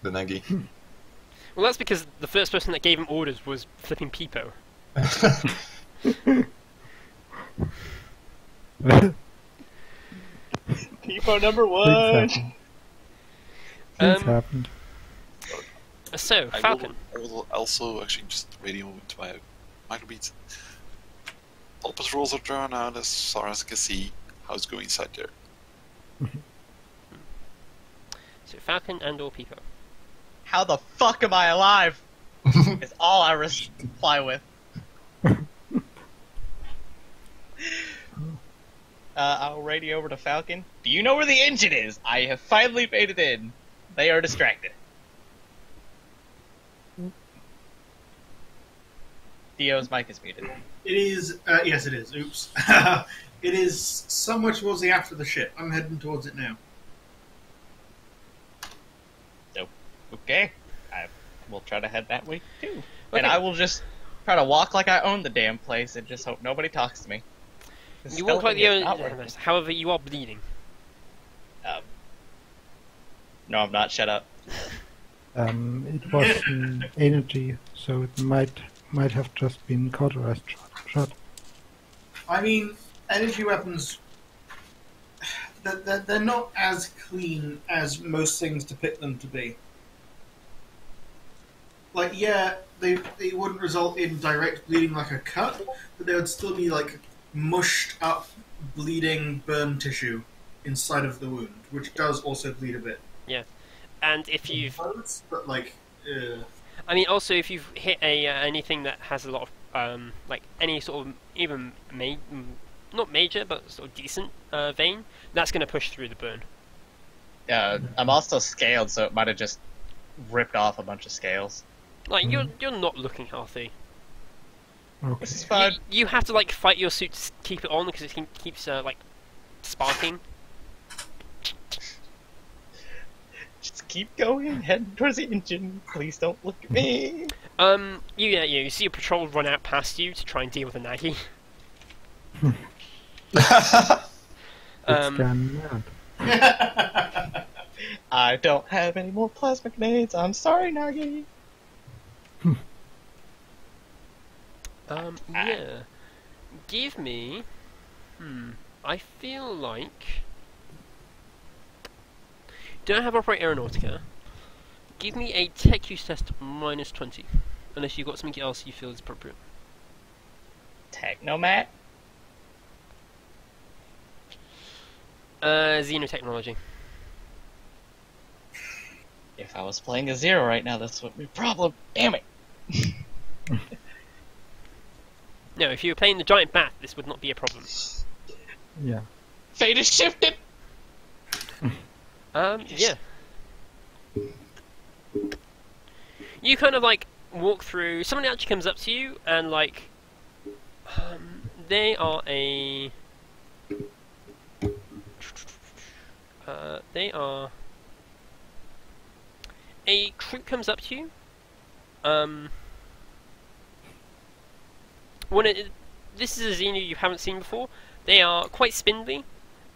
The Negi. Well, that's because the first person that gave him orders was flipping Peepo. People number Things one. happen. Things Um, happened. So, Falcon. I will also actually just radio into my microbeat. All patrols are drawn out as far as I can see. How's it going inside there? So, Falcon and or Peepo. How the fuck am I alive? Is all I reply with. I'll radio over to Falcon. Do you know where the engine is? I have finally made it in. They are distracted. Dio's mic is muted. It is, yes, it is. Oops. It is somewhere towards the aft of the ship. I'm heading towards it now. Okay, I will try to head that way too. Okay. And I will just try to walk like I own the damn place and just hope nobody talks to me. You walk like the Stealthing is not working. owner. However, you are bleeding. No, I'm not. Shut up. It was an energy, so it might have just been cauterized shot. I mean, energy weapons, they're not as clean as most things depict them to be. Like, yeah, they wouldn't result in direct bleeding like a cut, but they would still be like mushed up, bleeding burn tissue inside of the wound, which does also bleed a bit. And if you've, But like, I mean, also if you've hit anything that has a lot of, like any sort of even not major but sort of decent vein, that's going to push through the burn. I'm also scaled, so it might have just ripped off a bunch of scales. Like you're not looking healthy. Okay. This is fun. You have to like fight your suit to keep it on because it keeps like sparking. Just keep going, head towards the engine. Please don't look at me. You see a patrol run out past you to try and deal with a Nagi. It's gone mad. I don't have any more plasma grenades. I'm sorry, Nagi. Yeah. Give me. I feel like. Don't have operate aeronautica. Give me a tech use test -20, unless you've got something else you feel is appropriate. Technomat? Xenotechnology. If I was playing a zero right now, this would be a problem. Damn it. No, if you were playing the giant bat, this would not be a problem. Yeah. Fate is shifted. Yeah. You kind of like walk through. Someone actually comes up to you and like, they are a. They are. A troop comes up to you. This is a Xenu you haven't seen before. They are quite spindly,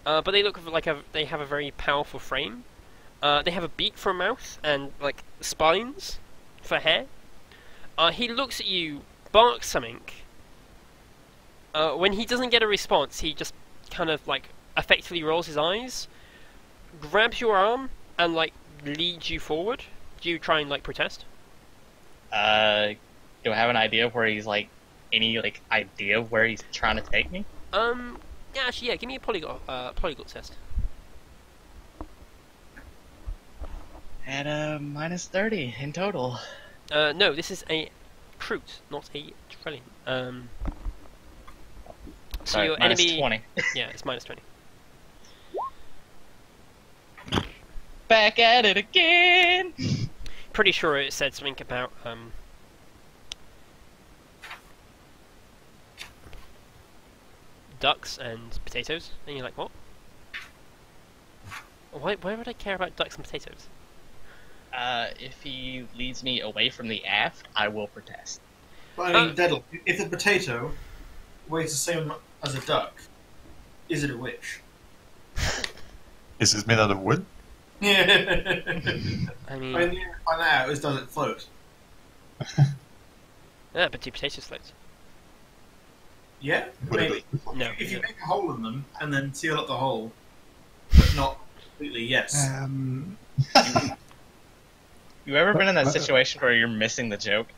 but they look like they have a very powerful frame. They have a beak for a mouth and like spines for hair. He looks at you, barks something. When he doesn't get a response, he just kind of like effectively rolls his eyes, grabs your arm, and like leads you forward. Do you try and like protest? Do I have an idea of where he's like any like idea of where he's trying to take me? Yeah, actually, yeah. Give me a polyglot test. At -30 in total. No, this is a Crute, not a Trellian. So Sorry, your minus enemy. 20. Yeah, it's -20. Back at it again. Pretty sure it said something about ducks and potatoes, and you're like, what? Why would I care about ducks and potatoes? If he leads me away from the aft, I will protest. But I mean, Deadle, if a potato weighs the same as a duck, is it a witch? Is it made out of wood? Yeah. I mean, I mean, by now, does it float? yeah, but do potatoes float? Yeah, Would it maybe. be- No. If you make a hole in them and then seal up the hole, but not completely, yes. You ever been in that But- situation where you're missing the joke?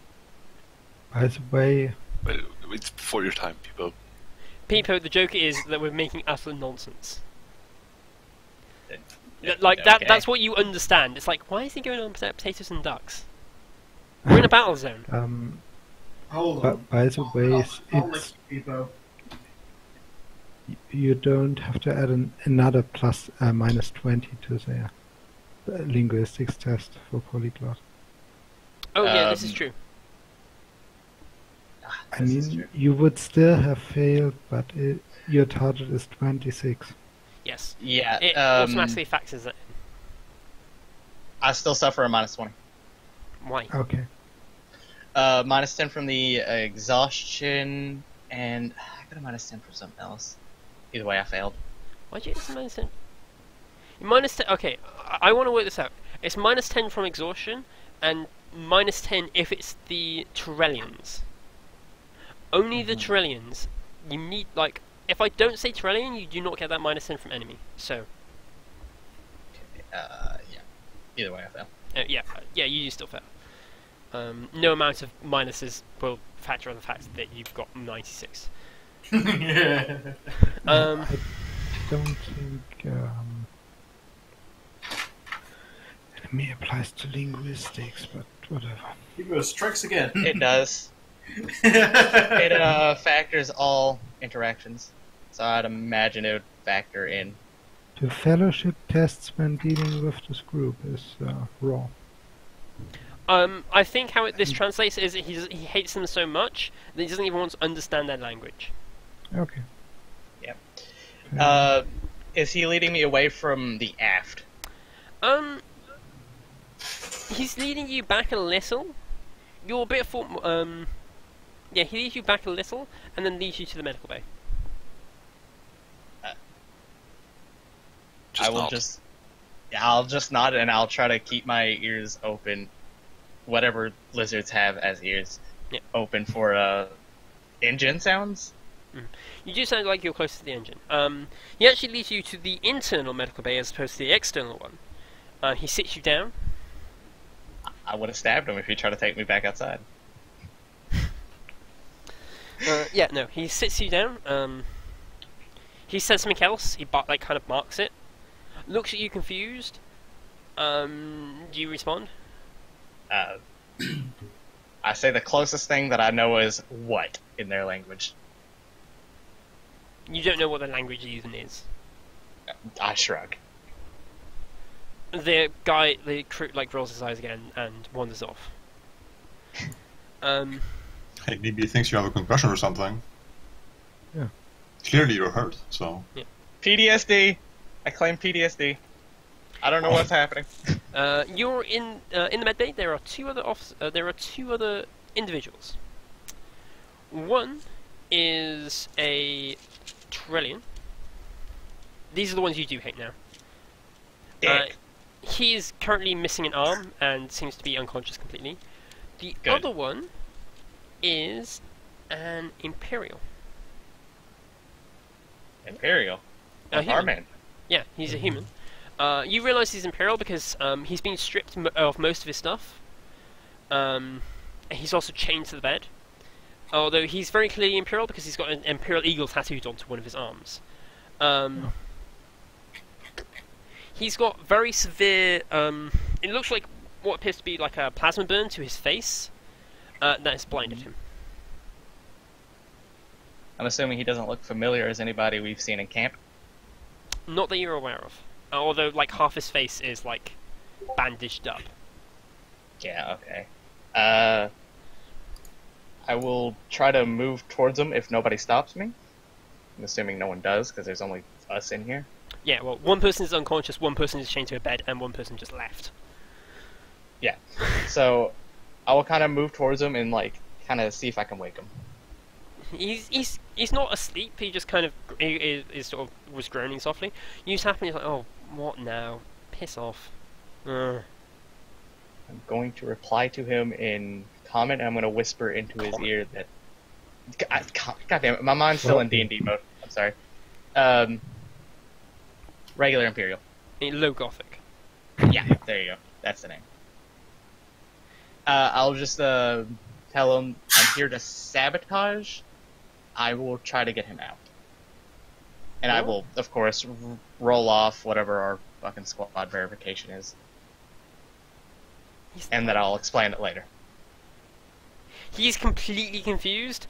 By the way, But it's before your time, people. Peepo, the joke is that we're making utter nonsense. Yeah, Like that. okay. That's what you understand. It's like, why is he going on about potatoes and ducks? We're in a battle zone. Hold on. but by the way, I'll it's make people. you don't have to add another plus -20 to their linguistics test for polyglot. Oh yeah, this is true. I This is mean, true. you would still have failed, but your target is 26. Yes. Yeah, It automatically factors that in. I still suffer a -20. Why? Okay. -10 from the exhaustion, and I got a -10 for something else. Either way, I failed. Why'd you get this -10? -10. Okay, I want to work this out. It's -10 from exhaustion, and -10 if it's the Turellians. Only the Turellians. You need like. If I don't say Turellian, you do not get that -10 from enemy. So, Yeah. Either way, I fail. yeah, you still fail. No amount of minuses will factor on the fact that you've got 96. Yeah. I don't think enemy applies to linguistics, but whatever. People strikes again. It does. It factors all interactions, so I'd imagine it would factor in. The fellowship tests when dealing with this group is raw. I think how this translates is that he hates them so much that he doesn't even want to understand their language. Okay. Is he leading me away from the aft? He's leading you back a little. You're a bit yeah, he leads you back a little, and then leads you to the medical bay. I'll just nod, and I'll try to keep my ears open, whatever lizards have as ears, open for engine sounds. You do sound like you're close to the engine. He actually leads you to the internal medical bay as opposed to the external one. He sits you down. I would have stabbed him if he tried to take me back outside. Yeah, no, he sits you down. He says something else. He kind of marks it. Looks at you confused. Do you respond? I say the closest thing that I know is what in their language. You don't know what the language even is. I shrug. The guy, rolls his eyes again and wanders off. Hey, maybe he thinks you have a concussion or something. Yeah. Clearly you're hurt, so... Yeah. PTSD! I claim PTSD. I don't know what's happening. You're in the med bay. There are two other individuals. One is a Trillion. These are the ones you do hate now. He is currently missing an arm and seems to be unconscious completely. The other one is an Imperial. Imperial? Human. Yeah, he's a human. You realise he's Imperial because he's been stripped of most of his stuff. He's also chained to the bed. Although he's very clearly Imperial because he's got an Imperial Eagle tattooed onto one of his arms. He's got very severe... it looks like what appears to be like a plasma burn to his face that has blinded him. I'm assuming he doesn't look familiar as anybody we've seen in camp. Not that you're aware of. Although, half his face is, bandaged up. Yeah, okay. I will try to move towards him if nobody stops me. I'm assuming no one does, because there's only us in here. Yeah, well, one person is unconscious, one person is chained to a bed, and one person just left. Yeah. So, I will kind of move towards him and, kind of see if I can wake him. He's not asleep. He just kind of is sort of was groaning softly. You tap him. He's like, "Oh, what now? Piss off." I'm going to reply to him in comment, and I'm going to whisper into his ear that. God damn it! My mind's still in D&D mode. I'm sorry. Regular Imperial. Low Gothic. Yeah, there you go. That's the name. I'll just tell him I'm here to sabotage. I will try to get him out. And I will, of course, roll off whatever our fucking squad verification is. And then I'll explain it later. He's completely confused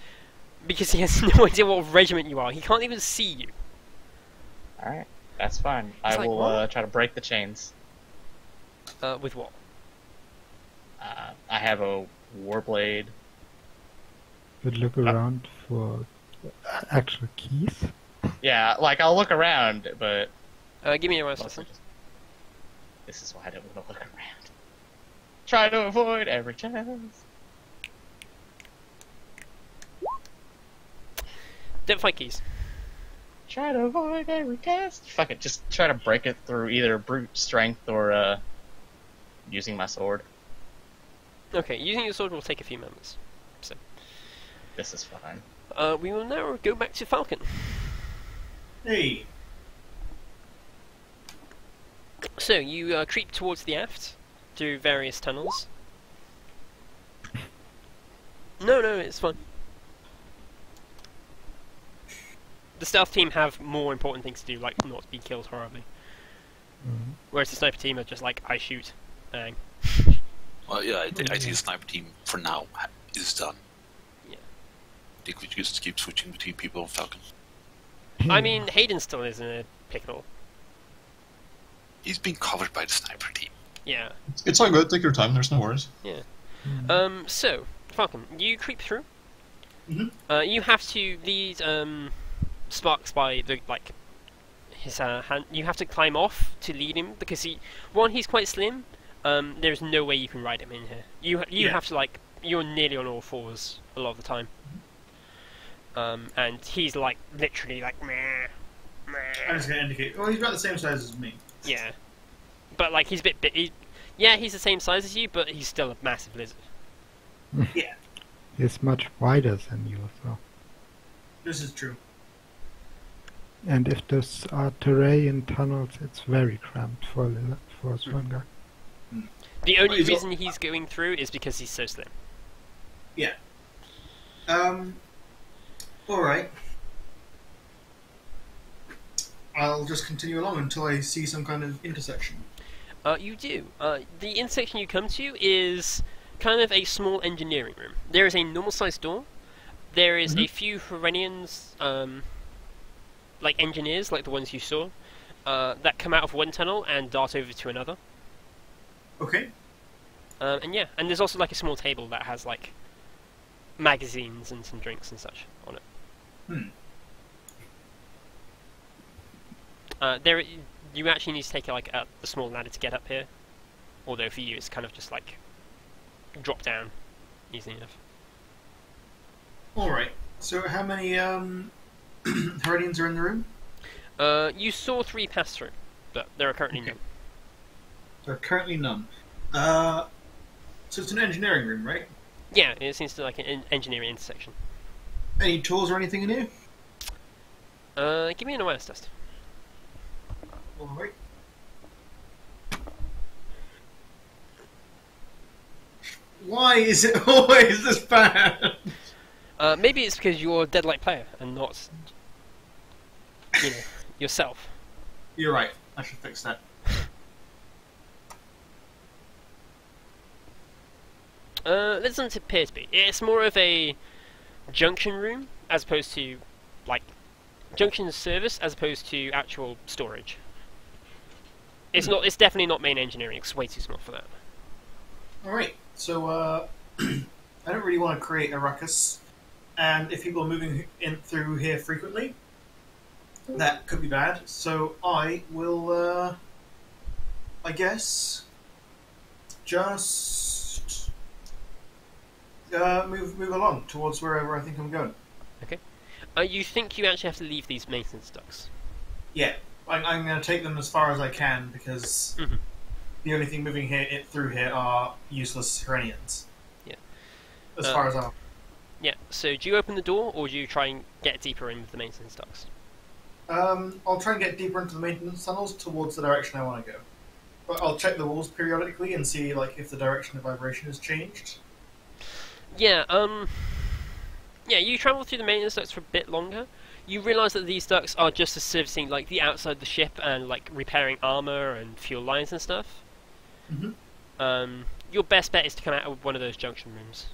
because he has no idea what regiment you are. He can't even see you. Alright, that's fine. He's I will try to break the chains. With what? I have a warblade. But look around for actual keys. Yeah, I'll look around, but... Give me a resistance. This is why I don't want to look around. Try to avoid every chance. Don't fight keys. Try to avoid every test. Fuck it, just try to break it through either brute strength or using my sword. Okay, using your sword will take a few moments. So this is fine. We will now go back to Falcon. Hey. So you creep towards the aft through various tunnels. No, it's fine. The stealth team have more important things to do, like not be killed horribly. Whereas the sniper team are just like, I shoot, bang. Well, yeah, I think the sniper team, for now, is done. Yeah. They could just keep switching between people on Falcon. I mean, Hayden still is in a pickle. He's being covered by the sniper team. Yeah. It's all good. Take your time. There's no worries. Yeah. So, Falcon, you creep through. Mhm. You have to lead Sparks by the his hand. You have to climb off to lead him because he's quite slim. There's no way you can ride him in here. You Yeah. have to you're nearly on all fours a lot of the time. And he's literally meh, meh. I'm just going to indicate. Well, he's about the same size as me. Yeah, but he's a bit big. Yeah, he's the same size as you, but he's still a massive lizard. Yeah, He's much wider than you, so. this is true. And if those are terrain tunnels, it's very cramped for a small guy. The only he's reason he's going through is because he's so slim. Yeah. Alright. I'll just continue along until I see some kind of intersection. You do. The intersection you come to is kind of a small engineering room. There is a normal-sized door. There is a few Herenians, engineers, like the ones you saw, that come out of one tunnel and dart over to another. Okay. And there's also a small table that has magazines and some drinks and such on it. You actually need to take a small ladder to get up here, although for you it's kind of just drop down easy enough. Alright. So how many Heredians are in the room? You saw 3 pass through, but there are currently none. There are currently none. So it's an engineering room, right? Yeah, it seems to an engineering intersection. Any tools or anything in here? Give me an awareness test. Alright. Why is it always this bad? Maybe it's because you're a Deadlight player and not, yourself. You're right. I should fix that. This doesn't appear to be. It's more of a junction room as opposed to, junction service as opposed to actual storage. It's not. It's definitely not main engineering. It's way too small for that. Alright, so I don't really want to create a ruckus, and if people are moving in through here frequently, that could be bad. So I will, I guess, just move along towards wherever I think I'm going. Okay. You think you actually have to leave these maintenance ducts? Yeah, I'm going to take them as far as I can because the only thing moving through here are useless Herenians. Yeah. As far as I'm... Yeah, so do you open the door, or do you try and get deeper in with the maintenance ducts? I'll try and get deeper into the maintenance tunnels towards the direction I want to go. But I'll check the walls periodically and see if the direction of vibration has changed. Yeah, yeah, you travel through the maintenance ducts for a bit longer. You realise that these ducts are just for servicing the outside of the ship and repairing armour and fuel lines and stuff. Your best bet is to come out of one of those junction rooms.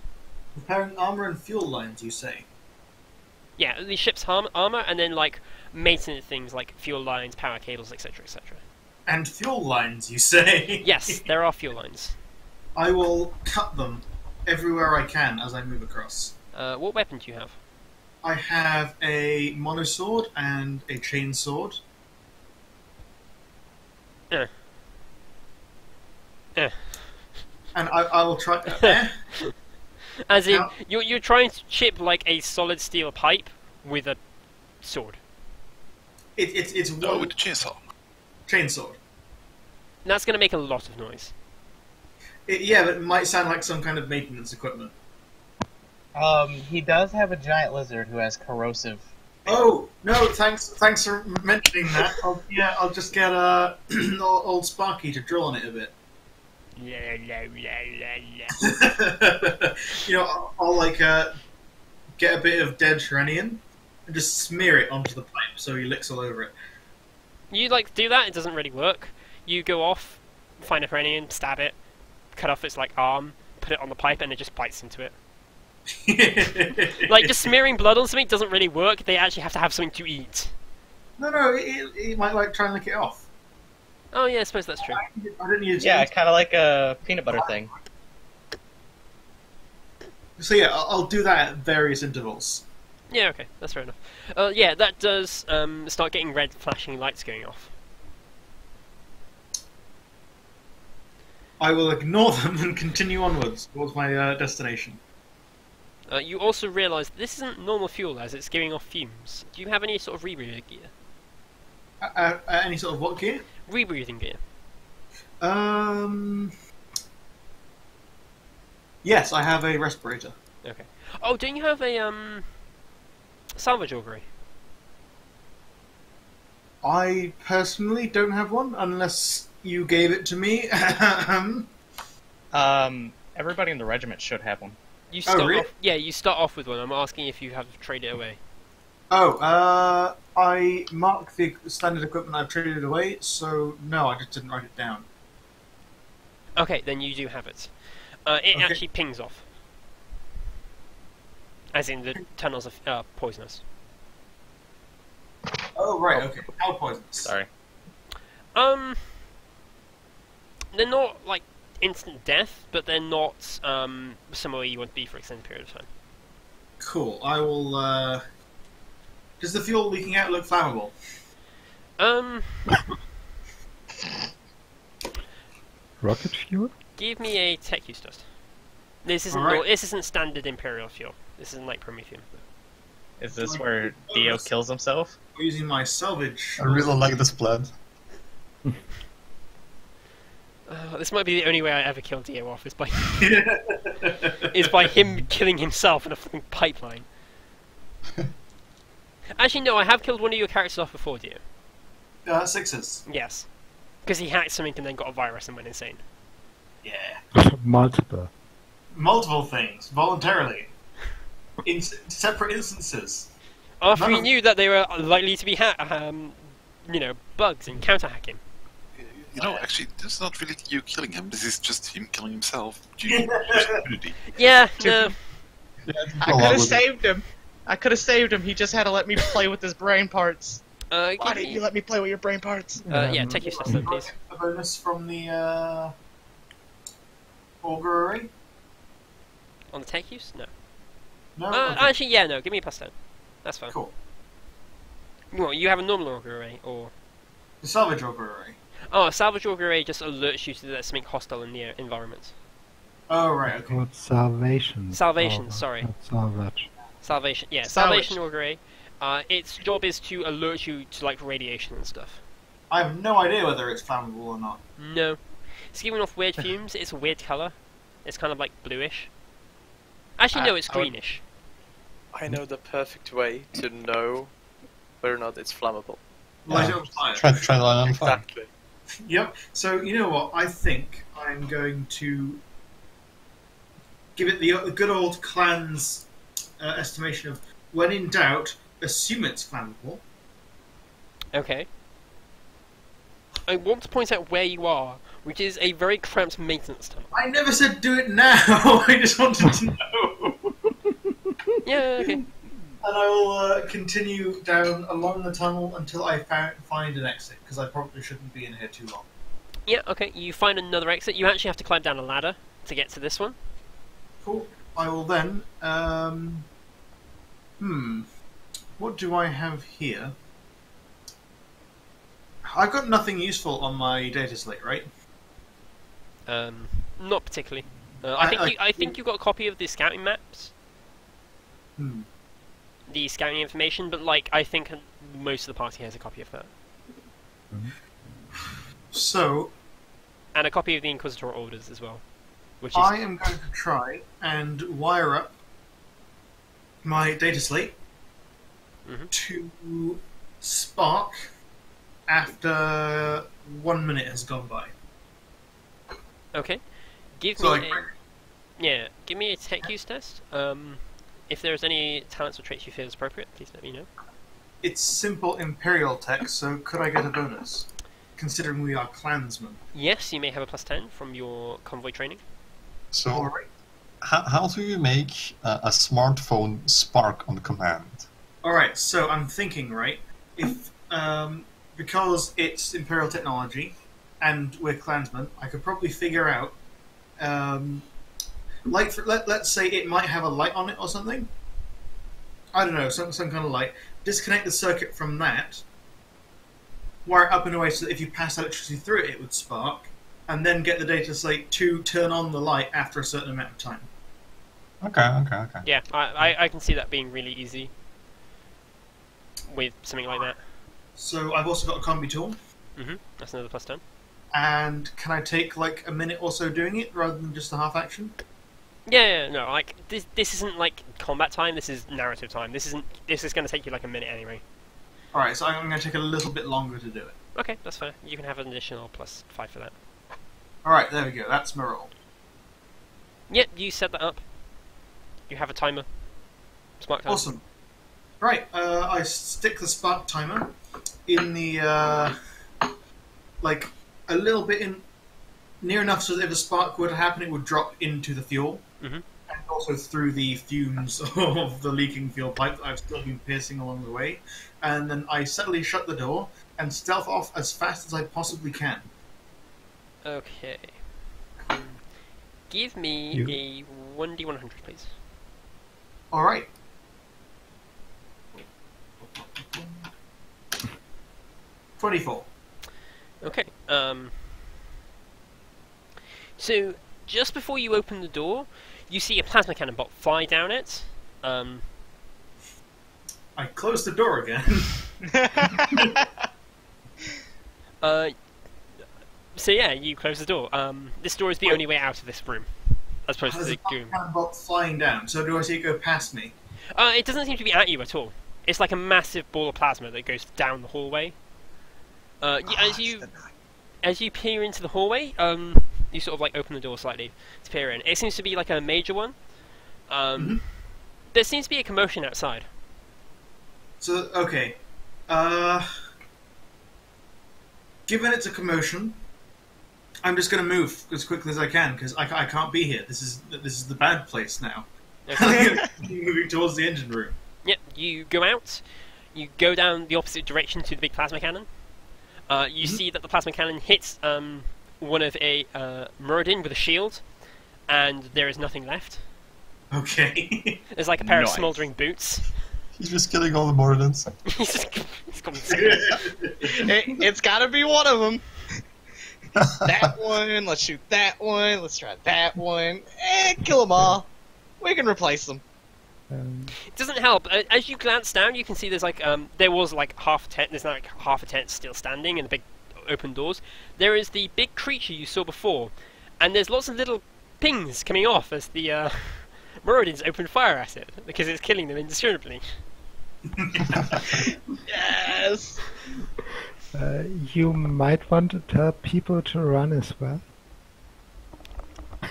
Repairing armour and fuel lines, you say? Yeah, the ship's armour and then maintenance things like fuel lines, power cables, etc, etc. And fuel lines, you say? Yes, there are fuel lines. I will cut them everywhere I can as I move across. What weapon do you have? I have a monosword and a chainsword. And I will try... As in, you're trying to chip a solid steel pipe with a sword. It's No, one with the chainsaw. chainsword. That's going to make a lot of noise. Yeah, but it might sound like some kind of maintenance equipment. He does have a giant lizard who has corrosive. Oh no! Thanks for mentioning that. I'll just get old Sparky to draw on it a bit. I'll get a bit of dead Shrenian and just smear it onto the pipe so he licks all over it. You do that, it doesn't really work. You go off, find a Perenian, stab it, cut off its arm, put it on the pipe, and it just bites into it. Just smearing blood on something doesn't really work. They actually have to have something to eat. No, he might try and lick it off. Oh yeah, I suppose that's true. I don't need to. Yeah, kind of like a peanut butter thing. So yeah, I'll do that at various intervals. Yeah, okay, that's fair enough. Yeah, that does start getting red flashing lights going off. I will ignore them and continue onwards towards my destination. You also realise this isn't normal fuel as it's giving off fumes. Do you have any sort of rebreather gear? Any sort of what gear? Rebreathing gear. Yes, I have a respirator. Okay. Oh, don't you have a salvage augury? I personally don't have one unless you gave it to me. Everybody in the regiment should have one. You start really? off, yeah, you start off with one. I'm asking if you have traded it away. I marked the standard equipment I've traded away, so no, I just didn't write it down. Okay, then you do have it. It Okay. actually pings off. As in the tunnels are poisonous. Oh, right, okay. How poisonous? Sorry. They're not like instant death, but they're not somewhere you want to be for an extended period of time. Cool. I will, Does the fuel leaking out look flammable? Rocket fuel? Give me a tech use test. This isn't Alright. this isn't standard Imperial fuel. This isn't like Prometheum. Is this where Dio kills himself? I'm using my salvage. I really like this plan. This might be the only way I ever kill Dio off is by is by him killing himself in a fucking pipeline. Actually, no, I have killed one of your characters off before, Dio. Sixes. Yes, because he hacked something and then got a virus and went insane. Yeah. Multiple. Multiple things, voluntarily. In separate instances. After None he of- knew that they were likely to be bugs and counter hacking. You know, actually, this is not really you killing him. This is just him killing himself due to stupidity. Yeah, no. I could have saved him. I could have saved him. He just had to let me play with his brain parts. Why Give didn't me, you let me play with your brain parts? yeah, take your test then, please. A bonus from the auger array? On the tech use? No. No? Okay. Actually, yeah, no. Give me a +10. That's fine. Cool. What, you have a normal auger array, or... The salvage auger array. Oh, a salvage auger array just alerts you to that something hostile in the environment. Oh, right, okay. Called salvation. Salvation, Oh, sorry. not salvage. Salvation, yeah, Salvage. salvation auger array. Its job is to alert you to, like, radiation and stuff. I have no idea whether it's flammable or not. No. It's giving off weird fumes. It's a weird colour. It's kind of like bluish. Actually, no, it's I would- greenish. I know the perfect way to know whether or not it's flammable. Light Yeah. it on fire. Try to light on fire. Exactly. Yep. So, you know what? I think I'm going to give it the good old clan's estimation of when in doubt, assume it's flammable. Okay. I want to point out where you are, which is a very cramped maintenance tunnel. I never said do it now. I just wanted to know. Yeah, okay. And I will continue down along the tunnel until I find an exit, because I probably shouldn't be in here too long. Yeah, okay. You find another exit. You actually have to climb down a ladder to get to this one. Cool. I will then. What do I have here? I've got nothing useful on my data slate, right? Not particularly. I I think you got a copy of the scouting maps, Hmm. the scouting information, but like I think most of the party has a copy of that, So and a copy of the Inquisitor orders as well, which is I am going to try and wire up my data slate Mhm. to spark after 1 minute has gone by. okay. Give So me give me a tech use test. If there's any talents or traits you feel is appropriate, please let me know. it's simple Imperial tech, so could I get a bonus? Considering we are clansmen. Yes, you may have a +10 from your convoy training. So, Alright. how do you make a smartphone spark on command? Alright, so I'm thinking, right, if, because it's Imperial technology, and we're clansmen, I could probably figure out, let's say it might have a light on it or something. I don't know, some kind of light. Disconnect the circuit from that, wire it up in a way so that if you pass electricity through it, it would spark, and then get the data slate to turn on the light after a certain amount of time. Okay. Yeah, I can see that being really easy with something like that. So I've also got a combi tool. That's another plus 10. And can I take like a minute or so doing it rather than just a half action? Yeah, no, like this isn't like combat time. This is narrative time. This is going to take you like a minute anyway. All right, so I'm going to take a little bit longer to do it. Okay, that's fair. You can have an additional plus 5 for that. All right, there we go. That's my roll. Yep, you set that up. You have a timer. Smart timer. Awesome. Right, I stick the spark timer in the like a little bit in near enough so that if a spark were to happen, it would drop into the fuel, and also through the fumes of the leaking fuel pipe that I've still been piercing along the way. And then I subtly shut the door and stealth off as fast as I possibly can. Okay. Give me a 1d100, please. All right. $24. Okay. So just before you open the door, you see a plasma cannon bolt fly down it. I close the door again. So yeah, you close the door. This door is the only way out of this room, as opposed to There's the a goon. cannon bolt flying down, so do I see it go past me? It doesn't seem to be at you at all. It's like a massive ball of plasma that goes down the hallway. As you peer into the hallway, you sort of like open the door slightly to peer in. It seems to be like a major one. There seems to be a commotion outside. So, okay. Given it's a commotion, I'm just going to move as quickly as I can, because I can't be here. This is the bad place now. Okay. I'm moving towards the engine room. Yep, you go out, you go down the opposite direction to the big plasma cannon. You see that the plasma cannon hits one of a Muradin with a shield, and there is nothing left. Okay. There's like a pair of Nice. smouldering boots. He's just killing all the Moradins. he's gone It's gotta be one of them. That one, let's shoot that one, let's try that one. Kill them all. We can replace them. It doesn't help. As you glance down, you can see there's like there was like half a tent. There's now like half a tent still standing, and the big open doors. There is the big creature you saw before, and there's lots of little pings coming off as the Muradins open fire at it because it's killing them indiscriminately. Yes. You might want to tell people to run as well. Oh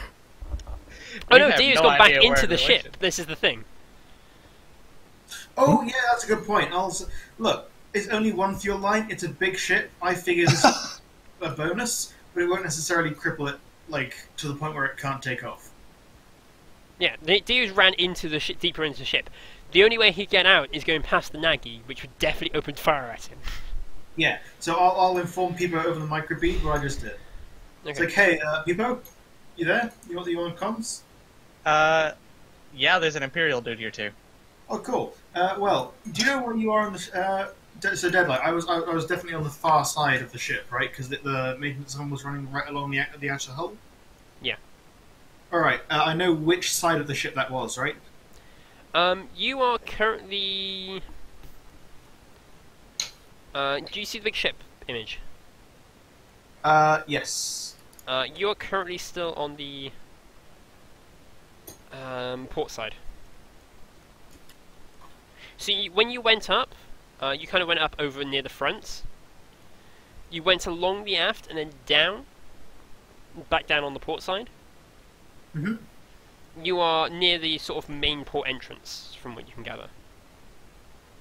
We no, have Dio's no gone back idea where into the the ship. This is the thing. Oh, yeah, that's a good point. Look, it's only one fuel line. It's a big ship. I figure this is a bonus, but it won't necessarily cripple it, like, to the point where it can't take off. Yeah, Dio's ran into the ship, deeper into the ship. The only way he'd get out is going past the Nagi, which would definitely open fire at him. Yeah, so I'll inform Peepo over the microbeat what I just did. Okay. It's like, hey, Peepo, you there? You want comms? Yeah, there's an Imperial dude here too. Oh, cool. Well, do you know where you are on the... so, Deadlight, I was definitely on the far side of the ship, right? Because the maintenance zone was running right along the outer hull? Yeah. Alright, I know which side of the ship that was, right? You are currently... do you see the big ship image? Yes. You are currently still on the port side. So when you went up, you kind of went up over near the front. You went along the aft and then down, back down on the port side. Mm-hmm. You are near the sort of main port entrance, from what you can gather.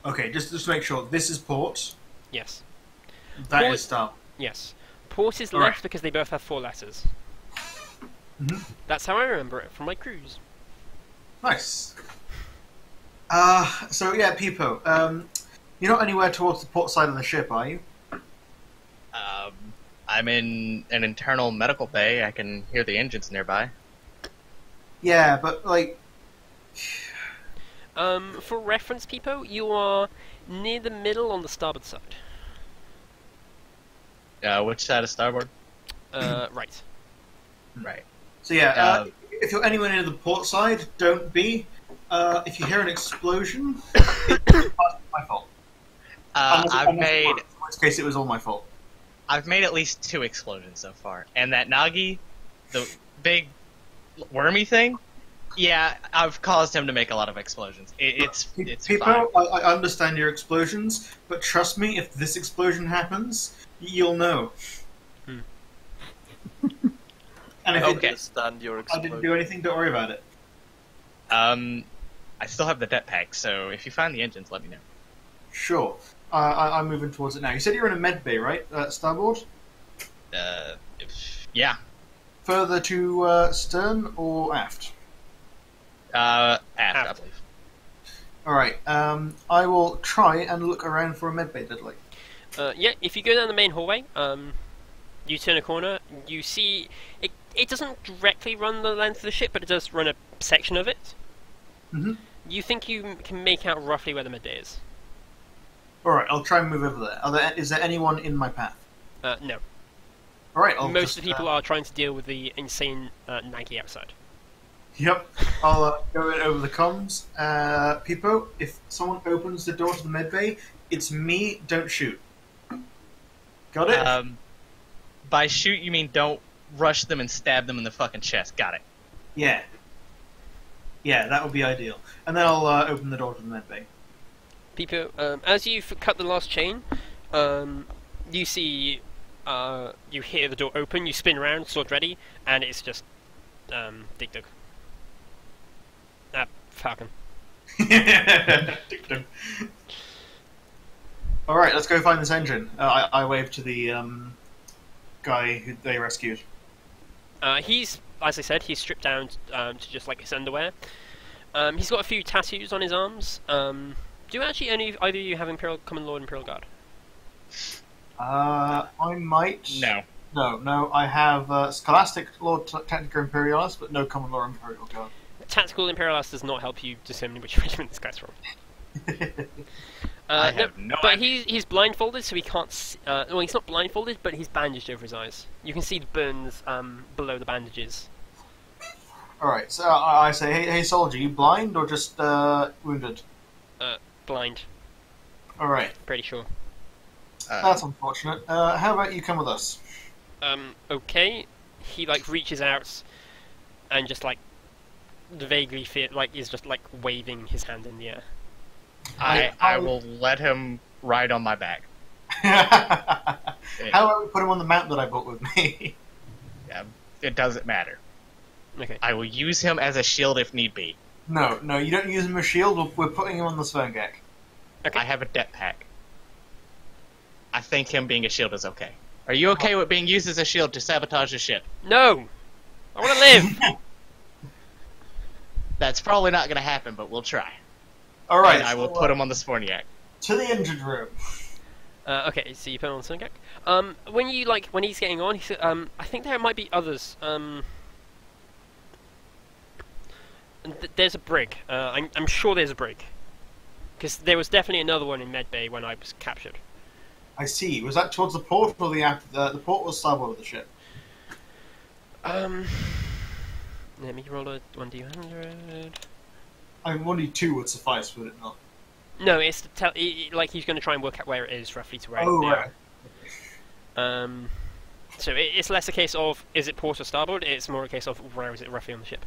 Okay, just to make sure, this is port, Yes. that Port- is star. Yes. Port is Alright. left because they both have 4 letters. Mhm. That's how I remember it from my cruise. Nice. So yeah, Peepo, you're not anywhere towards the port side of the ship, are you? I'm in an internal medical bay. I can hear the engines nearby. Yeah, but like, For reference, people, you are near the middle on the starboard side. Which side of starboard? Right. Right. so yeah. Uh, If you're anywhere near the port side, don't be. If you hear an explosion, it's my fault. I've made In which case, it was all my fault. at least 2 explosions so far, and that Nagi, the big wormy thing, yeah, I've caused him to make a lot of explosions. It's People, fine. I understand your explosions, but trust me, if this explosion happens, you'll know. Hmm. And if I it, understand your I explosion. didn't do anything, don't worry about it. I still have the det pack, so if you find the engines, let me know. Sure. I'm moving towards it now. You said you're in a med bay, right? Starboard? Yeah. Further to stern or aft? Aft, I Aft. believe. Alright, I will try and look around for a med bay, Dudley. Yeah, if you go down the main hallway, you turn a corner, you see it doesn't directly run the length of the ship, but it does run a section of it. Mm-hmm. You think you can make out roughly where the midday is? Alright, I'll try and move over there. Is there anyone in my path? No. Alright, I'll Most just, of the people are trying to deal with the insane Nagi outside. Yep, I'll go in over the comms. Pipo, if someone opens the door to the med bay, it's me, don't shoot. Got it? By shoot, you mean don't rush them and stab them in the fucking chest. Got it. Yeah. Yeah, that would be ideal. And then I'll open the door to the med bay. People, as you've cut the last chain, you see, you hear the door open, you spin around, sword ready, and it's just, Dig Dug. Falcon. Alright, let's go find this engine. I wave to the guy who they rescued. He's, as I said, he's stripped down to just like his underwear. He's got a few tattoos on his arms. Do actually either of you have Common Law and Imperial Guard? I might. No. No, I have Scholastic Law Tactica Imperialis, but no Common Law Imperial Guard. Tactical Imperialis does not help you determine which regiment this guy's from. I have no but idea. he's blindfolded, so he can't. Well, he's not blindfolded, but he's bandaged over his eyes. You can see the burns below the bandages. Alright, so I say, hey soldier, you blind or just wounded? Blind, Alright, pretty sure. that's unfortunate. How about you come with us? Okay. He like reaches out and just like vaguely is just like waving his hand in the air. I will let him ride on my back. How about we put him on the mount that I brought with me? It doesn't matter. Okay. I will use him as a shield if need be. No, you don't use him as a shield. We're putting him on the Sverngak. Okay. I have a det pack. I think him being a shield is okay. Are you okay with being used as a shield to sabotage the ship? No! I want to live! That's probably not going to happen, but we'll try. Alright, And I will put him on the Sporniak. to the engine room. Okay, so you put on the Sungak. When he's getting on, I think there might be others. There's a brig. I'm sure there's a brig. Because there was definitely another one in Medbay when I was captured. I see. Was that towards the port or the port was starboard of the ship? Let me roll a 1d100. I mean, 1d2 would suffice, would it not? No, it's to tell. Like he's going to try and work out where it is roughly to where. Oh, they right. are. So it's less a case of is it port or starboard. It's more a case of where is it roughly on the ship.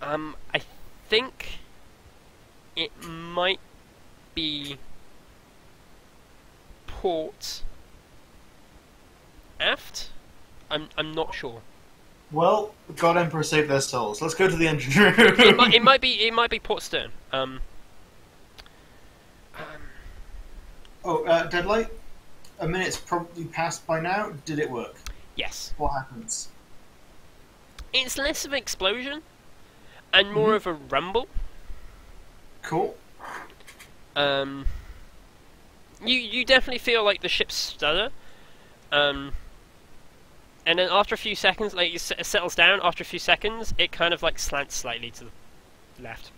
I think it might be port aft. I'm not sure. Well, God Emperor save their souls. Let's go to the engine room. it might be port stern. Deadlight? A minute's probably passed by now. Did it work? Yes. What happens? It's less of an explosion and more of a rumble. Cool. You definitely feel like the ship stutter. And then after a few seconds, like it settles down. After a few seconds, it kind of like slants slightly to the left.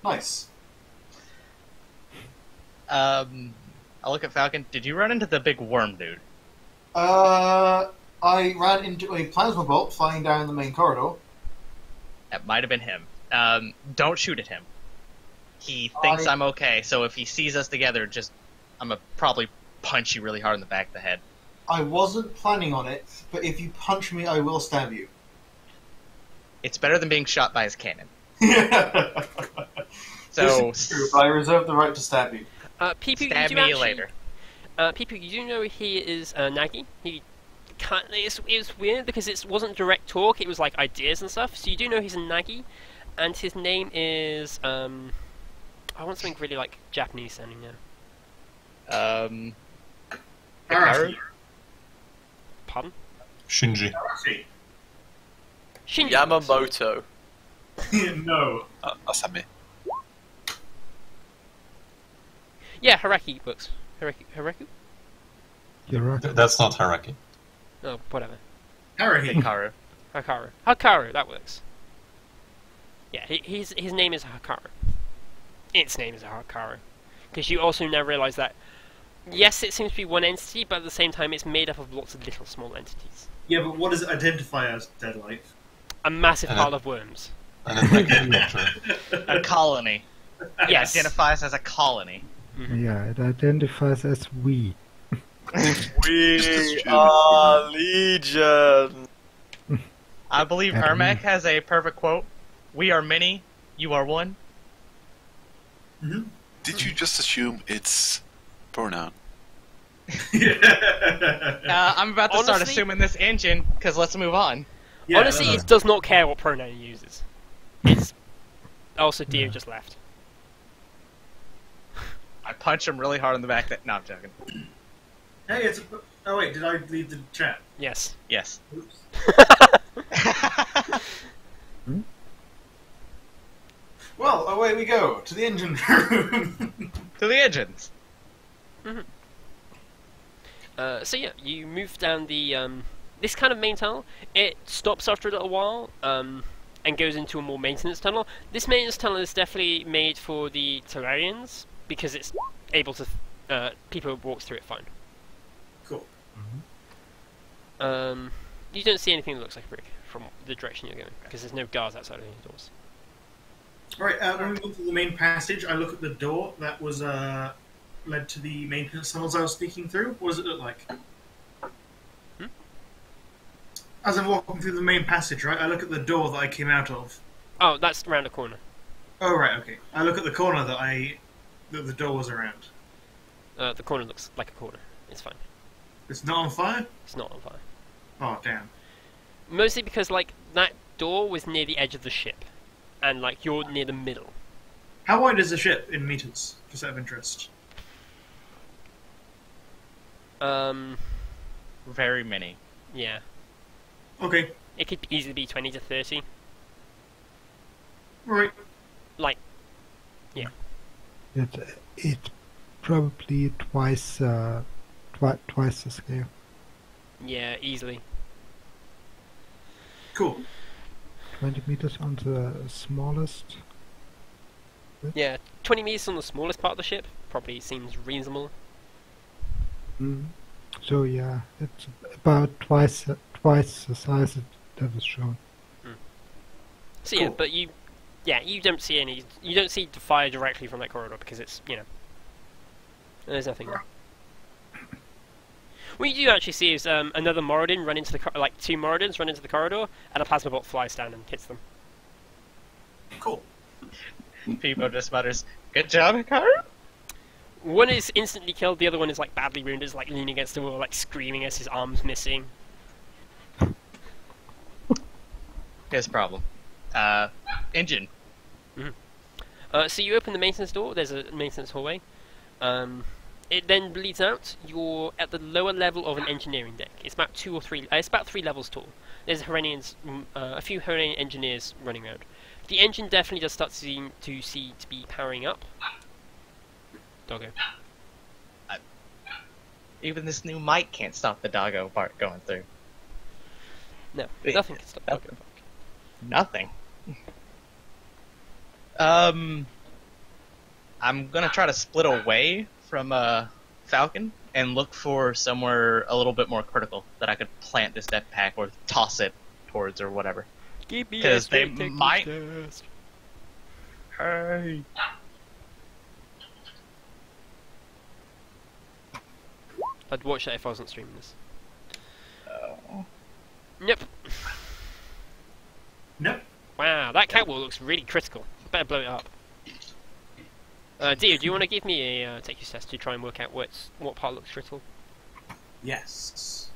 Nice. I look at Falcon. Did you run into the big worm dude? I ran into a plasma bolt flying down the main corridor. That might have been him. Don't shoot at him. He thinks I'm okay, so if he sees us together, I'm gonna probably punch you really hard in the back of the head. I wasn't planning on it, but if you punch me, I will stab you. It's better than being shot by his cannon. So this is true, but I reserve the right to stab you. People, Stab you do me actually, later. People, you do know he is Nagi. He can't. It's weird because it wasn't direct talk. It was like ideas and stuff. So you do know he's a Nagi, and his name is I want something really like Japanese sounding now. Hikaru? Pardon? Shinji. Shinji. Yamamoto. No. Asame. Yeah, Haraki works. Haraku? You're right. That's not hierarchy. Oh, whatever. Hikaru. Hikaru, that works. Yeah, his name is Hikaru. Its name is Hikaru. Because you also now realise that, yes, it seems to be one entity, but at the same time it's made up of lots of little small entities. Yeah, but what does it identify as, Deadlight? A massive pile of worms. And it's like a A colony. Yes. It identifies as a colony. Yeah, it identifies as we. We are Legion. I believe Adam. Ermac has a perfect quote. We are many, you are one. Did you just assume it's pronoun? I'm about to start Honestly- assuming this engine, because let's move on. Yeah, Honestly, it does not care what pronoun he uses. It's... Also, Dio just left. I punch him really hard in the back. No, I'm joking. Hey, it's a... Oh wait, did I leave the chat? Yes. Yes. Oops. To Well, away we go, to the engine room. the engines. So yeah, you move down the this kind of main tunnel. It stops after a little while and goes into a more maintenance tunnel. This maintenance tunnel is definitely made for the Terrarians because it's able to people walk through it fine. Cool. You don't see anything that looks like a brick from the direction you're going because there's no guards outside of any doors. Alright, when we go through the main passage, I look at the door that was led to the maintenance tunnels I was sneaking through. What does it look like? As I'm walking through the main passage, right, I look at the door that I came out of. Oh, that's around the corner. Oh, right, okay. I look at the corner that the door was around. The corner looks like a corner. It's fine. It's not on fire? It's not on fire. Oh, damn. Mostly because like that door was near the edge of the ship, and like you're near the middle. How wide is the ship in meters, just out of interest? Very many. Yeah. Okay, It could easily be 20 to 30. right. Like, yeah. It's probably twice the scale. Yeah, easily. Cool. 20 meters on the smallest. Yeah, 20 meters on the smallest part of the ship probably seems reasonable. So yeah, it's about twice the size that was shown. So yeah, Cool. but you don't see the fire directly from that corridor because it's, there's nothing there. What you do actually see is another Moradin run into the two Moradins run into the corridor, and a plasma bolt flies down and hits them. Cool. People just mutters, "Good job, Hikaru." One is instantly killed, the other one is like badly wounded, is like leaning against the wall, like screaming as his arm's missing. His problem. Engine. So you open the maintenance door. There's a maintenance hallway. It then leads out. You're at the lower level of an engineering deck. It's about 2 or 3. It's about 3 levels tall. There's a few Huranian engineers running around. The engine definitely does start to be powering up. Doggo. Even this new mic can't stop the doggo part going through. No, Wait, nothing can stop nothing. Doggo. Nothing. I'm gonna try to split away from Falcon and look for somewhere a little bit more critical that I could plant this death pack or toss it towards or whatever. Give me 'Cause a they straight technique might- test. Hey. I'd watch that if I wasn't streaming this. Oh. Yep. Nope. Wow, that catwalk looks really critical. Better blow it up. Dio, do you want to give me a technique test to try and work out what part looks critical? Yes.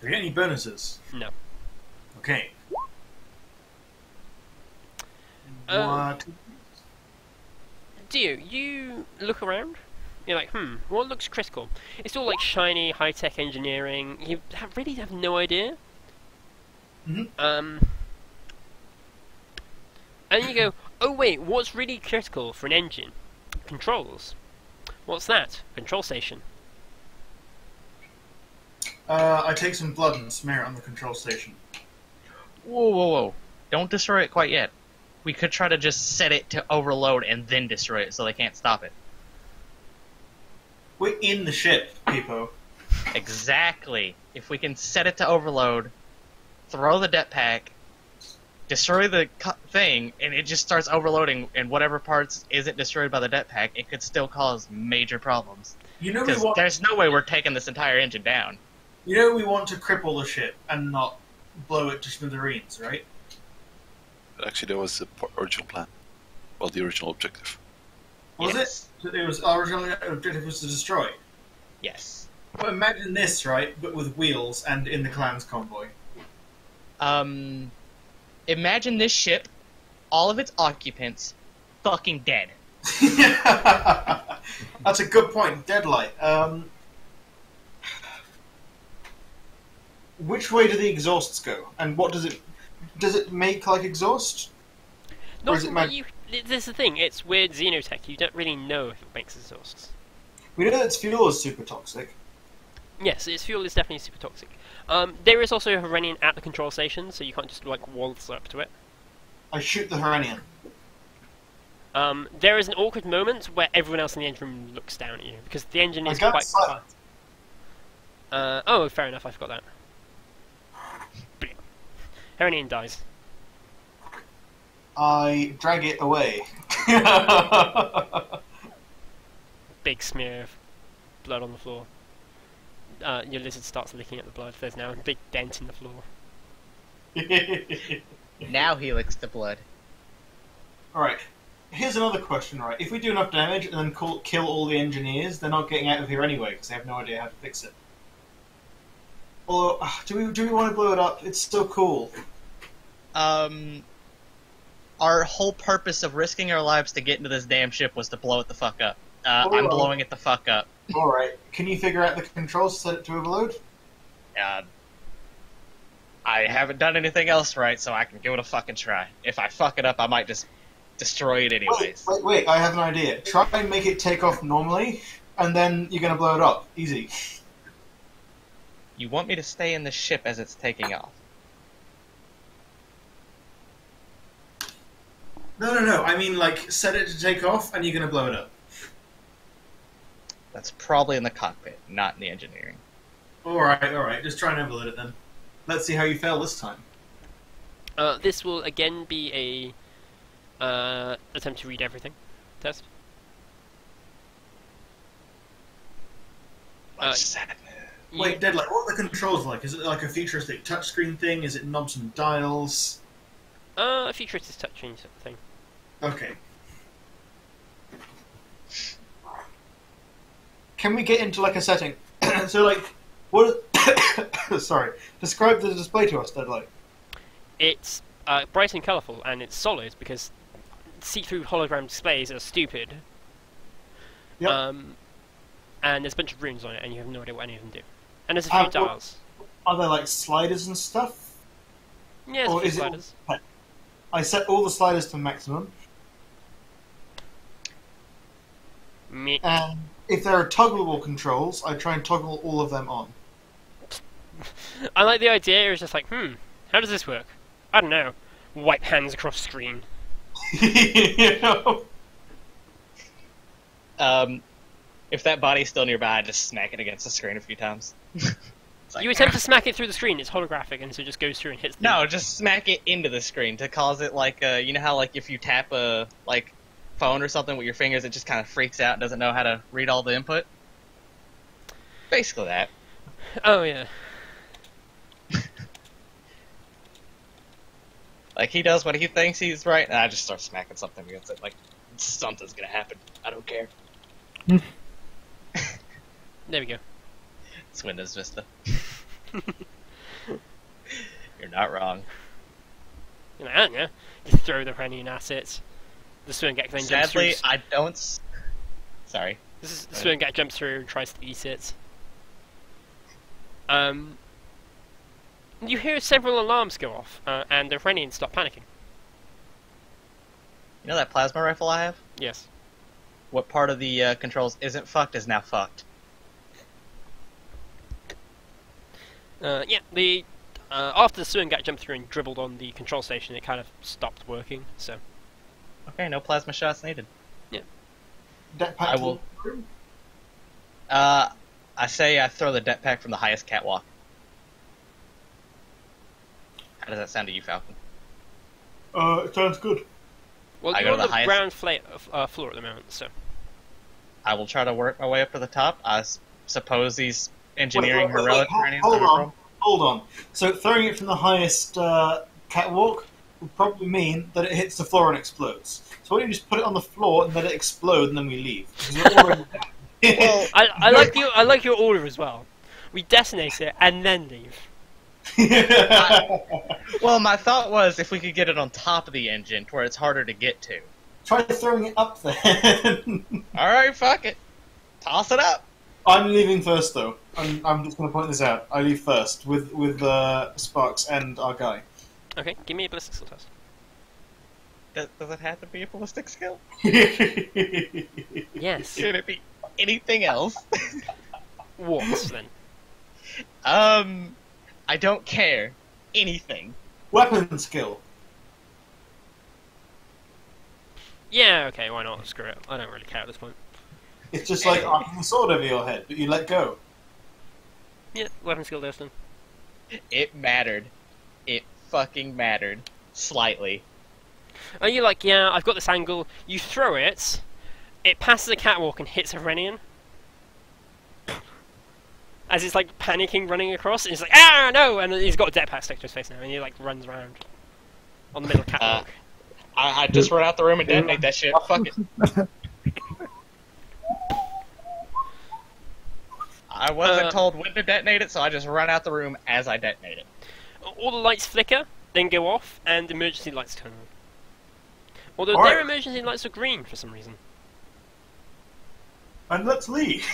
Do we get any bonuses? No. Okay. Um, What? Dio, you look around. You're like, what looks critical? It's all like shiny, high-tech engineering. You really have no idea. Mhm. And you go, oh wait, what's really critical for an engine? Controls. What's that? Control station. I take some blood and smear it on the control station. Whoa, whoa, whoa. Don't destroy it quite yet. We could try to just set it to overload and then destroy it so they can't stop it. We're in the ship, people. Exactly. If we can set it to overload, throw the det pack, destroy the thing, and it just starts overloading, and whatever parts isn't destroyed by the det pack, it could still cause major problems. You know we Because want. there's no way we're taking this entire engine down. You know we want to cripple the ship and not blow it to smithereens, right? Actually, that was the original plan. Well, the original objective. Was Yes. it? It was our original objective was to destroy. Yes. But imagine this, right? But with wheels and in the clan's convoy. Imagine this ship, all of its occupants, fucking dead. That's a good point. Deadlight. Which way do the exhausts go? And what does it... Does it make like exhaust? Or Not is it from mag- what you. This is the thing. It's weird xenotech. You don't really know if it makes exhausts. We know that its fuel is super toxic. Yes, its fuel is definitely super toxic. There is also a Herenian at the control station, so you can't just like waltz up to it. I shoot the Herenian. There is an awkward moment where everyone else in the engine room looks down at you because the engine I is got quite. silent. Oh, fair enough. I forgot that. Herenian dies. I drag it away. Big smear of blood on the floor. Your lizard starts licking at the blood. There's now a big dent in the floor. Now he licks the blood. Alright, here's another question, right? If we do enough damage and then kill all the engineers, they're not getting out of here anyway, because they have no idea how to fix it. Although, do we want to blow it up? It's so cool. Our whole purpose of risking our lives to get into this damn ship was to blow it the fuck up. Oh, I'm well. blowing it the fuck up. Alright, can you figure out the controls, set it to overload? I haven't done anything else right, so I can give it a fucking try. If I fuck it up, I might just destroy it anyways. Wait, I have an idea. Try and make it take off normally, and then you're gonna blow it up. Easy. You want me to stay in the ship as it's taking off? No. I mean, like, set it to take off, and you're gonna blow it up. That's probably in the cockpit, not in the engineering. Alright. Just try and overload it then. Let's see how you fail this time. This will again be a attempt to read everything test. Sadness. Wait, Deadlight, what are the controls like? Is it like a futuristic touchscreen thing? Is it knobs and dials? A futuristic touchscreen sort of thing. Okay. Can we get into like a setting? So like, what? Sorry. Describe the display to us, Deadlight. It's bright and colourful, and it's solid because see-through hologram displays are stupid. Yep. And there's a bunch of runes on it, and you have no idea what any of them do. And there's a few dials. Are there like sliders and stuff? Yeah, there's Or a few is it- sliders. I set all the sliders to maximum. Me. And if there are toggleable controls, I try and toggle all of them on. I like the idea. It's just like, how does this work? I don't know. Wipe hands across screen. You know? If that body's still nearby, I just smack it against the screen a few times. It's like, You attempt to smack it through the screen. It's holographic, and so it just goes through and hits. No, just smack it into the screen to cause it like you know how like if you tap a like phone or something with your fingers, it just kind of freaks out and doesn't know how to read all the input. Basically that. Oh yeah. Like he does what he thinks he's right, and I just start smacking something against it. Like something's gonna happen. I don't care. There we go. It's Windows Vista. You're not wrong. I don't know. Just throw the Renian assets. The Swingak then jumps through. Sadly, I don't. Sorry. This is the Swingak jumps through and tries to eat it. You hear several alarms go off, and the Renians stop panicking. You know that plasma rifle I have? Yes. What part of the controls isn't fucked is now fucked. Yeah, the after the Swingak jumped through and dribbled on the control station, it kind of stopped working. So. Okay, no plasma shots needed. Jetpack I will. I say I throw the jetpack from the highest catwalk. How does that sound to you, Falcon? It sounds good. Well, I you're go on to the the highest- ground floor at the moment, so. I will try to work my way up to the top. I suppose these engineering Wait, heroic hold Iranians hold are on, from. hold on. So throwing it from the highest catwalk would probably mean that it hits the floor and explodes. So why don't you just put it on the floor and let it explode and then we leave? 'Cause we're already Well, I like your order as well. We detonate it and then leave. Well, my thought was if we could get it on top of the engine to where it's harder to get to. Try throwing it up there. Alright, fuck it. Toss it up. I'm leaving first, though. I'm just going to point this out. I leave first with Sparks and our guy. Okay, give me a ballistic skill test. Does it have to be a ballistic skill? Yes. Should it be anything else? What then? I don't care. Anything. Weapon skill. Yeah, okay, why not? Screw it. I don't really care at this point. It's just like arcing a sword over your head, but you let go. Yeah, weapon skill Destin. It mattered. It fucking mattered. Slightly. Are you like, yeah, I've got this angle, you throw it, it passes a catwalk and hits a Renian? As it's like panicking, running across, and he's like, ah, no! And he's got a jetpack stuck to his face now, and he like runs around on the middle of the catwalk. I just run out the room and detonate that shit. Fuck it. I wasn't told when to detonate it, so I just run out the room as I detonate it. All the lights flicker, then go off, and emergency lights turn on. Although Alright. their emergency lights are green for some reason. And let's leave.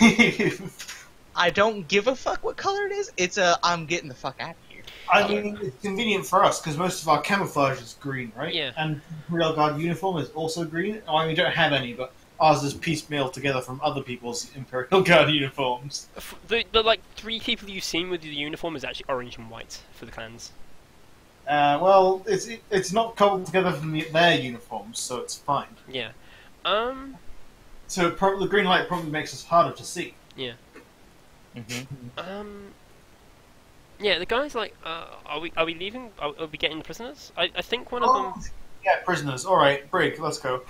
I don't give a fuck what color it is. It's I'm getting the fuck out of here. I mean, it's convenient for us because most of our camouflage is green, right? Yeah. And Imperial Guard uniform is also green. I mean, we don't have any, but ours is piecemeal together from other people's Imperial Guard uniforms. The like 3 people you've seen with the uniform is actually orange and white for the clans. Well, it's not cobbled together from their uniforms, so it's fine. Yeah. So the green light probably makes us harder to see. Yeah. Mm-hmm. Yeah, the guy's like, are we leaving? Are we getting the prisoners? I think one of them... Yeah, prisoners. All right, break. Let's go.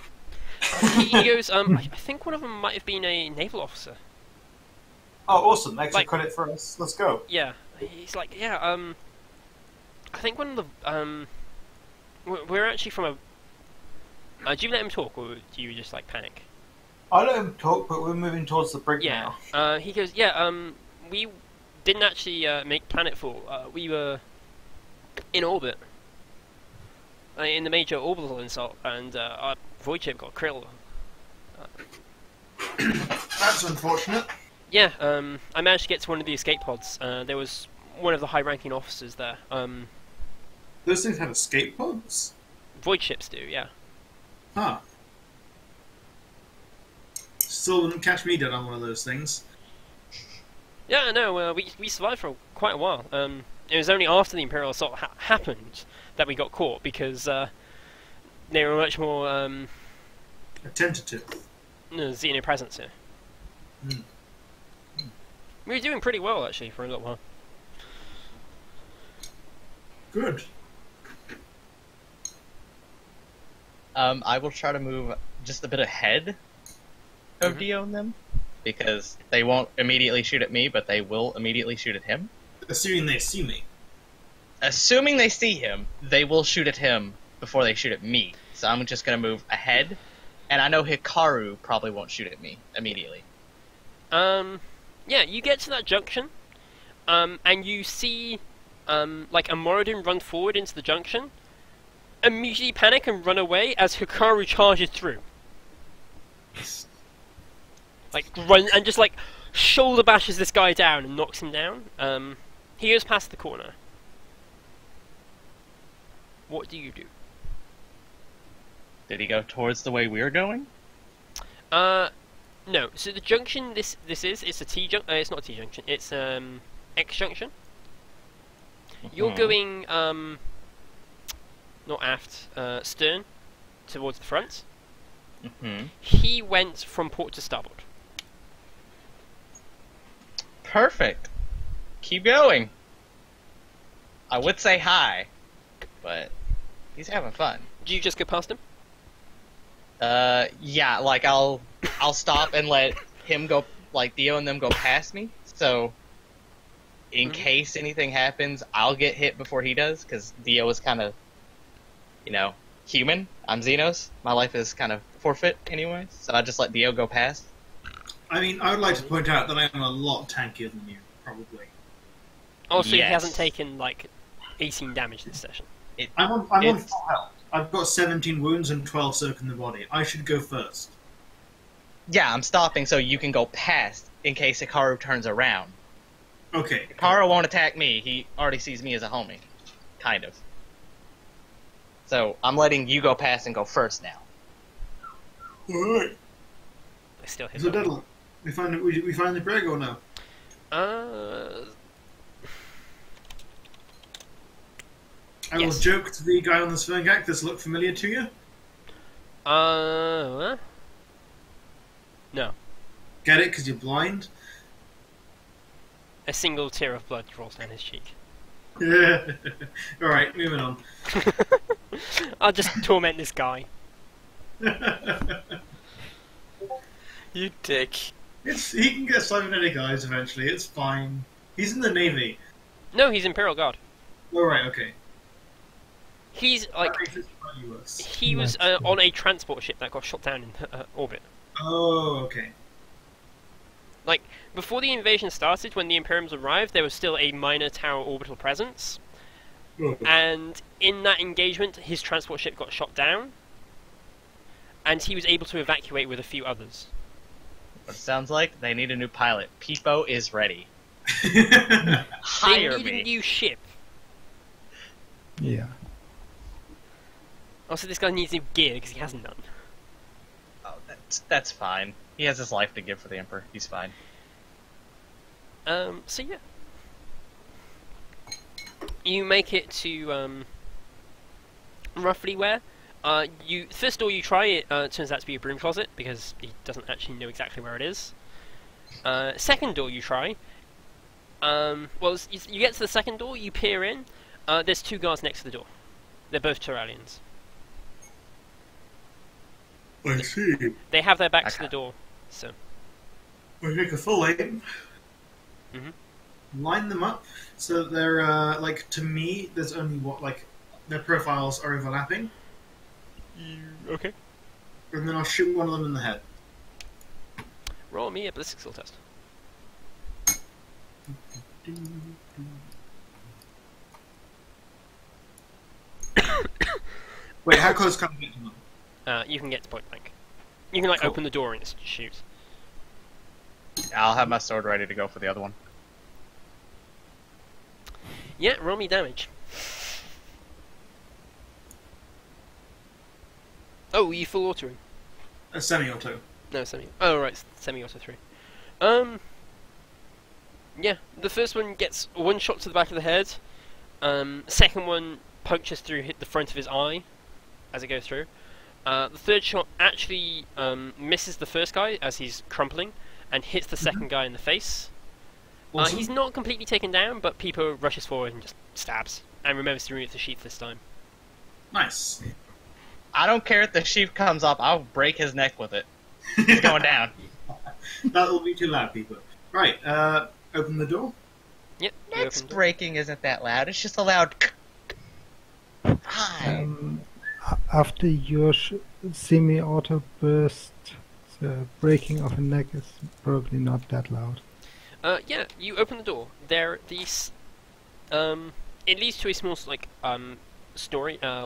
he goes, I think one of them might have been a naval officer. Oh, awesome! Extra Like- credit for us. Let's go. Yeah, he's like, yeah, I think one of the, we're actually from a... do you let him talk, or do you just, like, panic? I let him talk, but we're moving towards the brig Yeah, now. he goes, yeah, we didn't actually make planetfall. We were in orbit, in the major orbital insult, and our void ship got krill. That's unfortunate. Yeah, I managed to get to one of the escape pods. There was one of the high-ranking officers there. Those things have escape pods? Void ships do, yeah. Huh. Still wouldn't catch me dead on one of those things. Yeah, no, we survived for quite a while. It was only after the Imperial Assault happened that we got caught, because they were much more Tentative. xenopresence here. Hmm. We were doing pretty well, actually, for a little while. Good. I will try to move just a bit ahead of Dio and them, because they won't immediately shoot at me, but they will immediately shoot at him. Assuming they see me. Assuming they see him, they will shoot at him before they shoot at me. So I'm just going to move ahead, and I know Hikaru probably won't shoot at me immediately. Yeah, you get to that junction, and you see, like, a Moradin run forward into the junction, immediately panic and run away as Hikaru charges through. Like, run, and just, like, shoulder bashes this guy down and knocks him down. He goes past the corner. What do you do? Did he go towards the way we're going? No. So the junction it's a T junction. It's not a T junction. It's X junction. You're going not aft, stern, towards the front. He went from port to starboard. Perfect. Keep going. I would say hi, but he's having fun. Do you just go past him? Yeah, like I'll stop and let him go, like Dio and them go past me. So, in case anything happens, I'll get hit before he does, because Dio is kind of, human. I'm Xenos. My life is kind of forfeit anyway, so I just let Dio go past. I mean, I would like to point out that I am a lot tankier than you, probably. Also, Yes. he hasn't taken, like, 18 damage this session. I'm on full health. I've got 17 wounds and 12 soak in the body. I should go first. Yeah, I'm stopping so you can go past in case Hikaru turns around. Okay. Hikaru won't attack me. He already sees me as a homie. Kind of. So, I'm letting you go past and go first now. Alright. I still hit So, him. Diddle, we find the Greg or no? I will Yes. joke to the guy on the Sverngak, does it look familiar to you? No. Get it, because you're blind? A single tear of blood rolls down his cheek. Alright, moving on. I'll just torment this guy. You dick. He can get cybernetic eyes eventually, it's fine. He's in the Navy. No, he's Imperial Guard. Alright, okay. He's, like, That makes it slightly worse. he was on a transport ship that got shot down in orbit. Oh, okay. Like, before the invasion started, when the Imperiums arrived, there was still a minor tower orbital presence. And in that engagement, his transport ship got shot down. And he was able to evacuate with a few others. What it sounds like, they need a new pilot. Peepo is ready. They Hire need a me. new ship. Yeah. Also, this guy needs new gear, because he hasn't none. Oh, that's fine. He has his life to give for the Emperor. He's fine. So yeah. You make it to, roughly where? First door you try, it turns out to be a broom closet, because he doesn't actually know exactly where it is. Second door you try, you get to the second door, you peer in, there's two guards next to the door. They're both Turalians. I see. They have their backs to Okay. the door, so... We take a full aim. Mm-hmm. Line them up so that they're, to me, there's only their profiles are overlapping. Okay. And then I'll shoot one of them in the head. Roll me a ballistic skill test. Wait, how close can I get to them? You can get to point blank. You can, like, Cool. open the door and it's shoot. I'll have my sword ready to go for the other one. Yeah, roll me damage. Oh, you full autoing. A semi-auto. No, semi. Oh, right, semi-auto 3. Yeah, the first one gets one shot to the back of the head. Second one punctures through hit the front of his eye as it goes through. The third shot actually misses the first guy as he's crumpling and hits the second guy in the face. Awesome. He's not completely taken down, but Peepo rushes forward and just stabs and remembers to remove the sheath this time. Nice. I don't care if the sheep comes up. I'll break his neck with it. He's going down. That'll be too loud, people. Right, open the door. Yep. you Neck open the door. breaking isn't that loud. It's just a loud. Hi. After your semi-auto burst, the breaking of a neck is probably not that loud. Yeah, you open the door. There, these, it leads to a small,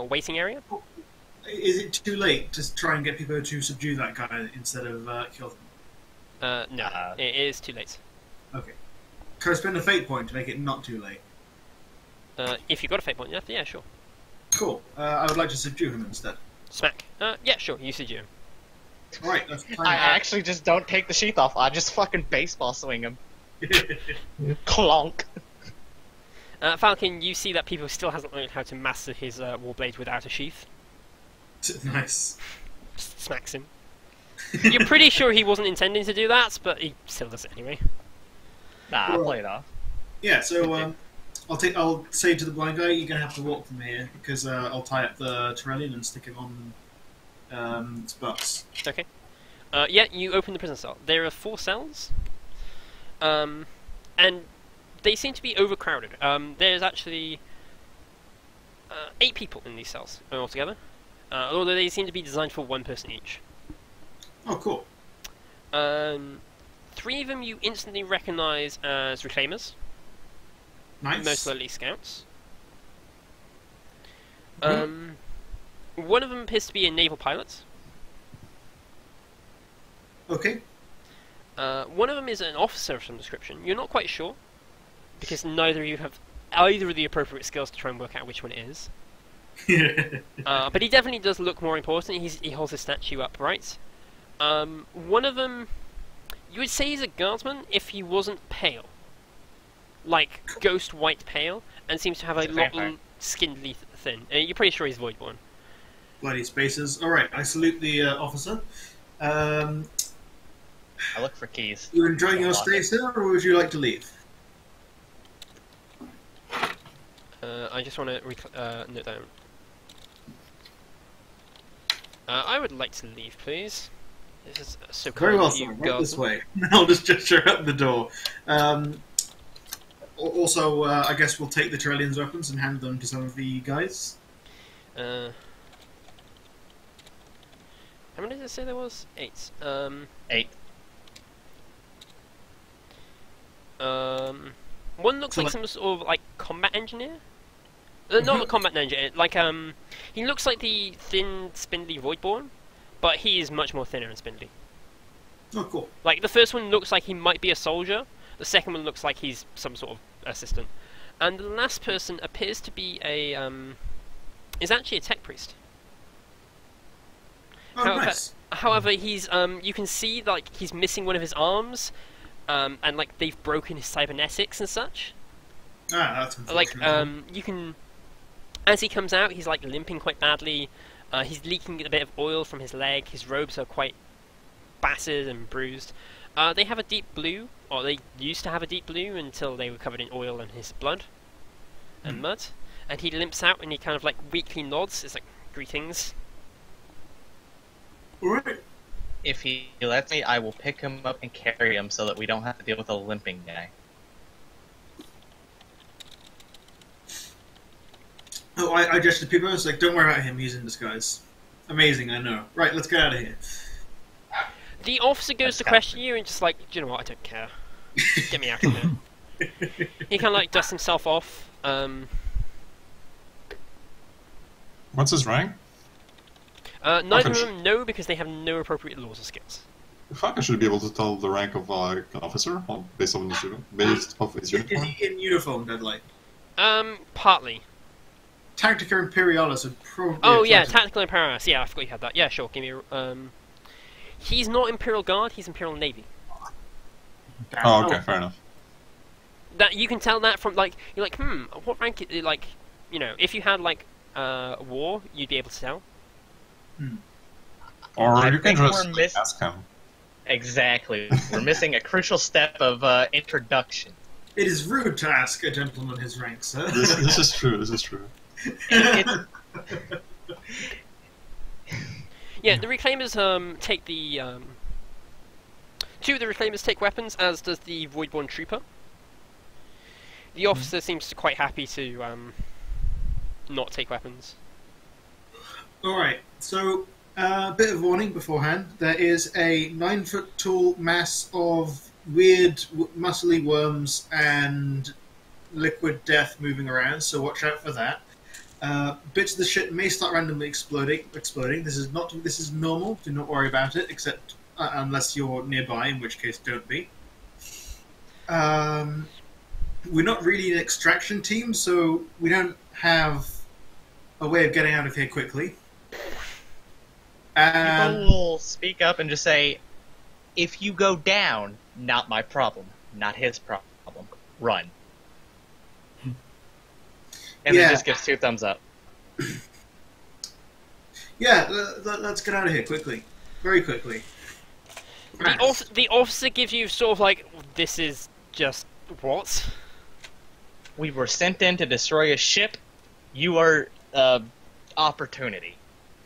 waiting area. Is it too late to try and get people to subdue that guy instead of kill them? No, it is too late. Okay. Can I spend a fate point to make it not too late? If you've got a fate point left, yeah, sure. Cool. I would like to subdue him instead. Smack. Yeah, sure, you subdue him. Alright, let's I actually just don't take the sheath off. I just fucking baseball swing him. Clonk. Falcon, you see that Peepo still hasn't learned how to master his warblade without a sheath. Nice. Just smacks him. You're pretty sure he wasn't intending to do that, but he still does it anyway. Nah, I'll play it off. Yeah, so I'll say to the blind guy, you're gonna have to walk from here because I'll tie up the Tyrellian and stick him on Sparks. Okay. Yeah, you open the prison cell. There are 4 cells, and they seem to be overcrowded. There's actually 8 people in these cells altogether, although they seem to be designed for 1 person each. Oh, cool. 3 of them you instantly recognise as reclaimers, Nice. most likely scouts. Mhm. One of them appears to be a naval pilot. Okay. One of them is an officer of some description. You're not quite sure, because neither of you have either of the appropriate skills to try and work out which one it is. But he definitely does look more important. He holds his statue upright. One of them, you would say he's a guardsman if he wasn't pale. Like, ghost white pale, and seems to have a He's a lot vampire. skinly thin. You're pretty sure he's Voidborn. Bloody spaces. Alright, I salute the officer. I look for keys. You enjoying your Don't stay, lock it. sir, or would you like to leave? I just want to note down. I would like to leave, please. This is so Very kind well, of sir. you, Right this guardsman. way. I'll just gesture out the door. Also, I guess we'll take the Tyrellian's weapons and hand them to some of the guys. How many did it say there was? 8. 8. One looks So like like- some sort of like combat engineer. Not a combat engineer. Like he looks like the thin, spindly Voidborn, but he is much more thinner and spindly. Oh, cool. Like the first one looks like he might be a soldier. The second one looks like he's some sort of assistant, and the last person appears to be is actually a tech priest. Oh, However, nice. However, he's you can see like he's missing one of his arms, and like they've broken his cybernetics and such. Ah, that's Like unfortunate. you can, as he comes out, he's like limping quite badly. He's leaking a bit of oil from his leg. His robes are quite battered and bruised. They have a deep blue, or they used to have a deep blue until they were covered in oil and his blood and mud. And he limps out and he kind of like weakly nods. It's like greetings. Alright. If he lets me, I will pick him up and carry him so that we don't have to deal with a limping guy. Oh, I gesture to people. It's like, don't worry about him. He's in disguise. Amazing, I know. Right, let's get out of here. The officer goes That's to question you and just like, do you know what? I don't care. Get me out of here. He kind of like dusts himself off. What's his rank? Neither of Okay. them know because they have no appropriate laws or skills. Fuck, I should be able to tell the rank of an officer based on his Is uniform. he in uniform, Deadlight? Partly. Tactica Imperialis would probably... Oh yeah, attract- tactical imperatus. Yeah, I forgot you had that. Yeah, sure. Give me. He's not Imperial Guard, he's Imperial Navy. Oh, okay, fair enough. That you can tell that from like you're like, what rank like if you had like war, you'd be able to tell. Or I you can think just we're like, ask him. Exactly. We're missing a crucial step of introduction. It is rude to ask a gentleman his rank, sir. This is true. This is true. It's, Yeah, the Reclaimers take the two of the Reclaimers take weapons, as does the Voidborn Trooper. The officer seems quite happy to not take weapons. Alright, so a bit of warning beforehand. There is a 9-foot tall mass of weird, muscly worms and liquid death moving around, so watch out for that. Bits of the ship may start randomly exploding. This is normal. Do not worry about it, except unless you're nearby, in which case don't be. We're not really an extraction team, so we don't have a way of getting out of here quickly. people will speak up and just say, if you go down, not my problem, not his problem, run. And Yeah. then just gives 2 thumbs up. Yeah, let's get out of here quickly. Very quickly. The officer gives you sort of like, this is just what? We were sent in to destroy a ship. You are opportunity.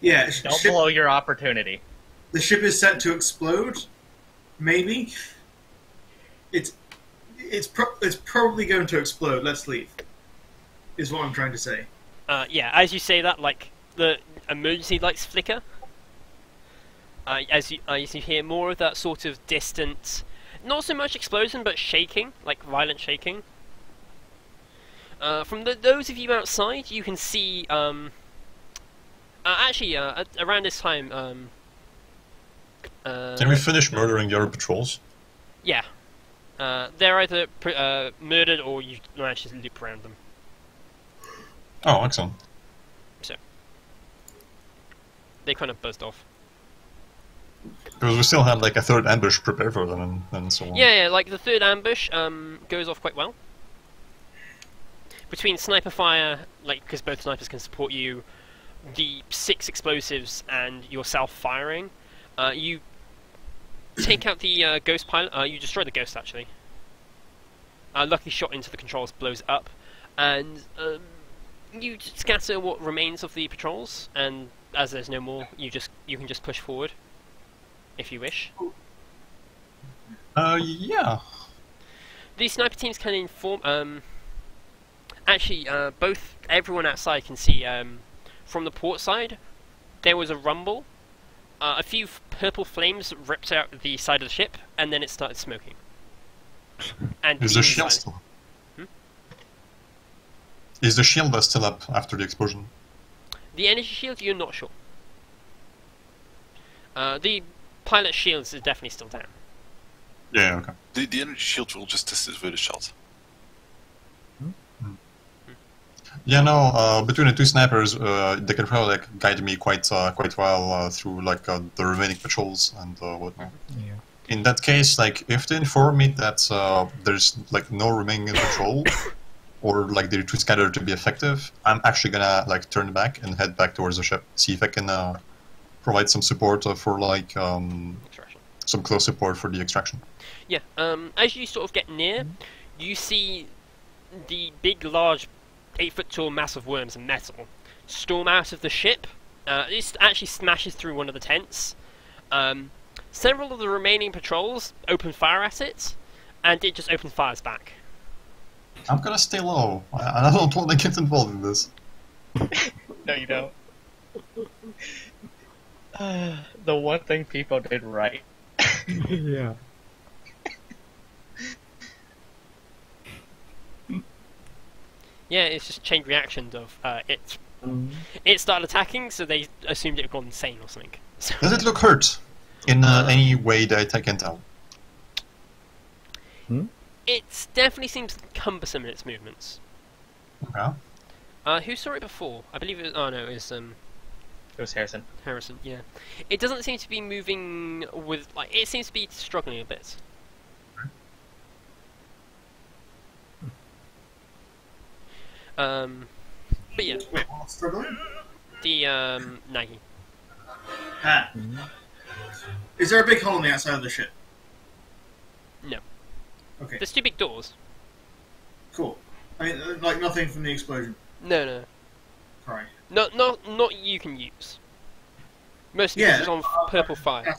Yeah, Don't blow your opportunity. the ship is set to explode. Maybe. It's probably going to explode. Let's leave. Is what I'm trying to say. Yeah, as you say that, like, the emergency lights flicker. As you hear more of that sort of distant, not so much explosion, but shaking, like violent shaking. From those of you outside, you can see, actually, around this time, Can we finish murdering the other patrols? yeah. They're either murdered or you manage to loop around them. Oh, excellent. They kind of buzzed off. Because we still had like a third ambush prepared for them and so on. Yeah, like the third ambush goes off quite well. Between sniper fire, like because both snipers can support you, the 6 explosives and yourself firing, you take out the ghost pilot. You destroy the ghost actually. Luckily, shot into the controls blows it up, and you scatter what remains of the patrols. And as there's no more, you can just push forward if you wish. Yeah. The sniper teams can inform. Actually, everyone outside can see. From the port side, there was a rumble. A few purple flames ripped out the side of the ship, and then it started smoking. And Is the shield still? Is the shield still up after the explosion? The energy shield, you're not sure. The pilot shields is definitely still down. Yeah, okay. The energy shield will just test it with a shot. Yeah, no. Between the 2 snipers, they can probably like guide me quite well through like the remaining patrols and whatnot. Yeah. In that case, like if they inform me that there's like no remaining patrol, or like the retreat scatter to be effective, I'm actually gonna like turn back and head back towards the ship. See if I can provide some support for like Extraction. some close support for the extraction. Yeah. As you sort of get near, you see the big, large, 8-foot tall mass of worms and metal storm out of the ship. This actually smashes through one of the tents. Several of the remaining patrols open fire at it, and it just opens fires back. I'm gonna stay low. I don't want to get involved in this. No, you don't. The one thing people did right. Yeah. Yeah, it's just chain reaction of it started attacking, so they assumed it had gone insane or something. So, Does it look hurt in any way that I can tell? it definitely seems cumbersome in its movements. Okay. Who saw it before? I believe it was. Oh no, it was It was Harrison. Harrison, yeah. It doesn't seem to be moving with, like, it seems to be struggling a bit. But yeah, Wait, what's struggling? the, Nagi. Ah. Is there a big hole on the outside of the ship? No. Okay, There's 2 big doors. cool. I mean, like nothing from the explosion. No, no. Sorry. Not you can use. Mostly Yeah, because it's on purple fire.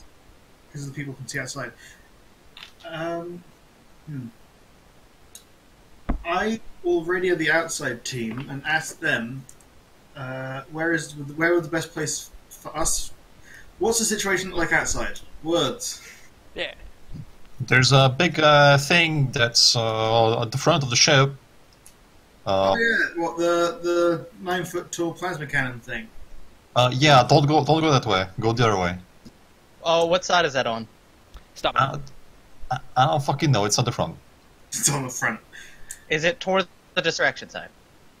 Because the people can see outside. I will radio the outside team and ask them where would the best place for us. What's the situation like outside? Words. Yeah. There's a big thing that's at the front of the ship. Oh yeah, what the 9-foot tall plasma cannon thing? Yeah, don't go that way. Go the other way. Oh, what side is that on? Stop it. I don't fucking know. It's at the front. It's on the front. Is it towards the distraction side?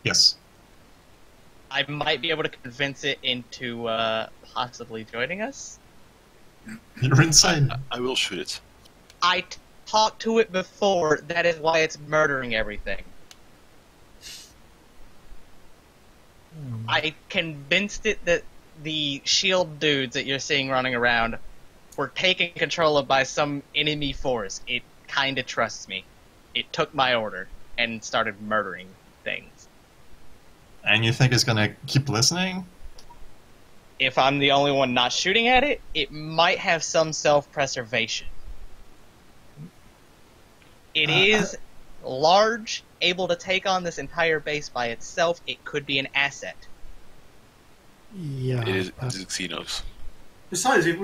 Yes. I might be able to convince it into possibly joining us. You're insane. I will shoot it. I talked to it before. That is why it's murdering everything. I convinced it that the shield dudes that you're seeing running around were taken control of by some enemy force. It kinda trusts me. It took my order and started murdering things. And you think it's gonna keep listening? If I'm the only one not shooting at it, it might have some self-preservation. It is large, able to take on this entire base by itself. It could be an asset. Yeah. It is but Xenos. Besides, we've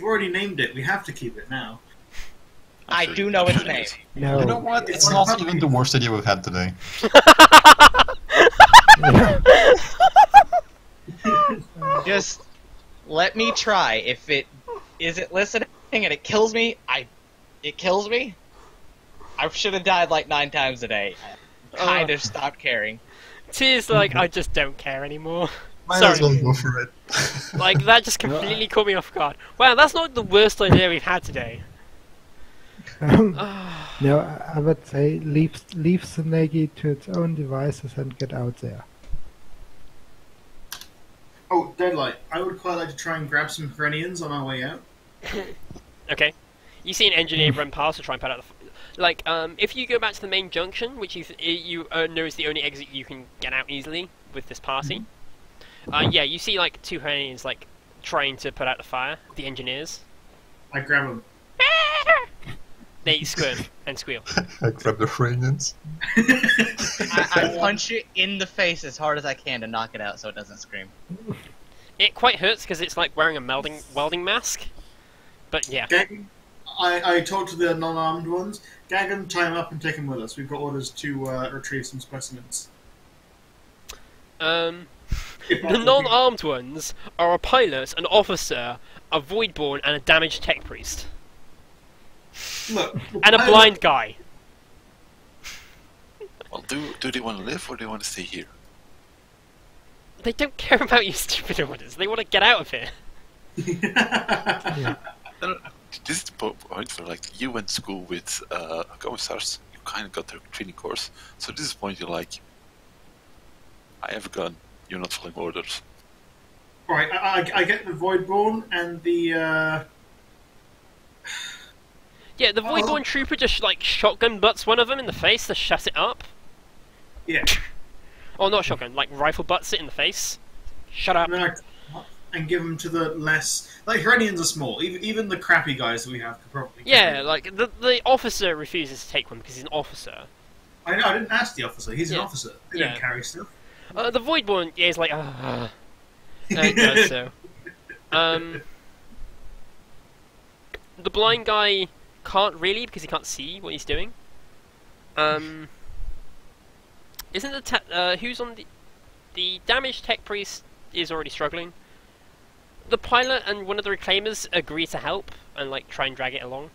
already named it. We have to keep it now. I do know its name. no. You know what? It's not even the worst idea we've had today. Just let me try. If it isn't listening and it kills me, it kills me. I should have died like 9 times a day. I kind of stopped caring. Tears like, I just don't care anymore. Might Sorry. as well go for it. Like, that just completely caught me off guard. Wow, that's not the worst idea we've had today. No, I would say leave the Nagi to its own devices and get out there. Oh, Deadlight. I would quite like to try and grab some Grenians on our way out. Okay. You see an engineer run past to try and put out the... Like, if you go back to the main junction, which you know is the only exit you can get out easily with this party, yeah, you see, like, 2 Grenians, like, trying to put out the fire, the engineers. I grab them. They squirm and squeal. I grab the Freudians. I punch it in the face as hard as I can to knock it out so it doesn't scream. It quite hurts because it's like wearing a welding mask. But yeah. Gag I talk to the non-armed ones. Gag them, tie them up, and take them with us. We've got orders to retrieve some specimens. The non-armed ones are a pilot, an officer, a voidborn, and a damaged tech priest. Look, And a blind guy. Well, do they want to live or do they want to stay here? They don't care about you stupid orders. They want to get out of here. Yeah. This is the point where, like, you went to school with commissars. You kind of got their training course. So this is the point you're like, I have a gun. You're not following orders. Alright, I get the Voidborn and the, Yeah, the voidborn trooper just like shotgun butts one of them in the face to shut it up. Yeah. Oh, not shotgun, like rifle butts it in the face. Shut up. And give them to the less... Like, Herenians are small. Even the crappy guys that we have could probably... Yeah, like, the officer refuses to take one because he's an officer. I know, I didn't ask the officer. He's an Yeah. officer. They Yeah. don't carry stuff. The voidborn, yeah, is like, it does so. The blind guy can't really because he can't see what he's doing. Isn't the who's on the damaged tech priest is already struggling. The pilot and one of the reclaimers agree to help and like try and drag it along.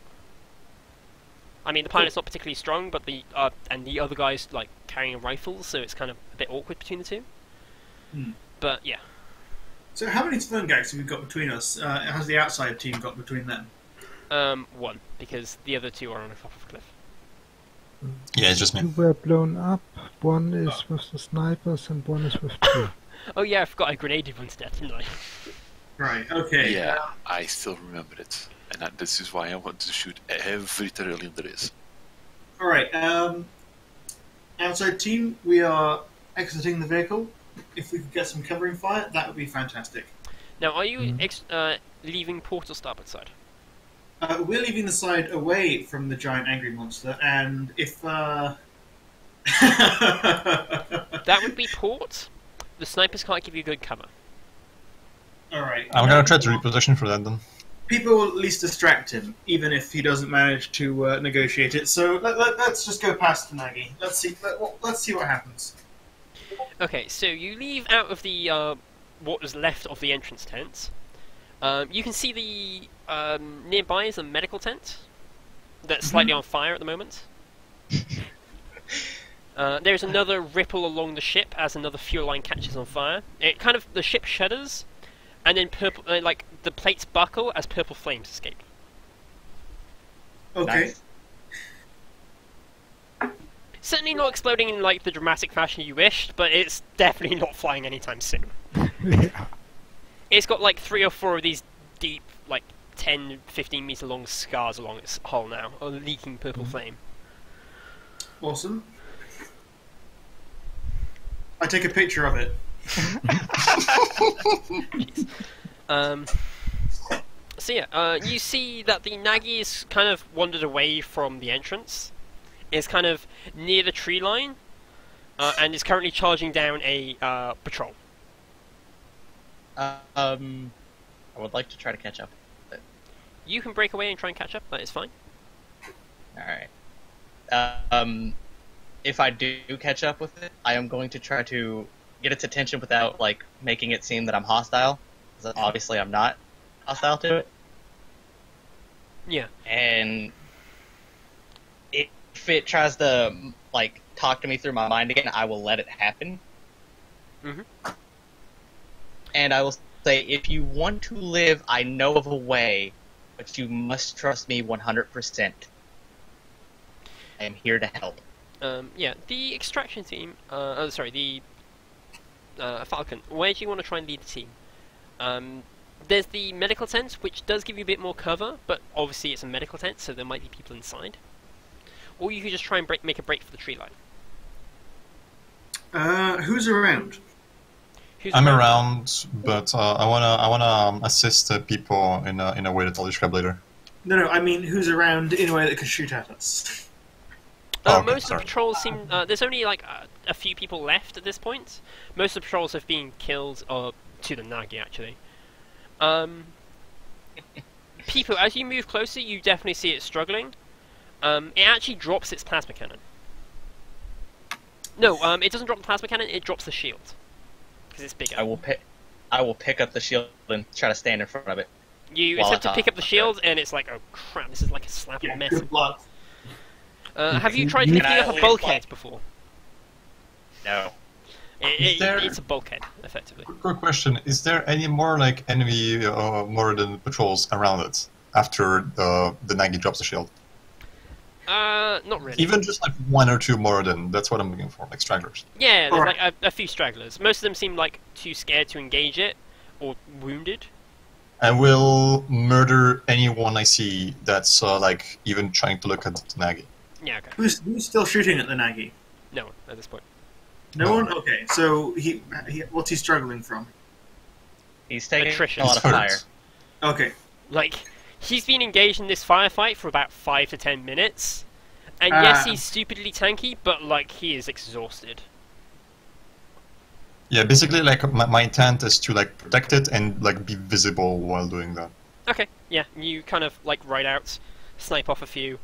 I mean, the pilot's not particularly strong, but the other guy's like carrying rifles, so it's kind of a bit awkward between the two. But yeah. So how many Verghast have we got between us? Has the outside team got between them? One, because the other two are on the top of a cliff. Yeah, it's just me. Two were blown up. One is with the snipers, and one is with two. Oh yeah, I forgot I grenaded one step, didn't I? Right. Okay. Yeah, I still remember it, and this is why I want to shoot every Terrellian there is. All right. Outside team, we are exiting the vehicle. If we could get some covering fire, that would be fantastic. Now, are you leaving port or starboard side? We're leaving the side away from the giant angry monster, and if That would be port. The snipers can't give you good cover. all right, I'm gonna try to reposition for that then. people will at least distract him, even if he doesn't manage to negotiate it. So let's just go past Nagi. Let's see. Let's see what happens. Okay, so you leave out of the what was left of the entrance tent. You can see the nearby is a medical tent that's slightly on fire at the moment. There's another ripple along the ship as another fuel line catches on fire. The ship shudders, and then purple, like the plates buckle as purple flames escape. Okay. Nice. Certainly not exploding in like the dramatic fashion you wished, but it's definitely not flying anytime soon. Yeah. It's got like 3 or 4 of these deep, like 10, 15 meter long scars along its hull now, a leaking purple flame. Awesome. I take a picture of it. So yeah, you see that the Nagi is kind of wandered away from the entrance. It's kind of near the tree line, and is currently charging down a patrol. I would like to try to catch up. You can break away and try and catch up. That is fine. Alright. If I do catch up with it, I am going to try to get its attention without, like, making it seem that I'm hostile. Because obviously I'm not hostile to it. Yeah. And if it tries to, like, talk to me through my mind again, I will let it happen. Mhm. And I will say, if you want to live, I know of a way, but you must trust me 100%. I am here to help. Yeah, the extraction team, the Falcon, where do you want to try and lead the team? There's the medical tent, which does give you a bit more cover, but obviously it's a medical tent, so there might be people inside. Or you could just try and make a break for the tree line. Who's around? I'm around, but I wanna assist people in a way that I'll describe later. No, I mean who's around in a way that could shoot at us. Okay, Most of sorry. the patrols seem... there's only like a few people left at this point. Most of the patrols have been killed, or to the Nagi actually. People, as you move closer, you definitely see it struggling. It actually drops its plasma cannon. No, it doesn't drop the plasma cannon, it drops the shield. Because it's bigger. I will pick up the shield and try to stand in front of it. You While attempt to I pick up the talk. shield, and it's like, oh crap, this is like a slap of metal. Good luck. Have you tried lifting up a bulkhead before? No. It's a bulkhead, effectively. Quick question: is there any more like enemy more than patrols around it after the Nagi drops the shield? Not really. Even just like 1 or 2 more than that's what I'm looking for, like stragglers. Yeah, there's Alright. like a few stragglers. Most of them seem like too scared to engage it, or wounded. I will murder anyone I see that's like even trying to look at the Nagi. Yeah, okay. Who's still shooting at the Nagi? No one at this point. No one. Okay, so he what's he struggling from? He's taking Attrition. a lot of fire. Okay, Like, he's been engaged in this firefight for about 5 to 10 minutes, and yes, he's stupidly tanky, but like he is exhausted. Yeah, basically like my intent is to like protect it and like be visible while doing that. Okay, yeah, you kind of like ride out, snipe off a few.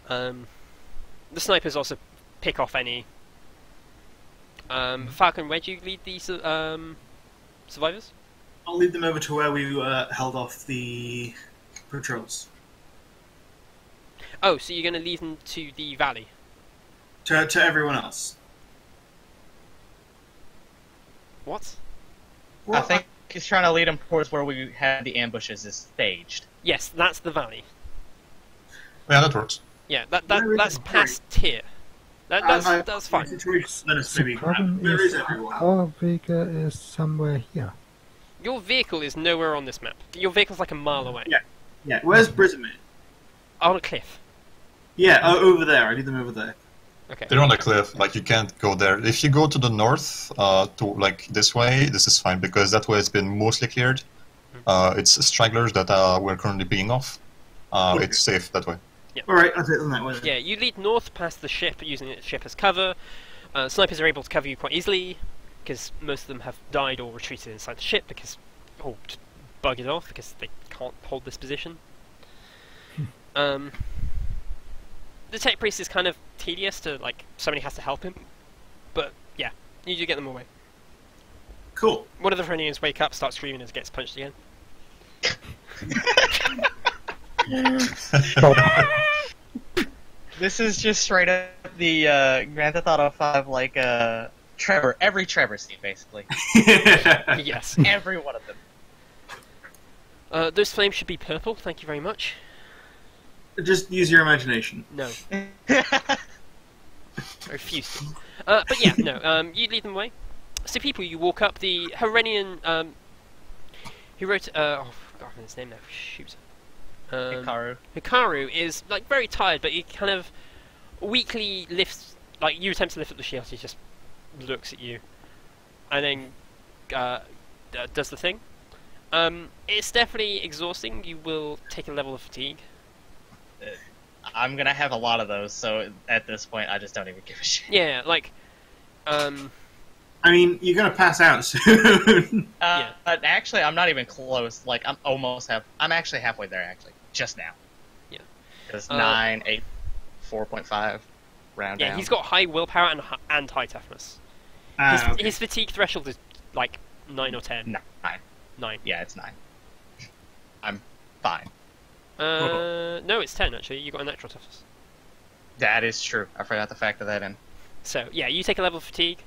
The snipers also pick off any. Falcon, where do you lead these survivors? I'll lead them over to where we held off the patrols. Oh, so you're going to lead them to the valley? To everyone else. What? I think he's trying to lead him towards where we had the ambushes is staged. Yes, that's the valley. Yeah, that works. Yeah, Where is that's it? past tier. That's fine. Let us maybe The problem where is is everyone? our vehicle is somewhere here. Your vehicle is nowhere on this map. Your vehicle's like a mile away. Yeah. Yeah, where's Brisamir? On a cliff. Yeah, over there. I need them over there. Okay. They're on the cliff. Like you can't go there. If you go to the north, to like this way, this is fine because that way it's been mostly cleared. It's stragglers that we're currently being off. Okay. It's safe that way. Alright, I'll take them that way. Yeah, you lead north past the ship, using the ship as cover. Snipers are able to cover you quite easily, because most of them have died or retreated inside the ship because, or just buggered off because they can't hold this position. The tech priest is kind of tedious to, like, somebody has to help him, but yeah, you do get them away. Cool. One of the Verghast wake up, starts screaming as gets punched again. This is just straight up the Grand Theft Auto 5, like, Trevor. Every Trevor scene, basically. Yes. Every one of them. Those flames should be purple, thank you very much. Just use your imagination. No. I refuse to. But yeah, no, you lead them away. So people, you walk up the Herenian, he wrote, oh, I forgot his name now, shoot. Hikaru is, like, very tired, but he kind of weakly lifts, like, you attempt to lift up the shield, he just looks at you, and then, does the thing. It's definitely exhausting, you will take a level of fatigue. I'm gonna have a lot of those, so at this point, I just don't even give a shit. Yeah, like, I mean, you're gonna pass out soon. Yeah. But actually, I'm not even close. Like, I'm actually halfway there, actually. Just now. Yeah. Because 9, 8, 4.5, round yeah, down. he's got high willpower and high toughness. Okay. His fatigue threshold is, like, 9 or 10. 9. 9. Yeah, it's 9. I'm fine. No, it's 10, actually. You got a natural toughness. That is true. I forgot to factor that in. So, yeah, you take a level of fatigue.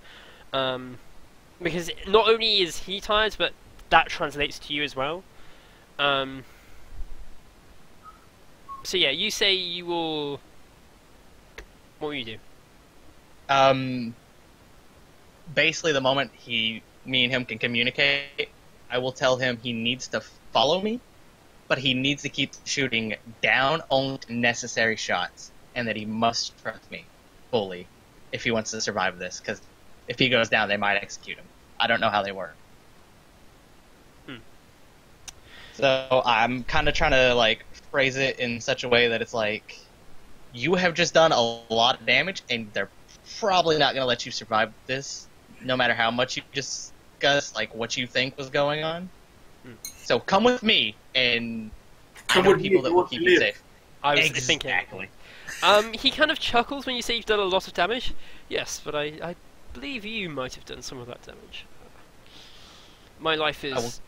Because not only is he tired, but that translates to you as well. So yeah, you say you will... What will you do? Basically, the moment me and him can communicate, I will tell him he needs to follow me, but he needs to keep shooting down only to necessary shots, and that he must trust me fully if he wants to survive this, because if he goes down, they might execute him. I don't know how they work. So I'm kind of trying to, like, phrase it in such a way that it's like, you have just done a lot of damage, and they're probably not going to let you survive this, no matter how much you discuss, like, what you think was going on. So come with me, and Come I know with me people if that you will want to keep you live. safe. I was Exactly. thinking... he kind of chuckles when you say you've done a lot of damage. Yes, but I believe you might have done some of that damage. My life is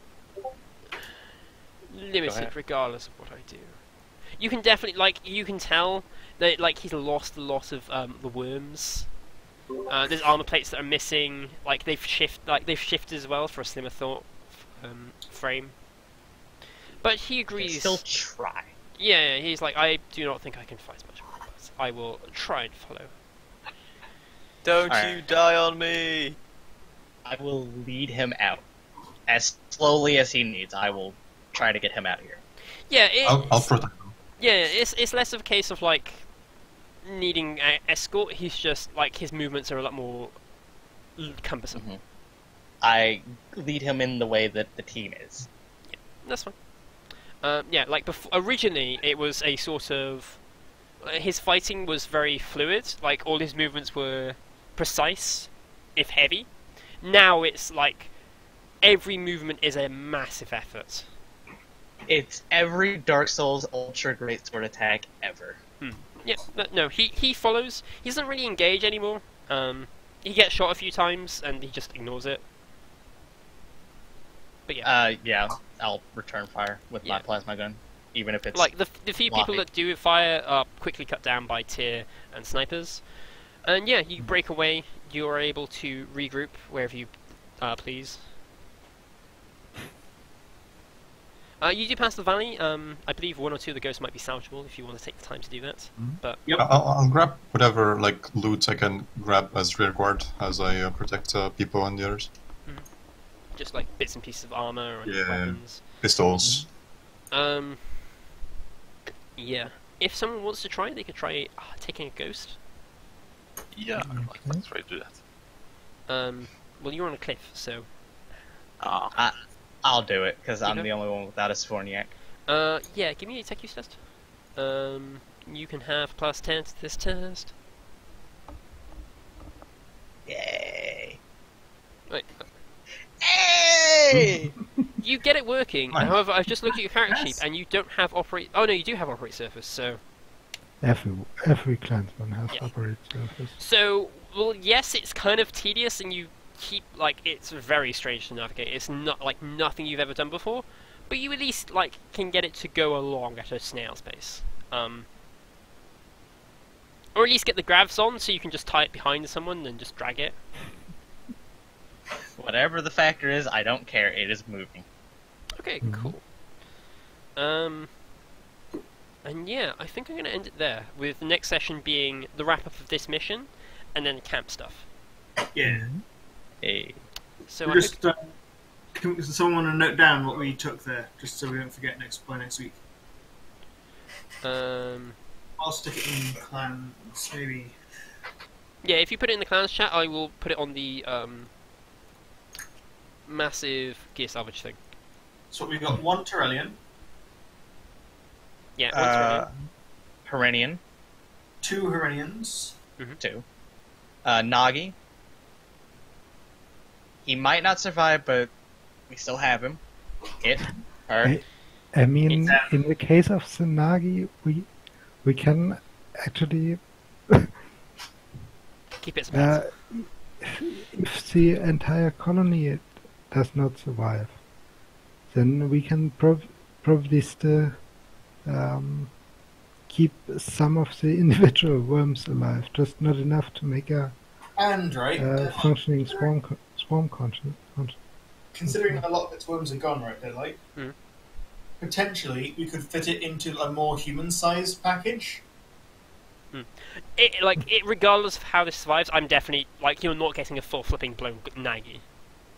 limited regardless of what I do. You can definitely, like, you can tell that, like, he's lost a lot of the worms. There's armor plates that are missing. Like, they've shifted as well for a slimmer thought frame. But he agrees. Still try. Yeah, he's like, I do not think I can fight much more, but I will try and follow. Don't Alright. you die on me! I will lead him out. As slowly as he needs, I will try to get him out of here. Yeah, I'll protect them. yeah, it's less of a case of, like, needing an escort. He's just, like, his movements are a lot more cumbersome. Mhm. I lead him in the way that the team is. That's fine. Yeah, like, originally it was a sort of... his fighting was very fluid, like, all his movements were precise, if heavy. Now it's like, every movement is a massive effort. It's every Dark Souls Ultra Great Sword attack ever. Yeah, no, he follows. He doesn't really engage anymore. He gets shot a few times, and he just ignores it. But yeah. Yeah, I'll return fire with my Yeah. plasma gun, even if it's Like, the few people blocking. that do fire are quickly cut down by tier and snipers. And yeah, you break away, you are able to regroup wherever you please. You do pass the valley. I believe one or two of the ghosts might be salvageable if you want to take the time to do that. But I'll grab whatever like loot I can grab as rear guard as I protect people and the others. just like bits and pieces of armor and Yeah. weapons. Pistols. Yeah. If someone wants to try, they could try taking a ghost. Yeah, let's try to do that. Well, you're on a cliff, so. I'll do it because I'm Okay. the only one without a Sforniak. Yeah. Give me a tech use test. You can have +10 to this test. Yay! Wait. Hey! You get it working. Nice. However, I've just looked at your character sheet, and you don't have operate. Oh no, you do have operate surface. So. Every clansman has Yeah. operate surface. So, well, yes, it's kind of tedious, and you keep it's very strange to navigate. It's not like nothing you've ever done before, but you at least can get it to go along at a snail's pace. Or at least get the grabs on, so you can just tie it behind someone and just drag it. Whatever the factor is, I don't care. It is moving. Okay, Mhm. cool. And yeah, I think I'm going to end it there, with the next session being the wrap-up of this mission, and then the camp stuff. Yeah. Hey. So We'll I just can someone want to note down what we took there, just so we don't forget by next week. I'll stick it in clans, maybe. yeah, if you put it in the clans chat, I will put it on the massive gear salvage thing. So we got one Tyrellian, Yeah, one's Herenian, 2 Herenians, 2. Nagi. He might not survive, but we still have him. It. Her. I mean, It's, in the case of Tsunagi, we can actually, keep it as if the entire colony does not survive, then we can probably still keep some of the individual worms alive, just not enough to make a and right. functioning swarm conscious. Considering a lot of its worms are gone, right, Deadlight? Mhm. Potentially, we could fit it into a more human-sized package. it regardless of how this survives, I'm definitely you're not getting a full flipping blown Nagi.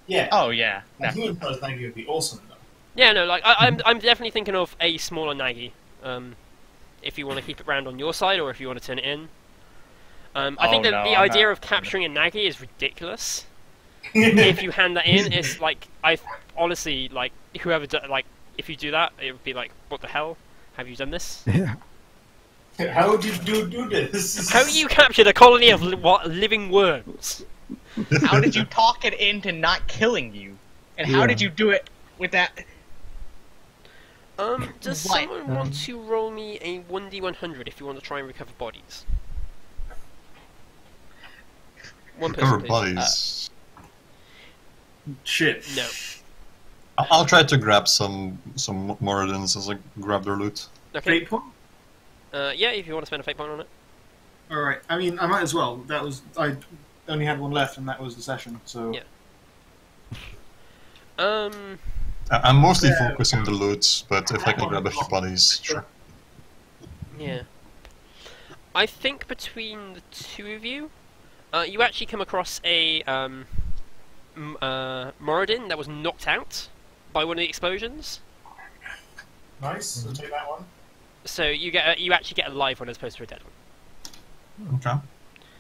Yeah. Oh, yeah. A No. human-sized Nagi would be awesome, though. Yeah, no, I'm definitely thinking of a smaller Nagi. If you want to keep it round on your side, or if you want to turn it in. I think that no, the I'm idea not. of capturing a Nagi is ridiculous. If you hand that in, it's I honestly whoever if you do that, it would be like, what the hell? Have you done this? Yeah. How would you do this? How do you capture a colony of living worms? How did you talk it into not killing you? And how Yeah. did you do it with that? Does What? someone want to roll me a 1d100 if you want to try and recover bodies? One person, Recover please. bodies. Shit. No. I'll try to grab some Moradins as I grab their loot. Okay. Fate point? Yeah, if you want to spend a fate point on it. Alright, I mean, I might as well. I only had one left, and that was the session, so... Yeah. I'm mostly focusing on the loot, but if I can grab a few bodies, sure. Yeah. I think between the two of you, you actually come across a Moradin that was knocked out by one of the explosions. Nice, I'll take that one. So you actually get a live one as opposed to a dead one. Okay.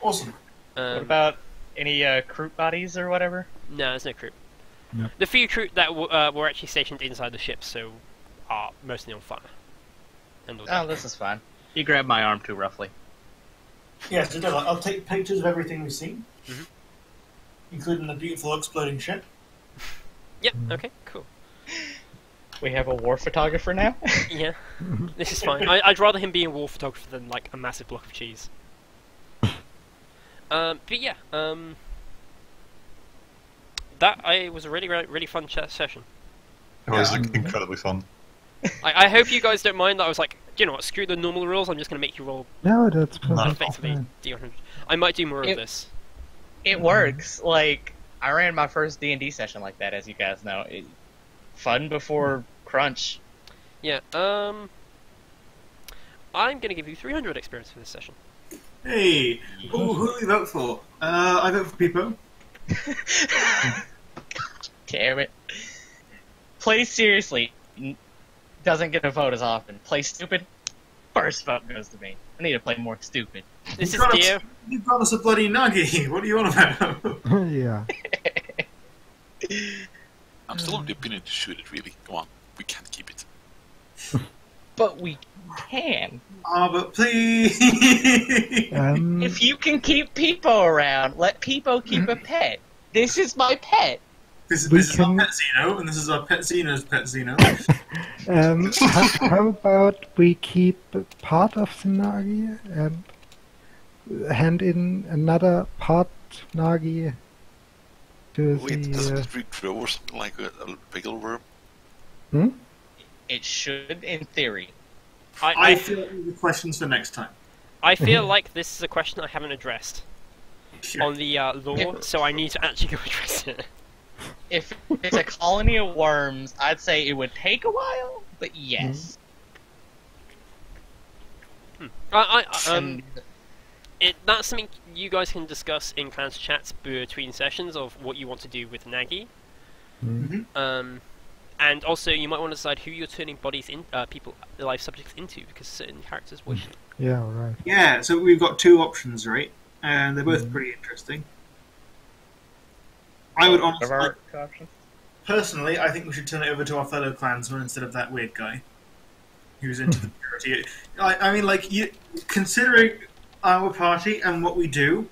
Awesome. What about any crew bodies or whatever? No, there's no crew. No. The few crew that were actually stationed inside the ship, so are mostly on fire. And all Oh, that. this is fine. You grabbed my arm too roughly. Yeah, so Deadlight, I'll take pictures of everything we've seen, Mhm. including the beautiful exploding ship. Yep. Okay. Cool. We have a war photographer now? Yeah. This is fine. I'd rather him be a war photographer than a massive block of cheese. But yeah. That was a really fun session. It was incredibly fun. I hope you guys don't mind that I was like, you know what, screw the normal rules, I'm just going to make you roll No, that's perfectly effectively fine. D100. I might do more of It- this. It works. Like, I ran my first D&D session like that, as you guys know. Fun before crunch. Yeah. I'm gonna give you 300 experience for this session. Hey, who do we vote for? I vote for Peepo. Damn it. Play seriously. Doesn't get a vote as often. Play stupid. First vote goes to me. I need to play more stupid. This is got Dio. You got us a bloody Nagi. What are you on about? Yeah. I'm still of the opinion to shoot it, really. Come on, we can't keep it. But we can. But please. If you can keep Peepo around, let Peepo keep a pet. This is my pet. This We is our can- pet Xeno, and this is our pet Xeno's pet Xeno. How about we keep part of the Nagi and hand in another part Nagi to Wait, doesn't the... it regrow or something like a regular worm? It should, in theory. I feel like these are questions for next time. I feel like this is a question I haven't addressed Sure. on the lore, so I need to actually go address it. If it's a colony of worms, I'd say it would take a while, but yes. And That's something you guys can discuss in class chats between sessions of what you want to do with Nagi. And also, you might want to decide who you're turning bodies in, people, life subjects into, because certain characters wish. Yeah, right. Yeah, so we've got two options, right? And they're both pretty interesting. I would honestly, personally, I think we should turn it over to our fellow clansman instead of that weird guy who's into the purity. I mean, like, considering our party and what we do,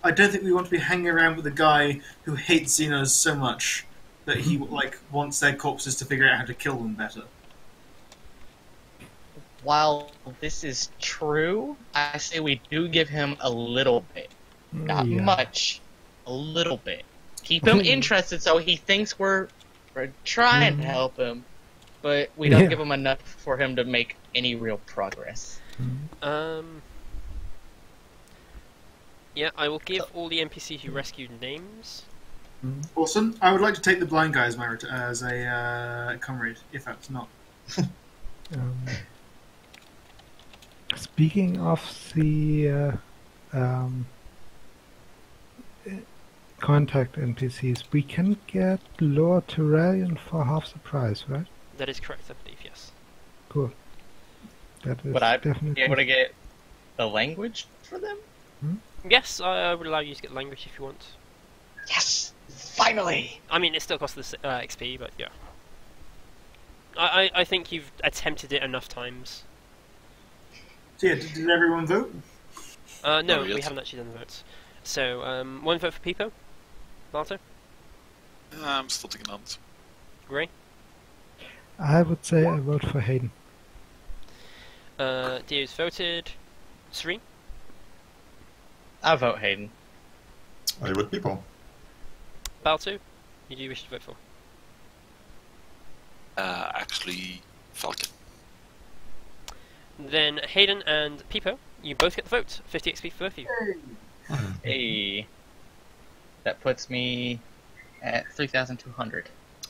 I don't think we want to be hanging around with a guy who hates Xenos so much that he wants their corpses to figure out how to kill them better. while this is true, I say we do give him a little bit. Not Yeah. much. A little bit. Keep him interested so he thinks we're trying to help him, but we don't Yeah. give him enough for him to make any real progress. Yeah, I will give all the NPCs you rescued names. Awesome. I would like to take the blind guy as a comrade, if that's not. Speaking of the contact NPCs, we can get Lord Tyrellian for half the price, right? That is correct, I believe, yes. Cool. That is Would I definitely be able to get the language for them? Yes, I would allow you to get language if you want. Yes! Finally! I mean, it still costs the XP, but yeah. I think you've attempted it enough times. So yeah, did everyone vote? No, Not we yet. haven't actually done the votes. So, one vote for Peepo. Balto? I'm still thinking on it. Gray? I would say I vote for Hayden. Dio's voted. Serene? I vote Hayden. Are you with people? Balto? Who do you wish to vote for? Actually, Falcon. Then Hayden and Peepo, you both get the vote. 50 XP for both of you. Hey. That puts me at 3,200.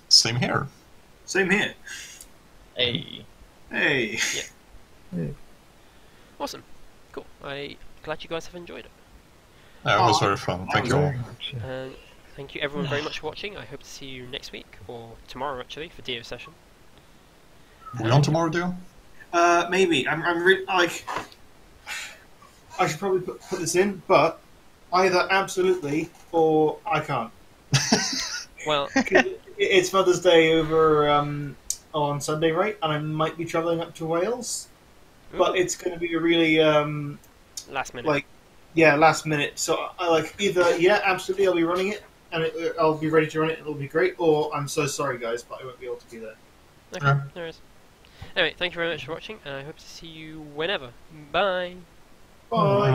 Same here. Same here. Hey. Hey. Awesome. Cool. I'm glad you guys have enjoyed it. Yeah, it was very fun. Thank you all. Very much, yeah. And thank you everyone very much for watching. I hope to see you next week, or tomorrow actually, for Dio session. Are we on tomorrow, Dio? Maybe. I'm like. I should probably put this in, but either absolutely or I can't. Well, It's Mother's Day over on Sunday, right? And I might be travelling up to Wales, but it's going to be a really last minute. last minute. So I either absolutely I'll be running it and I'll be ready to run it. It'll be great, or I'm so sorry guys, but I won't be able to be there. Okay, Yeah. there is. Anyway, thank you very much for watching, and I hope to see you whenever. Bye! Bye.